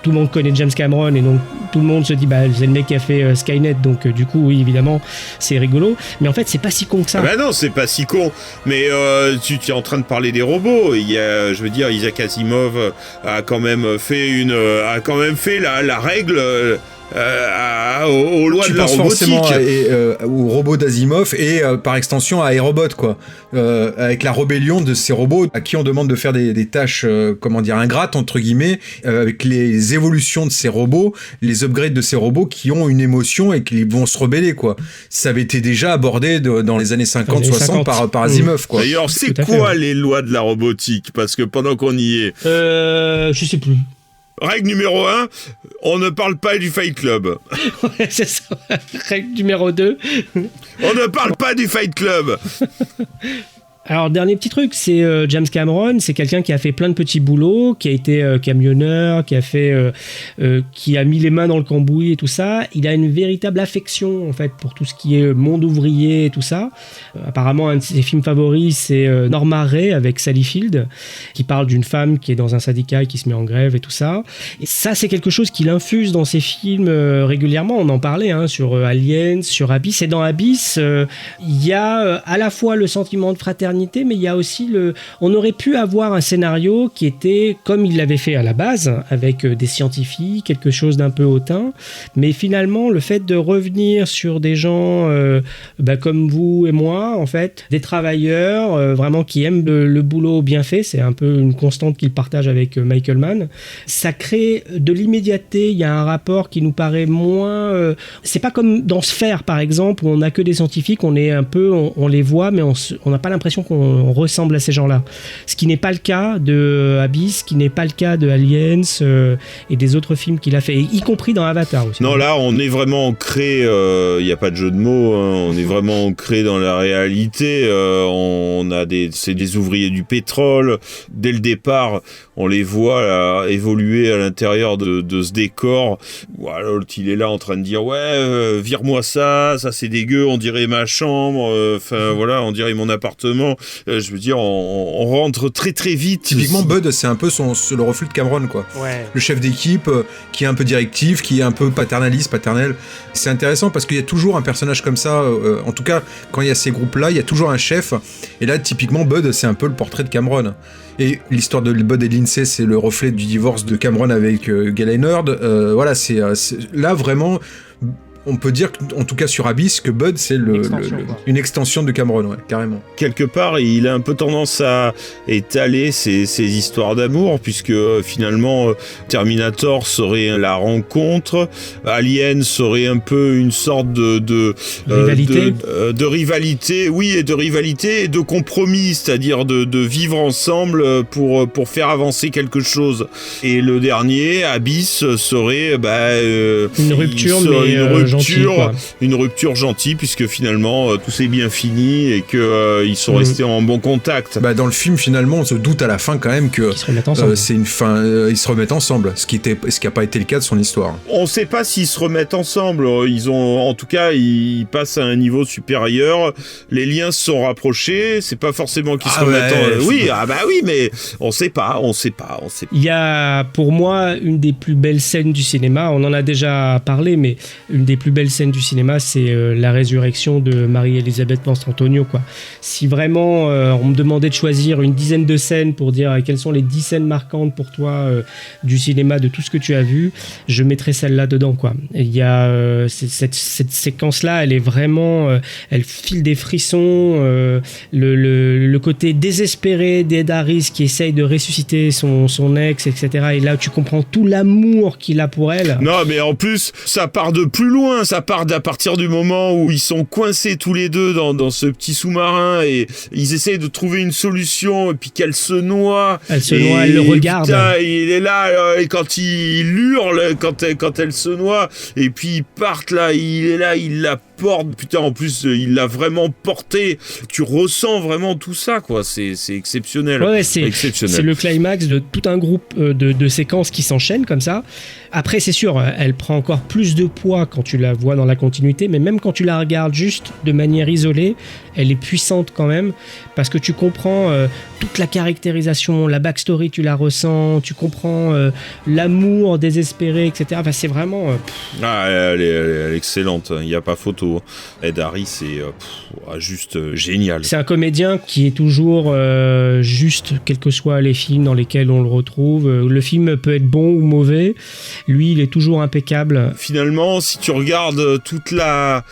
tout le monde connaît James Cameron et donc tout le monde se dit c'est le mec qui a fait Skynet, donc du coup oui évidemment c'est rigolo, mais en fait c'est pas si con que ça. Non, c'est pas si con, mais tu es en train de parler des robots. Il y a, je veux dire, Isaac Asimov a quand même fait la règle aux lois de la robotique. Forcément au robot d'Asimov et par extension à iRobot, quoi. Avec la rébellion de ces robots à qui on demande de faire des tâches, ingrates, entre guillemets, avec les évolutions de ces robots, les upgrades de ces robots qui ont une émotion et qui vont se rebeller, quoi. Ça avait été déjà abordé dans les années 50-60 par Asimov, quoi. D'ailleurs, c'est quoi les lois de la robotique? Parce que pendant qu'on y est... je sais plus. Règle numéro 1, on ne parle pas du Fight Club. Ouais, c'est ça. Règle numéro 2. On ne parle pas du Fight Club. Alors, dernier petit truc, c'est James Cameron, c'est quelqu'un qui a fait plein de petits boulots, qui a été camionneur, qui a mis les mains dans le cambouis et tout ça. Il a une véritable affection, en fait, pour tout ce qui est monde ouvrier et tout ça. Apparemment, un de ses films favoris, c'est Norma Ray avec Sally Field, qui parle d'une femme qui est dans un syndicat et qui se met en grève et tout ça. Et ça, c'est quelque chose qu'il infuse dans ses films régulièrement. On en parlait, sur Aliens, sur Abyss. Et dans Abyss, il y a à la fois le sentiment de fraternité, mais il y a aussi on aurait pu avoir un scénario qui était comme il l'avait fait à la base, avec des scientifiques, quelque chose d'un peu hautain, mais finalement le fait de revenir sur des gens comme vous et moi, en fait, des travailleurs vraiment qui aiment le boulot bien fait, c'est un peu une constante qu'il partage avec Michael Mann, ça crée de l'immédiateté, il y a un rapport qui nous paraît moins... c'est pas comme dans Sphère par exemple, où on n'a que des scientifiques, on est un peu, on les voit, mais on n'a pas l'impression qu'on ressemble à ces gens-là. Ce qui n'est pas le cas de Abyss, ce qui n'est pas le cas de Aliens et des autres films qu'il a fait, y compris dans Avatar aussi. Non, là, on est vraiment ancré, il n'y a pas de jeu de mots, on est vraiment ancré dans la réalité. C'est des ouvriers du pétrole. Dès le départ, on les voit là, évoluer à l'intérieur de ce décor. Voilà, il est là en train de dire vire-moi ça c'est dégueu, on dirait ma chambre, on dirait mon appartement. Je veux dire, on rentre très très vite. Typiquement, Bud, c'est un peu le reflet de Cameron, quoi. Ouais. Le chef d'équipe qui est un peu directif, qui est un peu paternel. C'est intéressant parce qu'il y a toujours un personnage comme ça. En tout cas, quand il y a ces groupes-là, il y a toujours un chef. Et là, typiquement, Bud, c'est un peu le portrait de Cameron. Et l'histoire de Bud et Lindsay, c'est le reflet du divorce de Cameron avec Gale Heinard. Voilà, c'est là vraiment... On peut dire, en tout cas sur Abyss, que Bud, c'est une extension de Cameron, ouais, carrément. Quelque part, il a un peu tendance à étaler ses histoires d'amour, puisque finalement, Terminator serait la rencontre, Alien serait un peu une sorte de rivalité, oui, et de rivalité et de compromis, c'est-à-dire de vivre ensemble pour faire avancer quelque chose. Et le dernier, Abyss, serait une rupture, une rupture gentille, puisque finalement tout s'est bien fini et que ils sont restés en bon contact. Dans le film, finalement, on se doute à la fin quand même que c'est une fin. Ils se remettent ensemble, ce qui n'a pas été le cas de son histoire. On ne sait pas s'ils se remettent ensemble. En tout cas, ils passent à un niveau supérieur. Les liens se sont rapprochés. C'est pas forcément qu'ils se remettent ensemble. Oui, mais on sait pas. Il y a pour moi une des plus belles scènes du cinéma. On en a déjà parlé, mais une des plus belles scènes du cinéma, c'est la résurrection de Marie-Elisabeth Mastrantonio, quoi. Si vraiment on me demandait de choisir une dizaine de scènes pour dire quelles sont les 10 scènes marquantes pour toi du cinéma, de tout ce que tu as vu, je mettrais celle-là dedans, quoi. Il y a cette séquence-là, elle est vraiment... elle file des frissons. Le côté désespéré d'Ed Harris qui essaye de ressusciter son ex, etc. Et là, tu comprends tout l'amour qu'il a pour elle. Non, mais en plus, ça part de plus loin. Ça part à partir du moment où ils sont coincés tous les deux dans ce petit sous-marin et ils essayent de trouver une solution et puis qu'elle se noie. Elle le regarde. Putain, il est là et quand il hurle, quand elle se noie et puis ils partent là, il est là, il la porte. Putain, en plus, il l'a vraiment porté. Tu ressens vraiment tout ça, quoi. C'est exceptionnel. Ouais, c'est exceptionnel. C'est le climax de tout un groupe de séquences qui s'enchaînent comme ça. Après, c'est sûr, elle prend encore plus de poids quand tu la vois dans la continuité, mais même quand tu la regardes juste de manière isolée, elle est puissante quand même, parce que tu comprends toute la caractérisation, la backstory, tu la ressens, tu comprends l'amour désespéré, etc. Enfin, c'est vraiment... Elle est excellente, il n'y a pas photo. Ed Harris est juste génial. C'est un comédien qui est toujours juste, quels que soient les films dans lesquels on le retrouve. Le film peut être bon ou mauvais, lui il est toujours impeccable. Finalement, si tu regardes toute la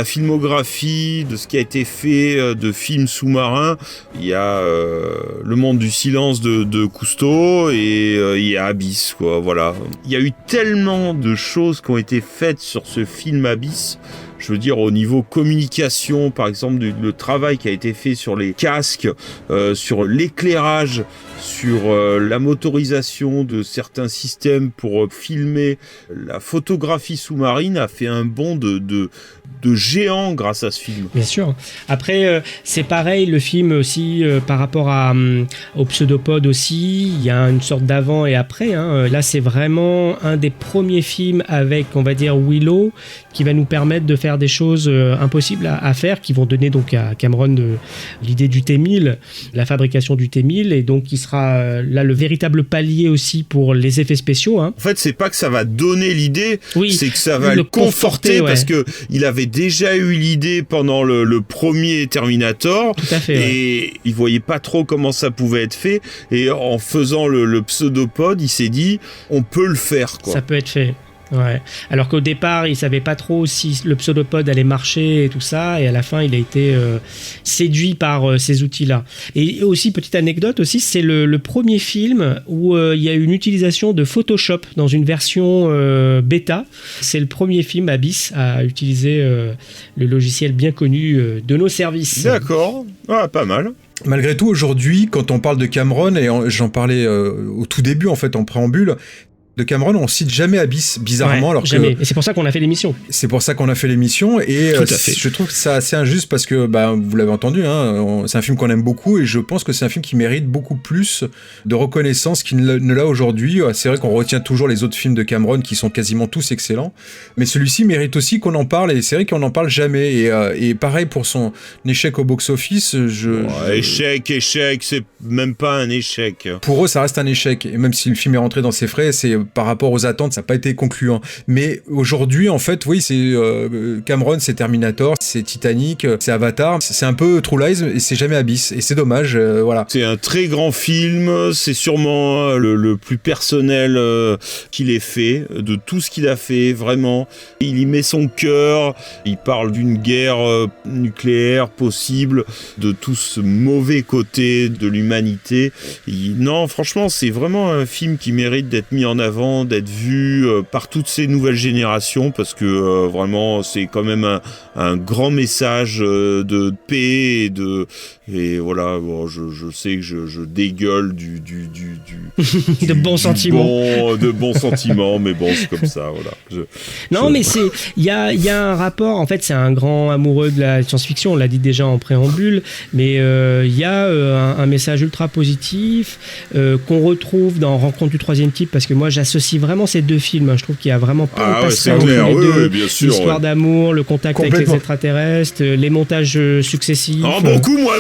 filmographie de ce qui a été fait de films sous-marins, il y a Le Monde du Silence de Cousteau et il y a Abyss, quoi, voilà. Il y a eu tellement de choses qui ont été faites sur ce film Abyss. Je veux dire, au niveau communication, par exemple, le travail qui a été fait sur les casques, sur l'éclairage, sur la motorisation de certains systèmes pour filmer, la photographie sous-marine a fait un bond de géant grâce à ce film. Bien sûr. Après, c'est pareil, le film aussi, par rapport au Pseudopode aussi, il y a une sorte d'avant et après. Là, c'est vraiment un des premiers films avec, on va dire, Willow, qui va nous permettre de faire des choses impossibles à faire, qui vont donner donc à Cameron l'idée du T-1000, la fabrication du T-1000, et donc qui sera là le véritable palier aussi pour les effets spéciaux. En fait, c'est pas que ça va donner l'idée, c'est que ça va le conforter, parce que il avait déjà eu l'idée pendant le premier Terminator. Tout à fait. Et il voyait pas trop comment ça pouvait être fait. Et en faisant le Pseudopode, il s'est dit, on peut le faire, quoi. Ça peut être fait. Ouais. Alors qu'au départ, il savait pas trop si le Pseudopode allait marcher et tout ça, et à la fin, il a été séduit par ces outils-là. Et aussi, petite anecdote aussi, c'est le premier film où il y a eu une utilisation de Photoshop dans une version bêta. C'est le premier film Abyss à utiliser le logiciel bien connu de nos services. D'accord, pas mal. Malgré tout, aujourd'hui, quand on parle de Cameron, et j'en parlais au tout début, en fait, en préambule, de Cameron, on cite jamais Abyss, bizarrement. Alors jamais. Que et c'est pour ça qu'on a fait l'émission. C'est pour ça qu'on a fait l'émission, et je trouve que c'est assez injuste parce que, vous l'avez entendu, c'est un film qu'on aime beaucoup, et je pense que c'est un film qui mérite beaucoup plus de reconnaissance qu'il ne l'a aujourd'hui. C'est vrai qu'on retient toujours les autres films de Cameron qui sont quasiment tous excellents, mais celui-ci mérite aussi qu'on en parle, et c'est vrai qu'on n'en parle jamais. Et pareil pour son échec au box-office. Échec, c'est même pas un échec. Pour eux, ça reste un échec, et même si le film est rentré dans ses frais, c'est par rapport aux attentes, ça n'a pas été concluant. Mais aujourd'hui, en fait, oui, c'est Cameron, c'est Terminator, c'est Titanic, c'est Avatar, c'est un peu True Lies, et c'est jamais Abyss. Et c'est dommage, voilà. C'est un très grand film, c'est sûrement le plus personnel qu'il ait fait, de tout ce qu'il a fait, vraiment. Il y met son cœur, il parle d'une guerre nucléaire possible, de tout ce mauvais côté de l'humanité. Non, franchement, c'est vraiment un film qui mérite d'être mis en avant, d'être vu par toutes ces nouvelles générations, parce que vraiment c'est quand même un grand message de paix et voilà. Bon, je sais que je dégueule de bons sentiments, de bons sentiments, mais bon, c'est comme ça, voilà. Mais il y a un rapport. En fait, c'est un grand amoureux de la science-fiction. On l'a dit déjà en préambule, mais il y a un message ultra positif qu'on retrouve dans Rencontre du troisième type, parce que moi j'associe vraiment ces deux films. Je trouve qu'il y a vraiment pas de passerelle entre les deux. Bien sûr, l'histoire d'amour, le contact avec les extraterrestres, les montages successifs. En beaucoup moins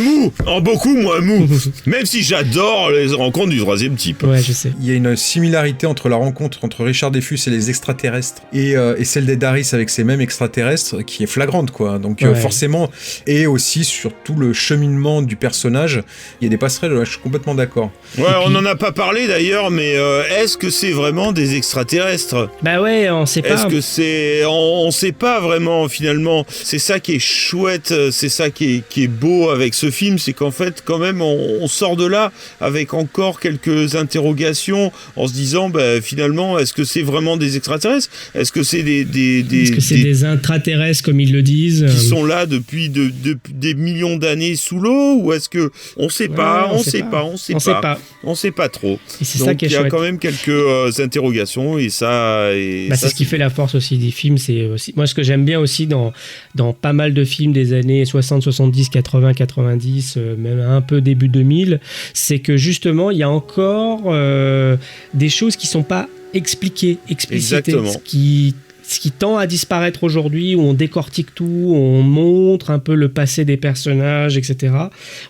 mou. Même si j'adore les Rencontres du troisième type. Ouais, je sais. Il y a une similarité entre la rencontre entre Richard Dreyfuss et les extraterrestres et celle d'Ed Harris avec ces mêmes extraterrestres qui est flagrante, quoi. Donc forcément, et aussi sur tout le cheminement du personnage, il y a des passerelles. Je suis complètement d'accord. Ouais, on n'en a pas parlé d'ailleurs, mais est-ce que c'est vraiment des extraterrestres? Bah ouais, on sait pas. Est-ce que c'est... On sait pas vraiment, finalement. C'est ça qui est chouette, c'est ça qui est beau avec ce film, c'est qu'en fait, quand même, on sort de là avec encore quelques interrogations, en se disant, finalement, est-ce que c'est vraiment des extraterrestres? Est-ce que c'est est-ce que c'est des intraterrestres, comme ils le disent, qui sont là depuis des millions d'années sous l'eau? Ou est-ce que... On sait pas, on sait pas trop. Et c'est donc ça qui est il y a chouette. Quand même quelques interrogations, et ça... c'est ce qui fait la force aussi des films. C'est aussi, moi, ce que j'aime bien aussi dans pas mal de films des années 60, 70, 80, 90, même un peu début 2000, c'est que justement, il y a encore des choses qui sont pas explicites, Exactement. ce qui ce qui tend à disparaître aujourd'hui, où on décortique tout, où on montre un peu le passé des personnages, etc.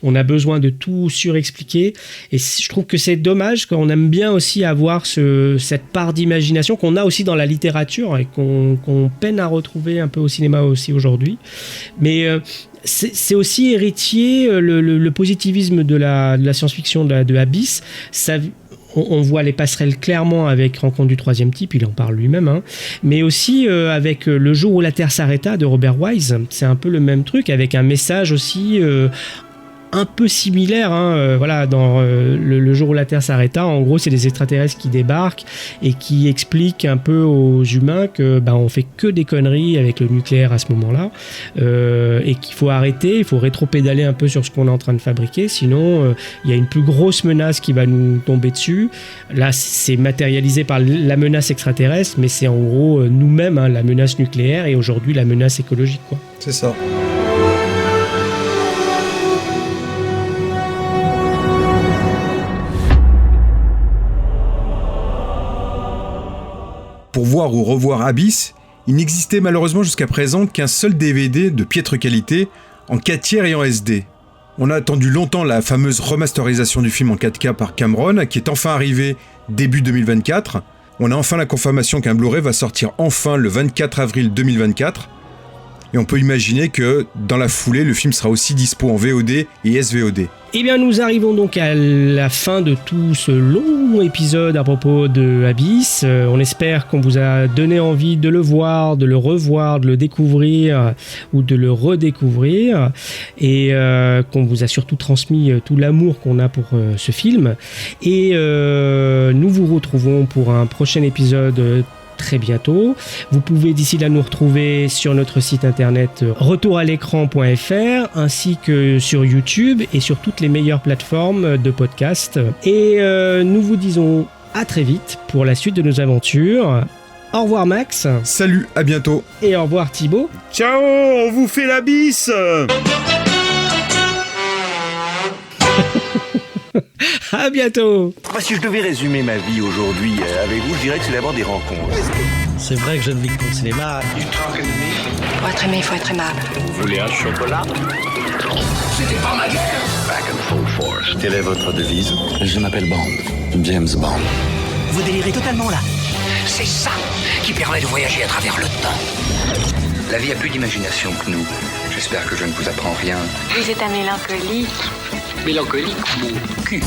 On a besoin de tout surexpliquer. Et je trouve que c'est dommage, qu'on aime bien aussi avoir cette part d'imagination qu'on a aussi dans la littérature et qu'on peine à retrouver un peu au cinéma aussi aujourd'hui. Mais c'est aussi héritier, le positivisme de la science-fiction de Abyss. On voit les passerelles clairement avec Rencontre du troisième type, il en parle lui-même, hein. Mais aussi avec Le jour où la Terre s'arrêta de Robert Wise. C'est un peu le même truc, avec un message aussi un peu similaire, hein, voilà, dans le jour où la Terre s'arrêta. En gros, c'est des extraterrestres qui débarquent et qui expliquent un peu aux humains que on fait que des conneries avec le nucléaire à ce moment-là, et qu'il faut arrêter, il faut rétro-pédaler un peu sur ce qu'on est en train de fabriquer, sinon il y a une plus grosse menace qui va nous tomber dessus. Là, c'est matérialisé par la menace extraterrestre, mais c'est en gros nous-mêmes, hein, la menace nucléaire, et aujourd'hui la menace écologique, quoi. C'est ça. Pour voir ou revoir Abyss, il n'existait malheureusement jusqu'à présent qu'un seul DVD de piètre qualité, en 4 tiers et en SD. On a attendu longtemps la fameuse remasterisation du film en 4K par Cameron, qui est enfin arrivée début 2024. On a enfin la confirmation qu'un Blu-ray va sortir enfin le 24 avril 2024. Et on peut imaginer que, dans la foulée, le film sera aussi dispo en VOD et SVOD. Eh bien, nous arrivons donc à la fin de tout ce long épisode à propos de Abyss. On espère qu'on vous a donné envie de le voir, de le revoir, de le découvrir ou de le redécouvrir, et qu'on vous a surtout transmis tout l'amour qu'on a pour ce film. Et nous vous retrouvons pour un prochain épisode très bientôt. Vous pouvez d'ici là nous retrouver sur notre site internet retouralécran.fr, ainsi que sur YouTube et sur toutes les meilleures plateformes de podcast. Et nous vous disons à très vite pour la suite de nos aventures. Au revoir Max. Salut, à bientôt. Et au revoir Thibaut. Ciao, on vous fait la bise. À bientôt. Si je devais résumer ma vie aujourd'hui avec vous, je dirais que c'est d'abord des rencontres. C'est vrai que je ne vis que pour le cinéma. Pour être aimé, il faut être aimable. Vous voulez un chocolat? C'était pas ma guerre. Back and full force. Quelle est votre devise? Je m'appelle Bond. James Bond. Vous délirez totalement là. C'est ça qui permet de voyager à travers le temps. La vie a plus d'imagination que nous. J'espère que je ne vous apprends rien. Vous êtes un mélancolique. Mélancolique, mon cul.